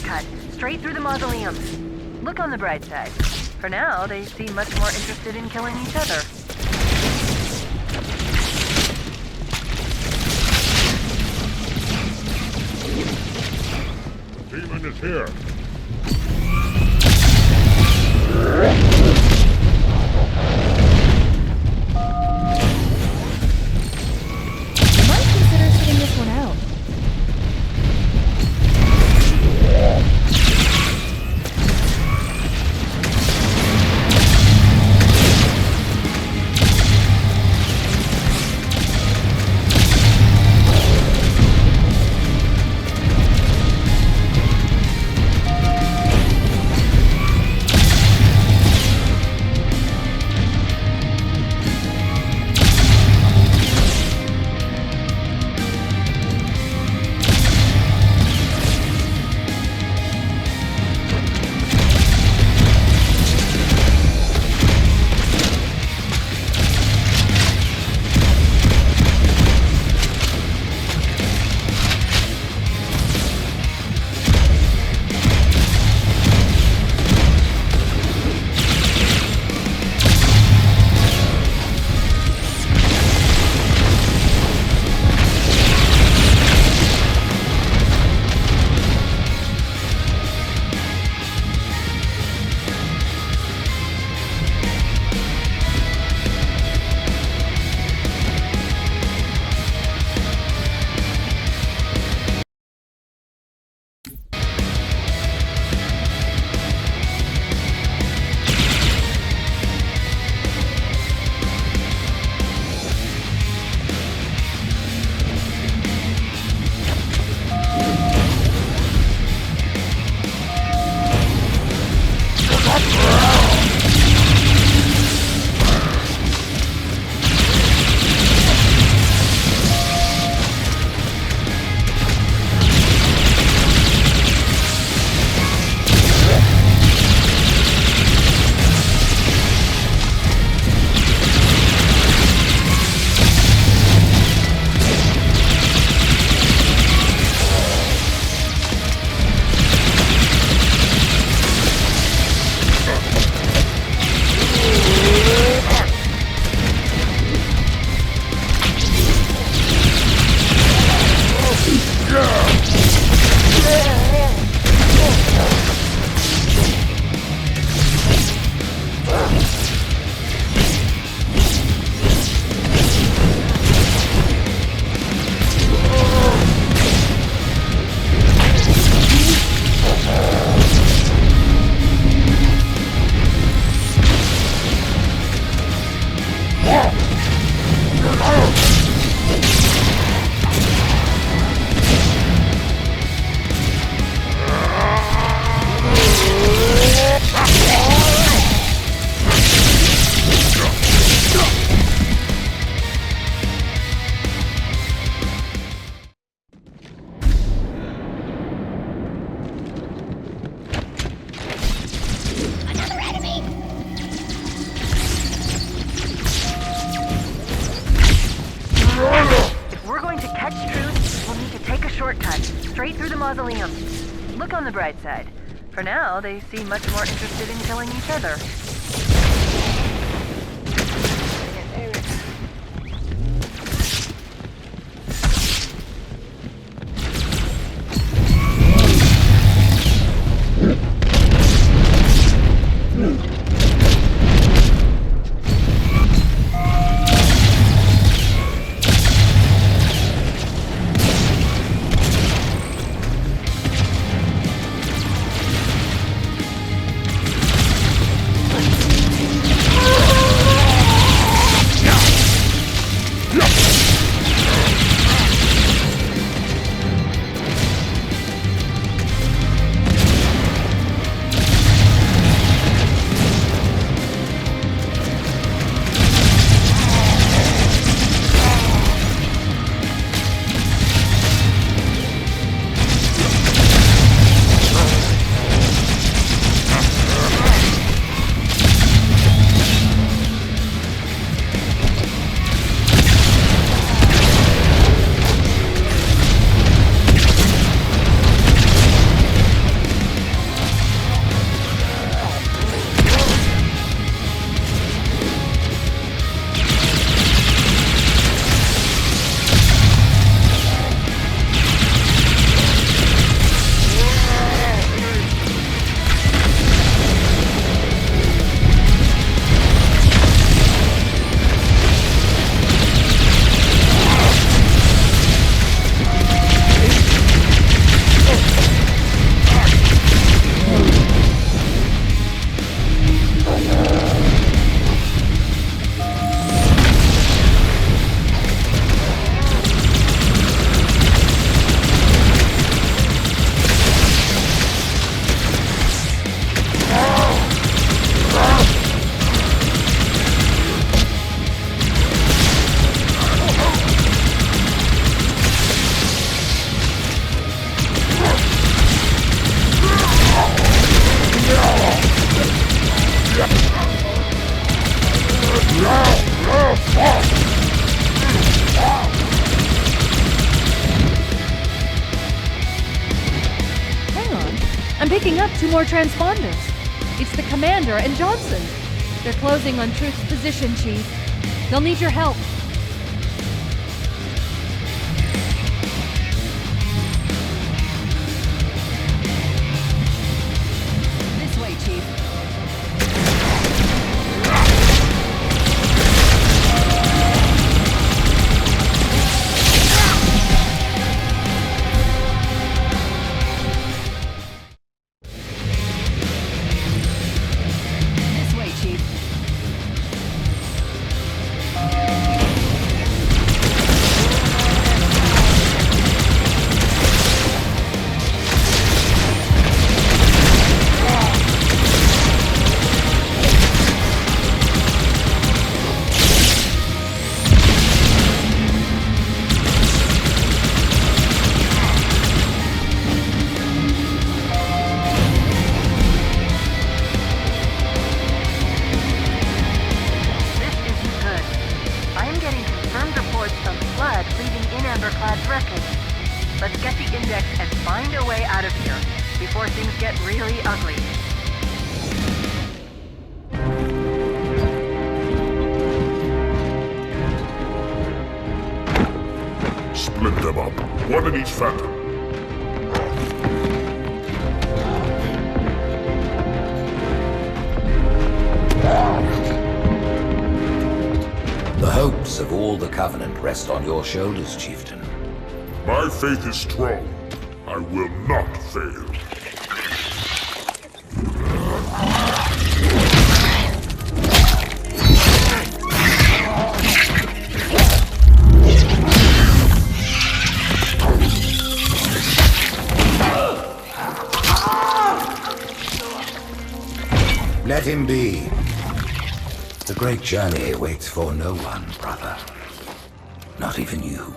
shortcut, straight through the mausoleums. Look on the bright side. For now, they seem much more interested in killing each other. Demon is here. You might consider sitting this one out. straight through the mausoleum. Look on the bright side. For now, they seem much more interested in killing each other. picking up 2 more transponders. It's the Commander and Johnson. They're closing on Truth's position, Chief. They'll need your help. This way, Chief. This way, Chief. Let's get the index and find a way out of here before things get really ugly. Split them up. One in each phantom. The hopes of all the Covenant rest on your shoulders, Chieftain. My faith is strong. I will not fail. Let him be. The great journey waits for no one, brother. Not even you.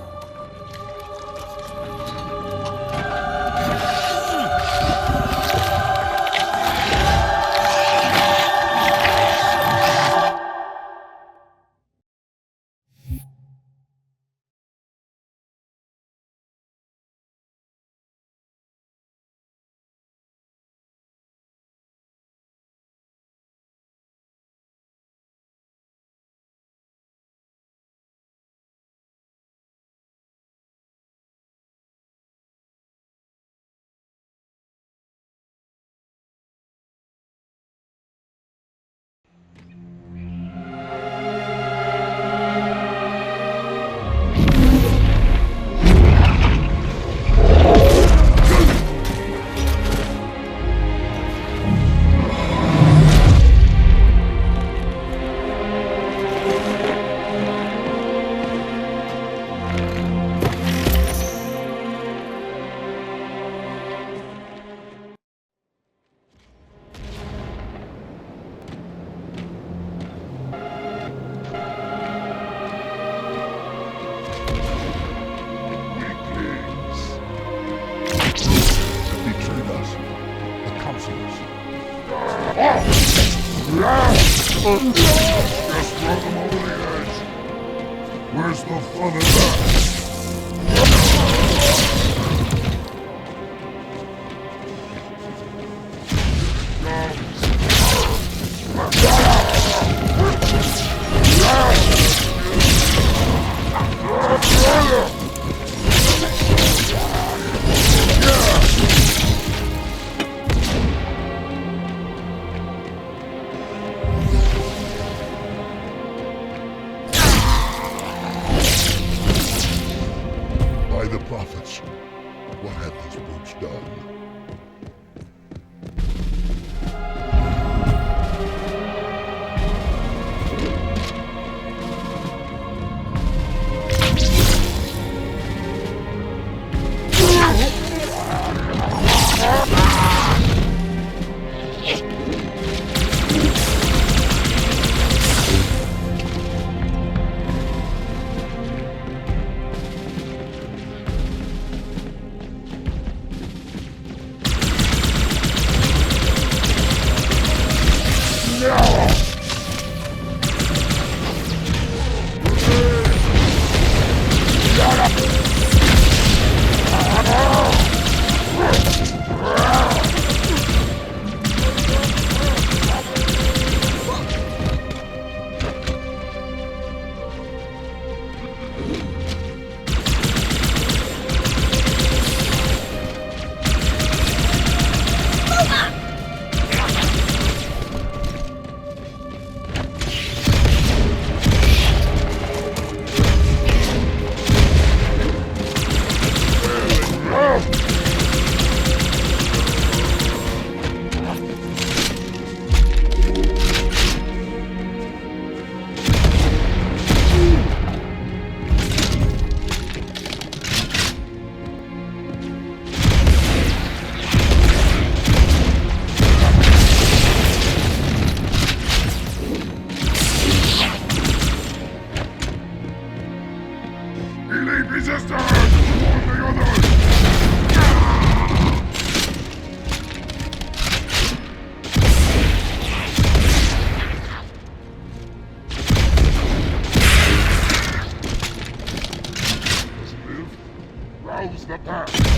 Just throw them over the edge. Where's the fun of that? By the prophets, what have these brutes done? Rouse the pack!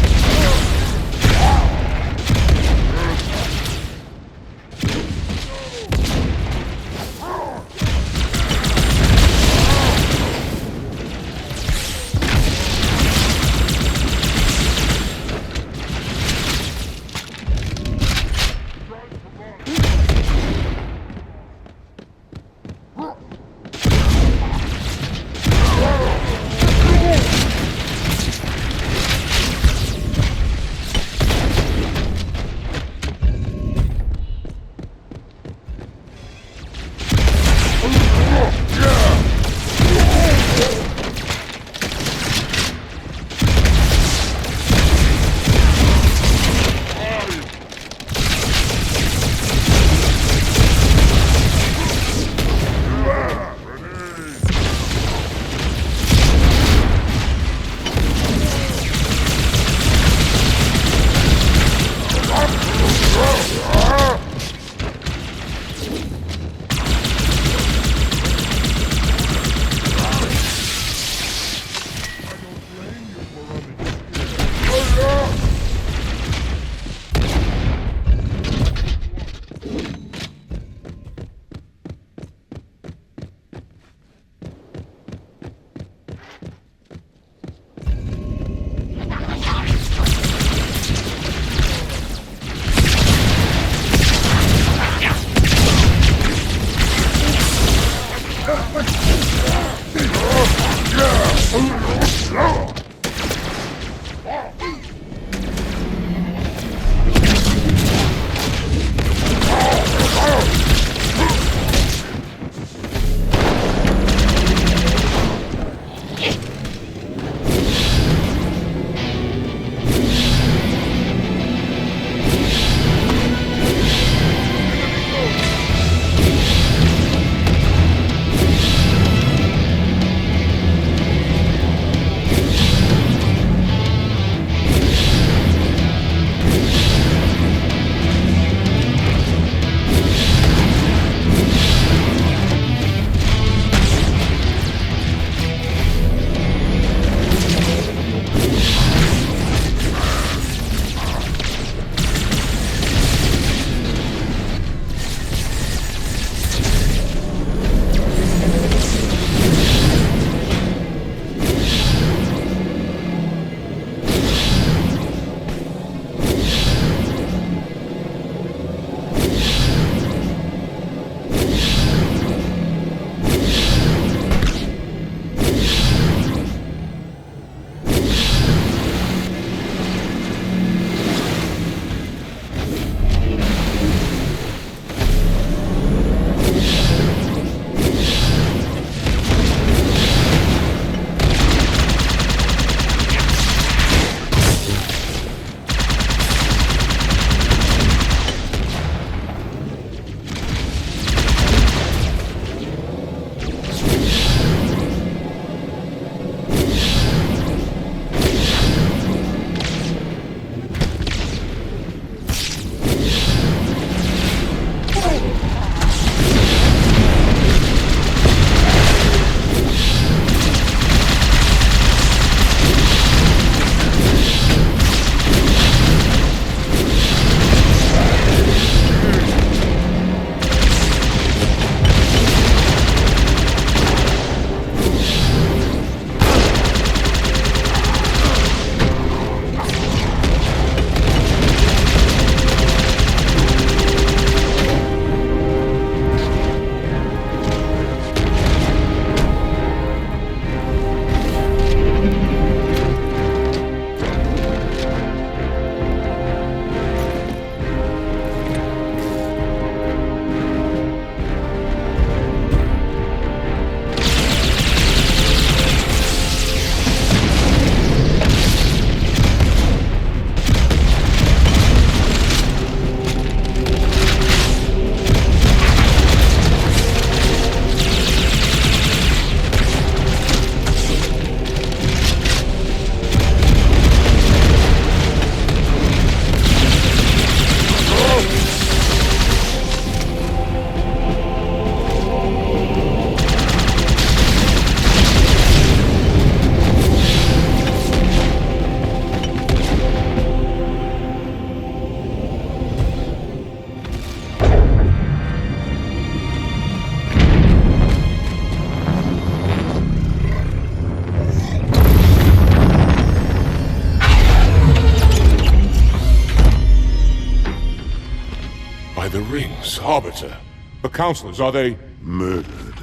Yes, Arbiter. The counselors, are they... Murdered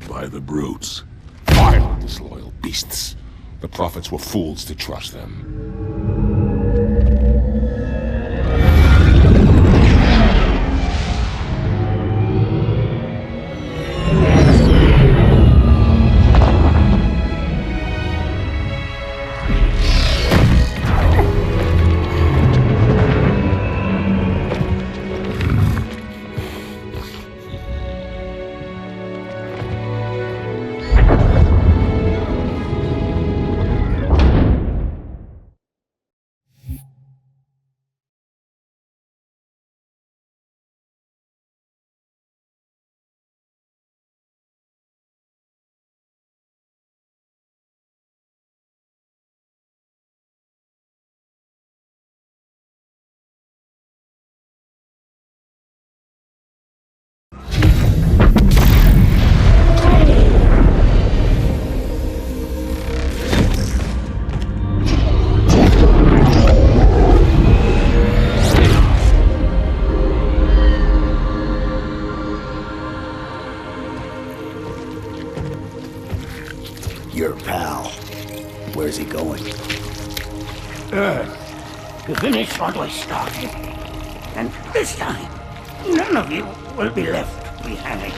by the brutes. Vile, disloyal beasts. The prophets were fools to trust them. Your pal. Where's he going? Earth, to finish what we started. And this time, none of you will be left behind.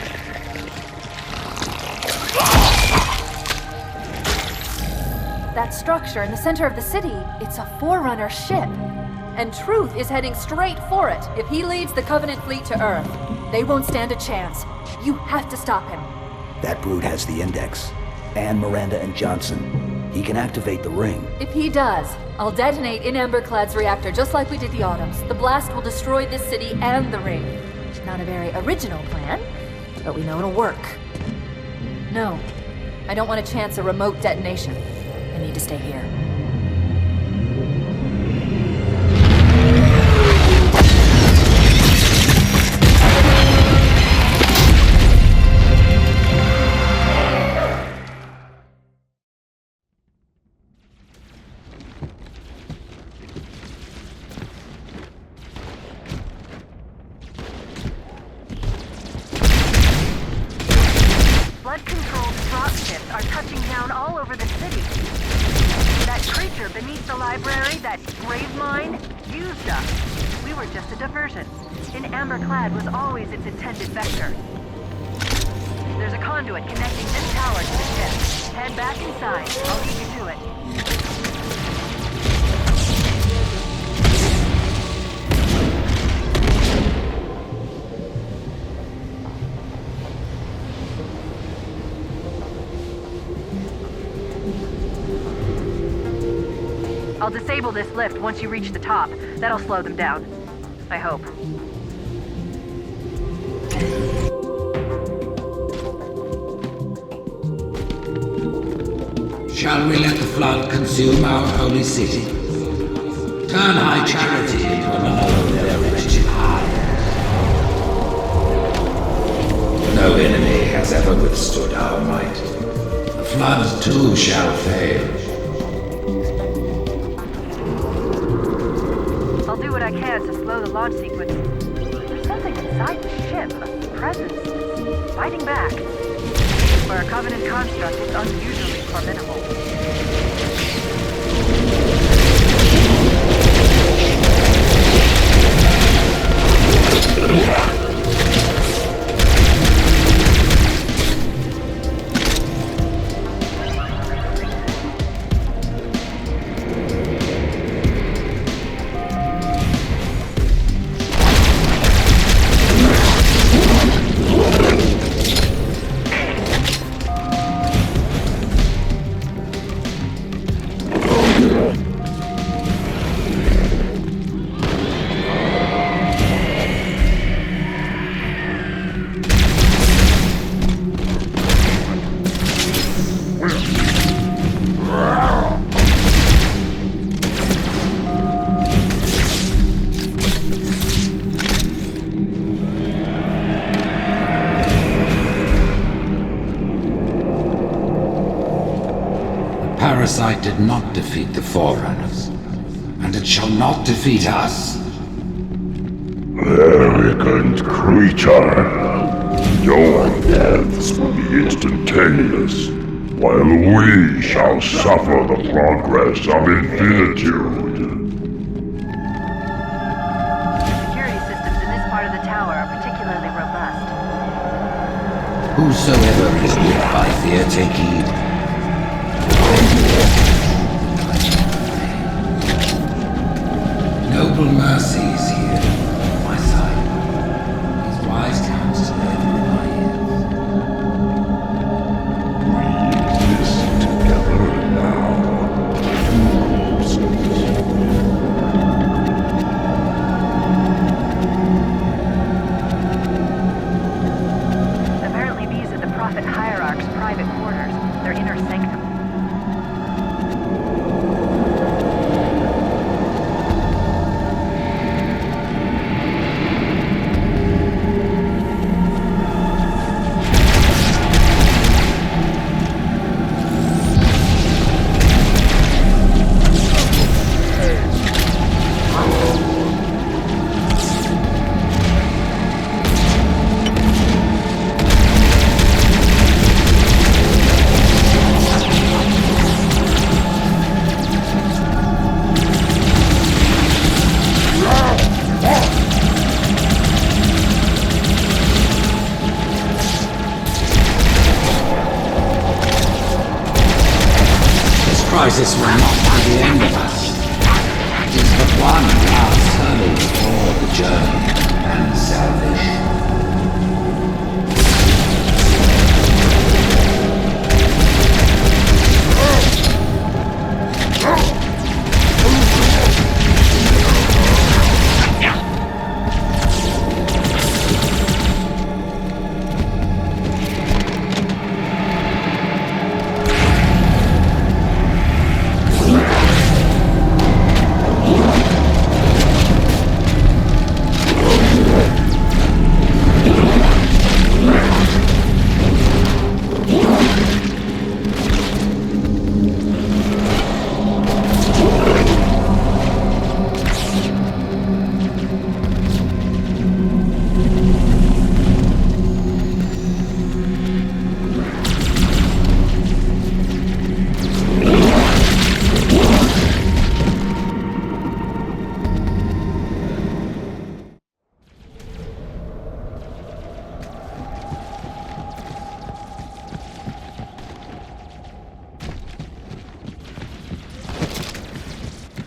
That structure in the center of the city, it's a Forerunner ship. And Truth is heading straight for it. If he leads the Covenant fleet to Earth, they won't stand a chance. You have to stop him. That brute has the Index. And Miranda and Johnson. He can activate the ring. If he does, I'll detonate in Emberclad's reactor just like we did the Autumns. The blast will destroy this city and the ring. Not a very original plan, but we know it'll work. No, I don't want to chance a remote detonation. I need to stay here. Flood-controlled dropships are touching down all over the city. That creature beneath the library, that grave mine, used us. We were just a diversion. And Emberclad was always its intended vector. There's a conduit connecting this tower to the ship. Head back inside. I'll lead you to it. I'll disable this lift once you reach the top. That'll slow them down. I hope. Shall we let the flood consume our holy city? Turn high charity into another of their wretched hives. No enemy has ever withstood our might. The flood too shall fail. I'll do what I can to slow the launch sequence. There's something inside the ship, a presence, fighting back. For a Covenant construct, it's unusually formidable. Parasite did not defeat the Forerunners, and it shall not defeat us. Arrogant creature. Your deaths will be instantaneous, while we shall suffer the progress of infinitude. Security systems in this part of the tower are particularly robust. Whosoever is moved by fear, take heed. Noble mercy is here, my side. His wise counsel ever in my ears. We listen together now. Apparently these are the Prophet Hierarch's private quarters, their inner sanctum. Crisis will not be the end of us. It is but one last hurdle before the journey and salvation.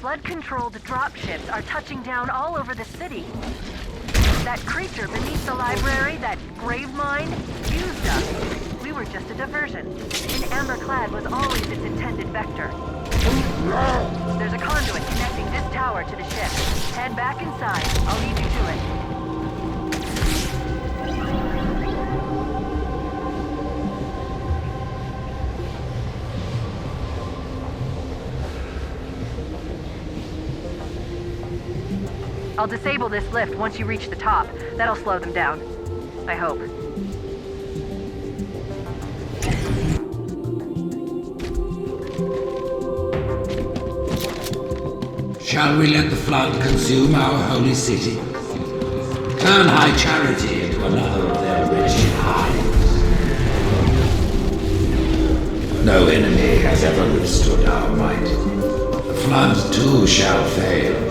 Flood-controlled dropships are touching down all over the city. That creature beneath the library, that grave mine, used us. We were just a diversion. An Amberclad was always its intended vector. There's a conduit connecting this tower to the ship. Head back inside. I'll lead you to it. I'll disable this lift once you reach the top. That'll slow them down. I hope. Shall we let the flood consume our holy city? Turn high charity into another of their wretched hives. No enemy has ever withstood our might. The flood too shall fail.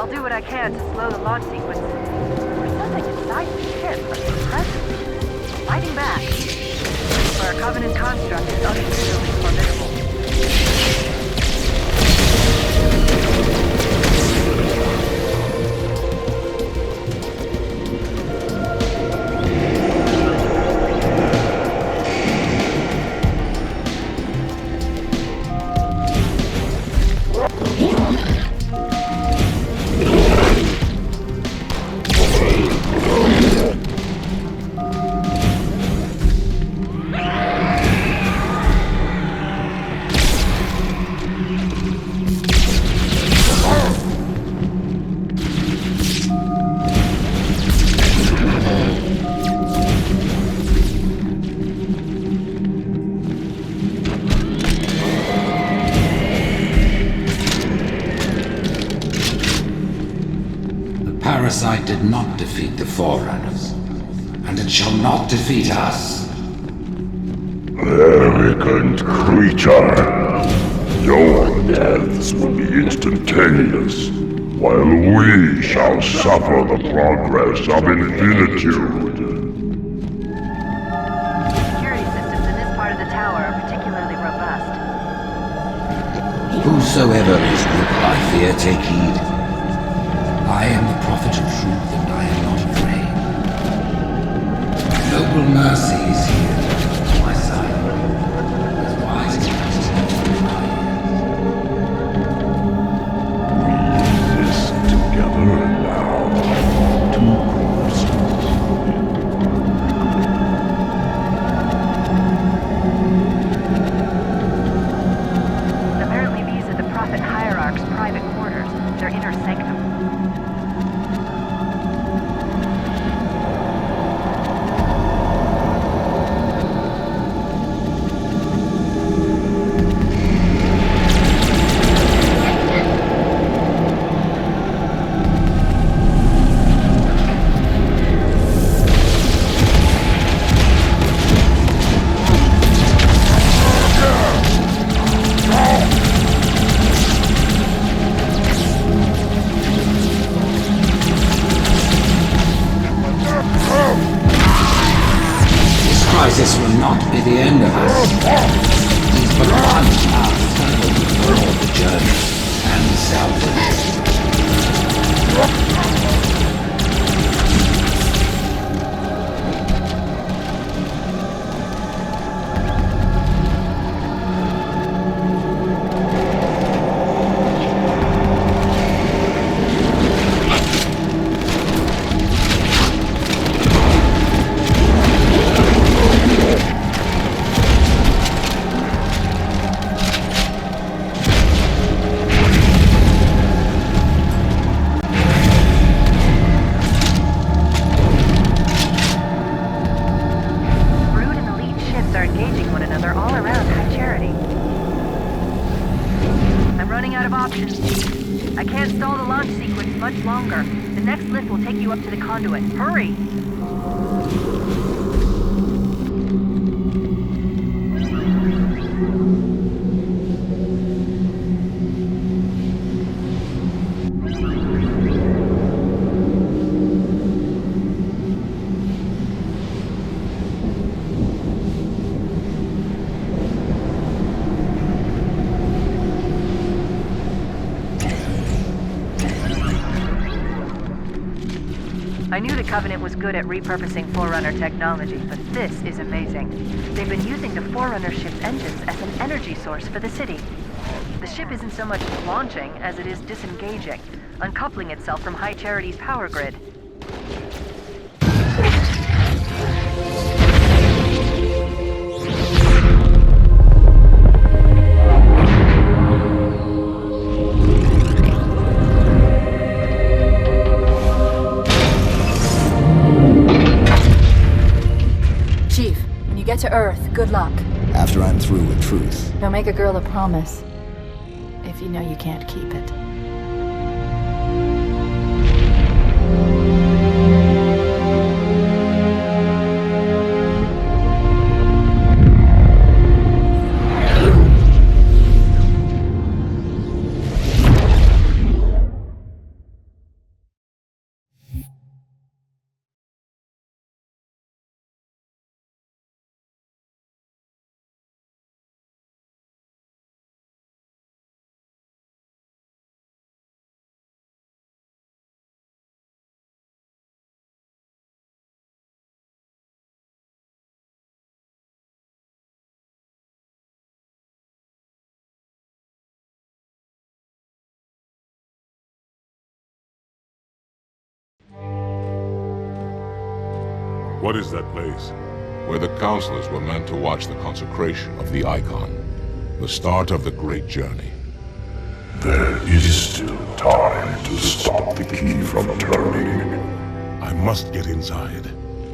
I'll do what I can to slow the launch sequence. There's something inside the ship, a presence. Fighting back. For a Covenant construct is unusually formidable. parasite did not defeat the Forerunners, and it shall not defeat us. Arrogant creature! Your deaths will be instantaneous, while we shall suffer the progress of infinitude. Security systems in this part of the tower are particularly robust. Whosoever is weak by fear, take heed. I am the prophet of truth, and I am not afraid. Noble mercy is here, at my side. As wise as Exist together now. Two groups. Apparently these are the Prophet Hierarch's private quarters, their inner sanctum. This crisis will not be the end of us. It is but one path for the journey and salvation. Brood and elite ships are engaging one another all around High Charity. I'm running out of options, Chief. I can't stall the launch sequence much longer. The next lift will take you up to the conduit. Hurry! I knew the Covenant was good at repurposing Forerunner technology, but this is amazing. They've been using the Forerunner ship's engines as an energy source for the city. The ship isn't so much launching as it is disengaging, uncoupling itself from High Charity's power grid. Chief, when you get to Earth, good luck. After I'm through with truth. Don't make a girl a promise if you know you can't keep it. What is that place? Where the counselors were meant to watch the consecration of the Icon. The start of the Great Journey. There is still time to stop the key from turning. I must get inside.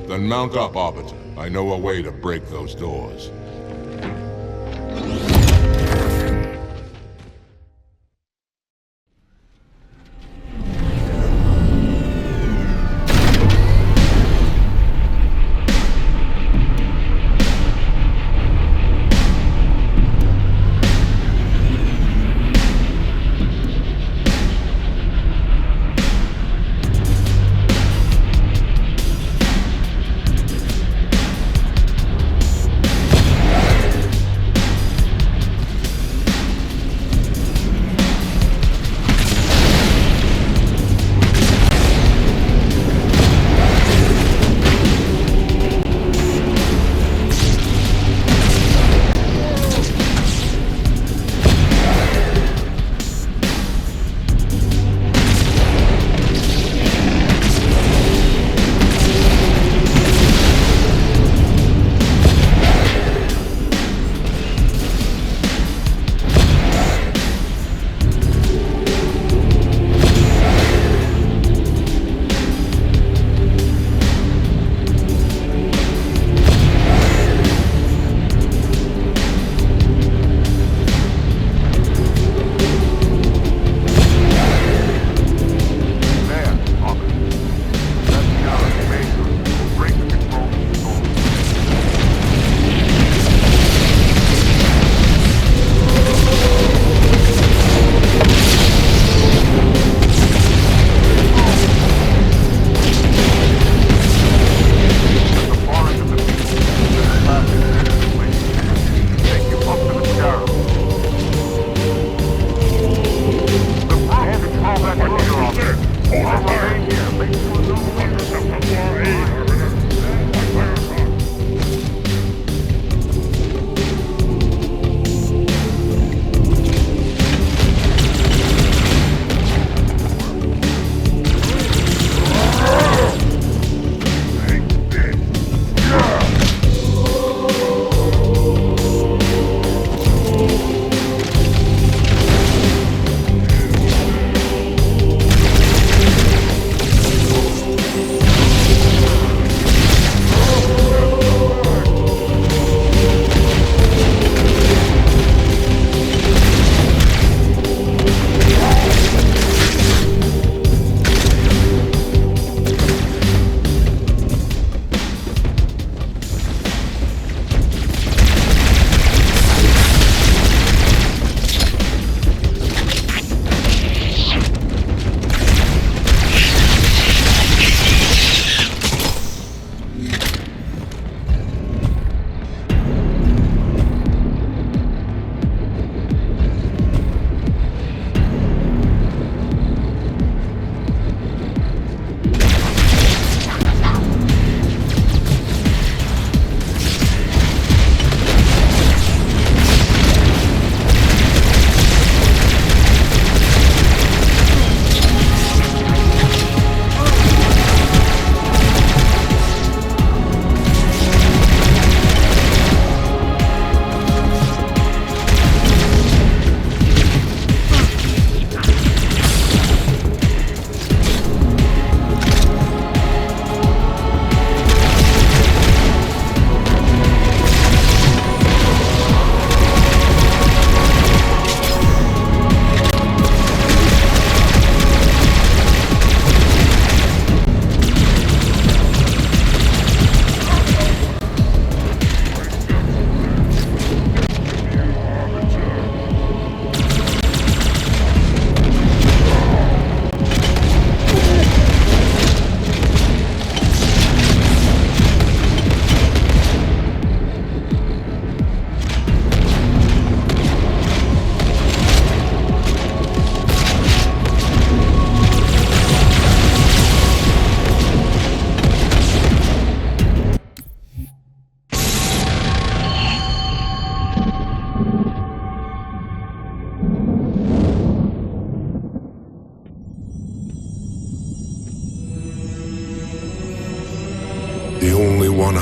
Then mount up, Arbiter. I know a way to break those doors.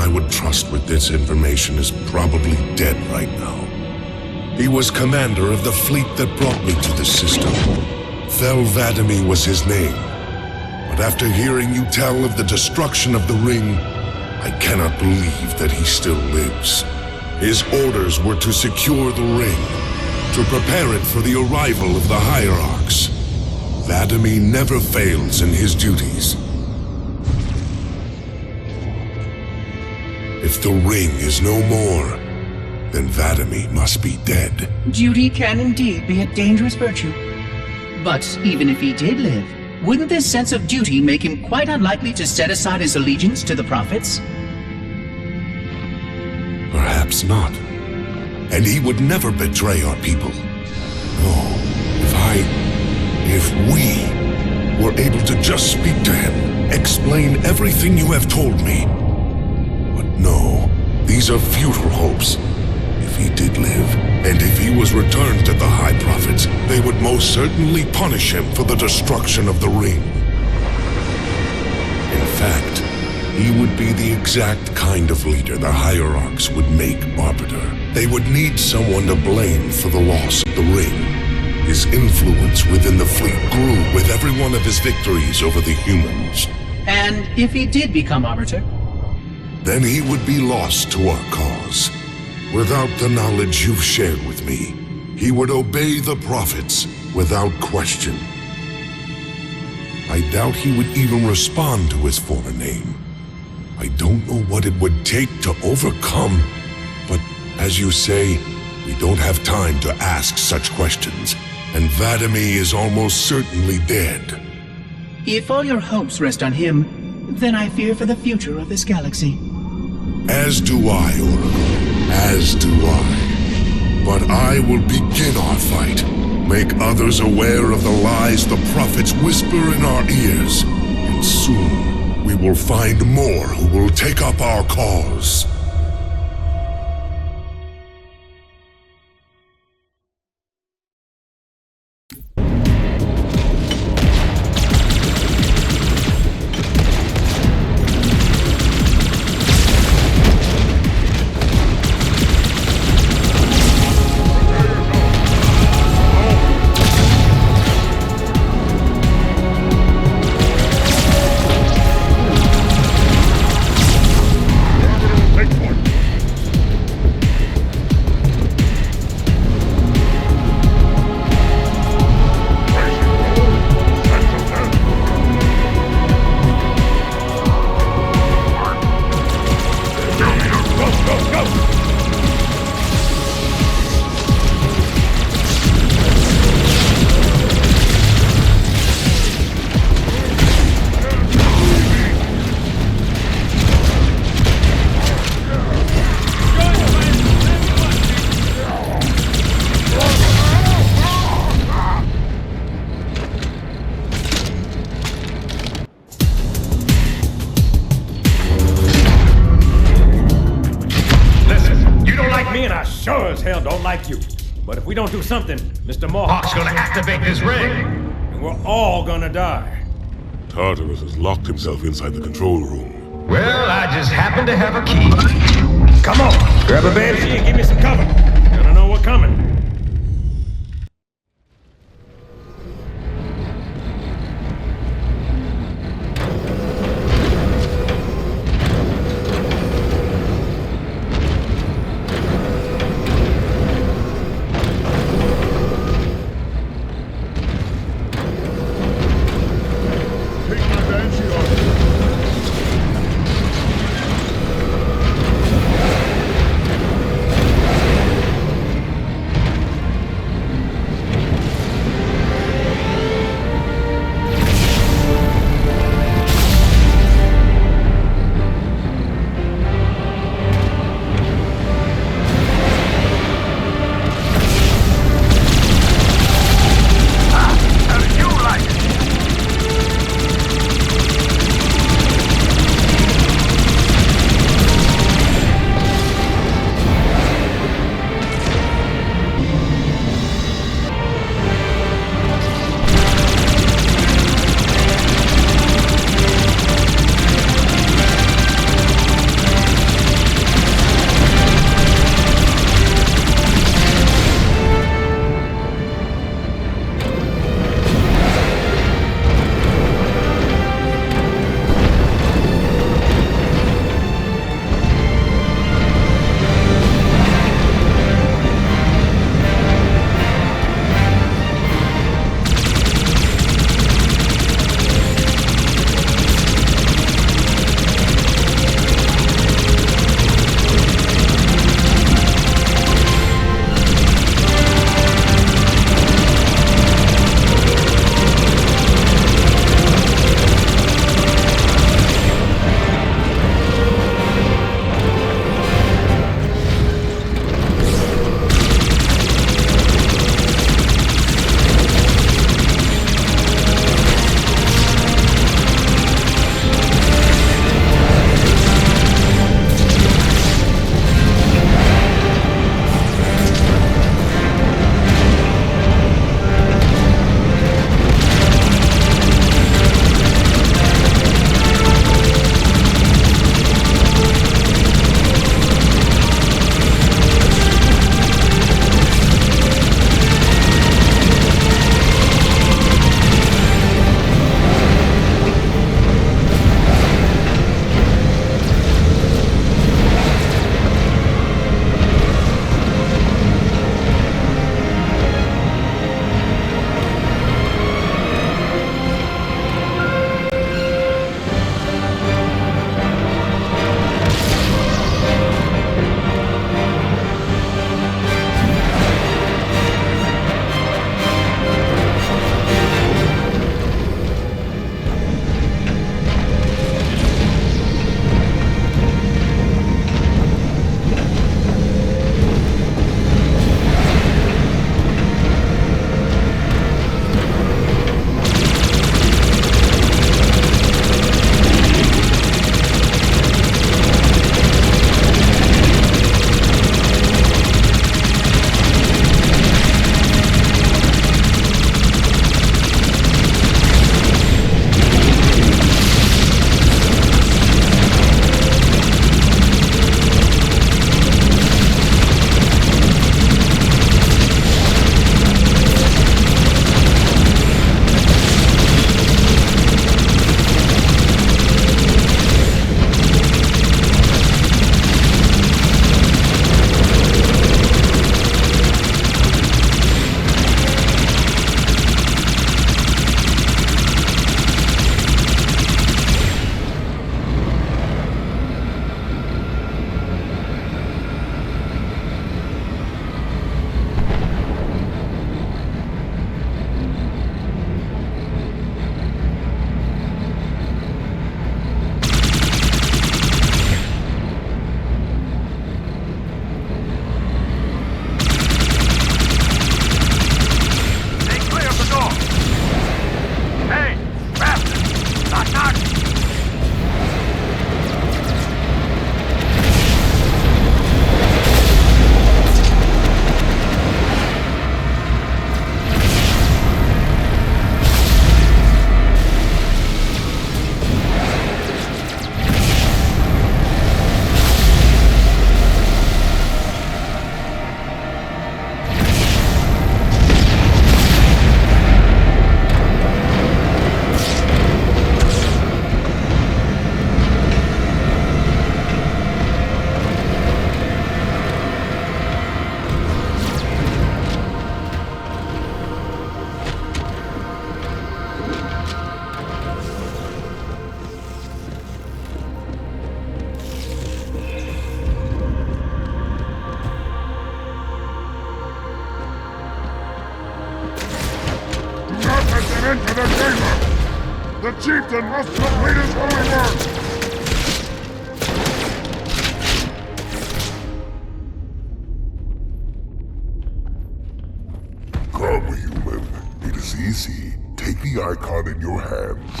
I would trust with this information is probably dead right now. He was commander of the fleet that brought me to this system. Fel 'Vadamee was his name. But after hearing you tell of the destruction of the ring, I cannot believe that he still lives. His orders were to secure the ring, to prepare it for the arrival of the Hierarchs. 'Vadamee never fails in his duties. If the ring is no more, then 'Vadamee must be dead. Duty can indeed be a dangerous virtue. But even if he did live, wouldn't this sense of duty make him quite unlikely to set aside his allegiance to the Prophets? Perhaps not. And he would never betray our people. No, if we were able to just speak to him, explain everything you have told me. But no, these are futile hopes. If he did live, and if he was returned to the High Prophets, they would most certainly punish him for the destruction of the ring. In fact, he would be the exact kind of leader the Hierarchs would make Arbiter. They would need someone to blame for the loss of the ring. His influence within the fleet grew with every one of his victories over the humans. And if he did become Arbiter? Then he would be lost to our cause. Without the knowledge you've shared with me, he would obey the Prophets without question. I doubt he would even respond to his former name. I don't know what it would take to overcome, but as you say, we don't have time to ask such questions, and 'Vadamee is almost certainly dead. If all your hopes rest on him, then I fear for the future of this galaxy. As do I, Oracle. As do I. But I will begin our fight. Make others aware of the lies the Prophets whisper in our ears. And soon, we will find more who will take up our cause. But if we don't do something, Mr. Mohawk's gonna activate this ring, and we're all gonna die. Tartarus has locked himself inside the control room. Well, I just happen to have a key. Come on, grab a banshee and give me some cover. Gonna know we're coming. the gamer! The chieftain must complete his holy work! Come, human. It is easy. Take the icon in your hands.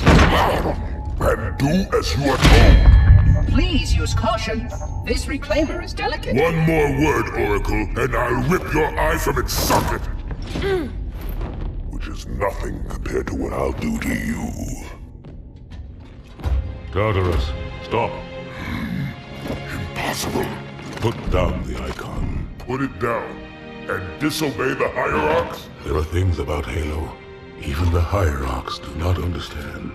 And do as you are told. Please use caution. This reclaimer is delicate. One more word, Oracle, and I'll rip your eye from its socket! Which is nothing compared to what I'll do to you. Tartarus, stop. Impossible. Put down the icon. Put it down. And disobey the Hierarchs? There are things about Halo even the Hierarchs do not understand.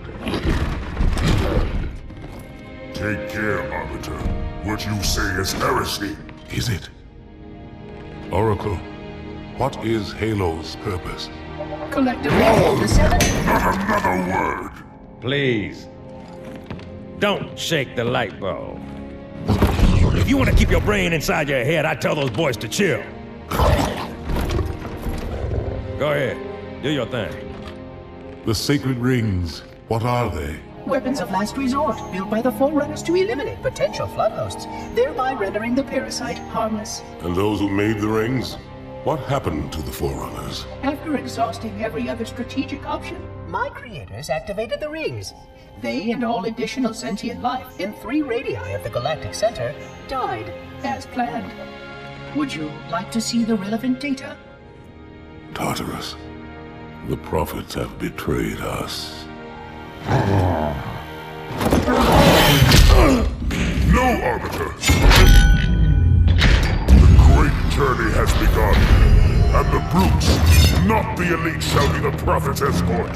Take care, Arbiter. What you say is heresy. Is it? Oracle, what is Halo's purpose? Collectively, the seven... Not another word! Please. Don't shake the light bulb. If you want to keep your brain inside your head, I tell those boys to chill. Go ahead. Do your thing. The sacred rings, what are they? Weapons of last resort, built by the Forerunners to eliminate potential flood hosts, thereby rendering the parasite harmless. And those who made the rings? What happened to the Forerunners? After exhausting every other strategic option, my creators activated the rings. They and all additional sentient life in 3 radii of the Galactic Center died as planned. Would you like to see the relevant data? Tartarus, the prophets have betrayed us. No, Arbiter! The great journey has begun, and the brutes, not the elite, shall be the prophet's escort.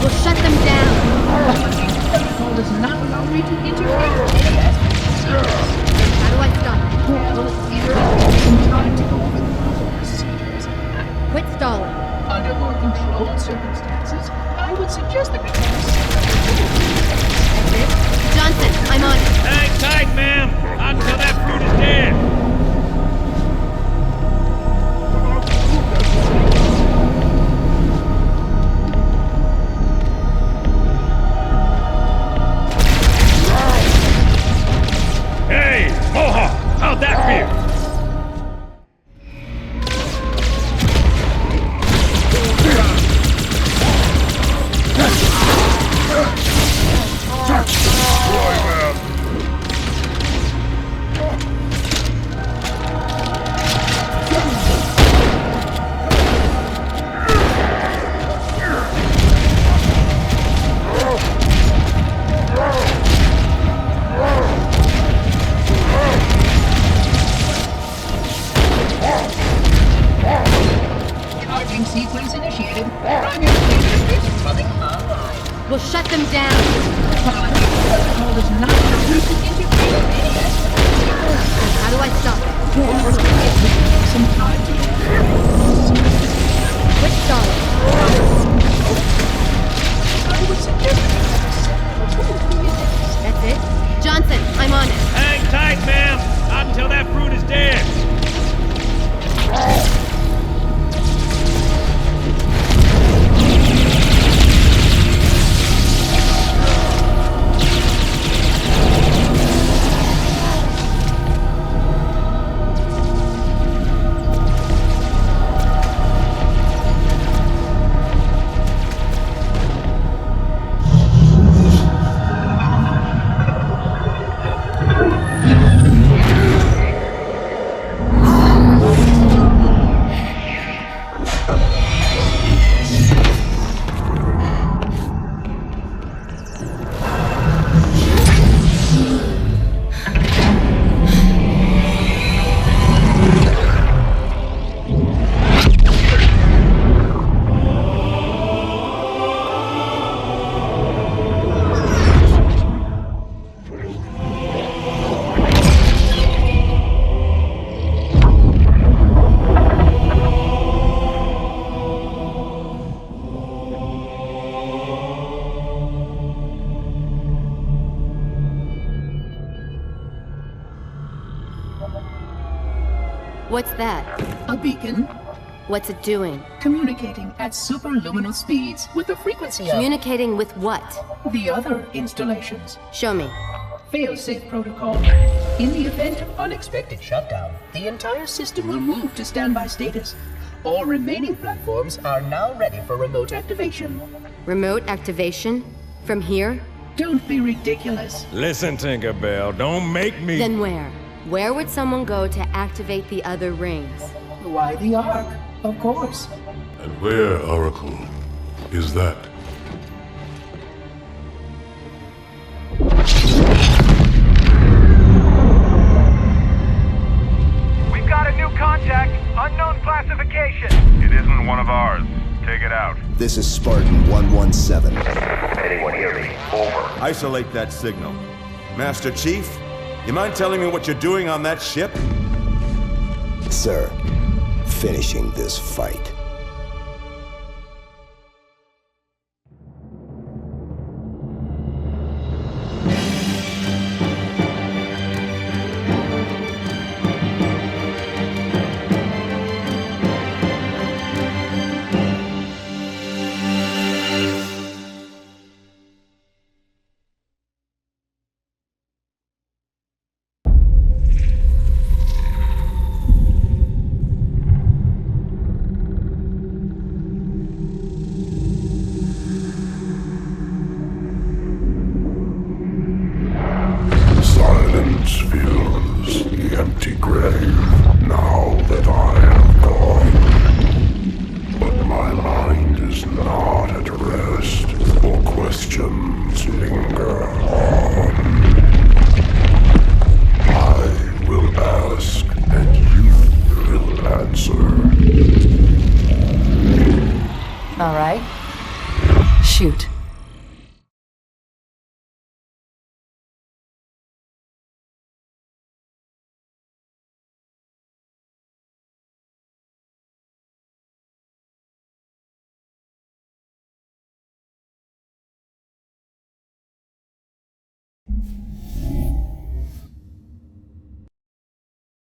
We'll shut them down. Protocol does not allow me to interfere in any aspect of procedures. How do I stop it? Well, either I'll take some time to go over the rules of procedures. Quit stalling. Under more controlled circumstances, I would suggest that we can Johnson, I'm on it. Hang tight, ma'am. Not until that fruit is dead. Hey, Mohawk, how'd that feel? Charging sequence initiated. Primary communication coming online. We'll shut them down. Protocol does not allow me to interfere in any aspect of procedures. How do I stop it? Some time to Quit stalling. I would suggest That's it? Johnson, I'm on it. Hang tight, ma'am. Not until that fruit is dead. What's that? A beacon. What's it doing? Communicating at superluminal speeds with the frequency of... Communicating with what? The other installations. Show me. Fail-safe protocol. In the event of unexpected shutdown, the entire system will move to standby status. All remaining platforms are now ready for remote activation. Remote activation? From here? Don't be ridiculous. Listen, Tinkerbell, don't make me... Then where? Where would someone go to activate the other rings? Why the Ark? Of course. And where, Oracle, is that? We've got a new contact. Unknown classification. It isn't one of ours. Take it out. This is Spartan 117. Anyone hear me? Over. Isolate that signal. Master Chief, you mind telling me what you're doing on that ship? Sir, finishing this fight. Silence fills the empty grave now that I have gone. But my mind is not at rest, for questions linger on. I will ask, and you will answer. All right. Shoot.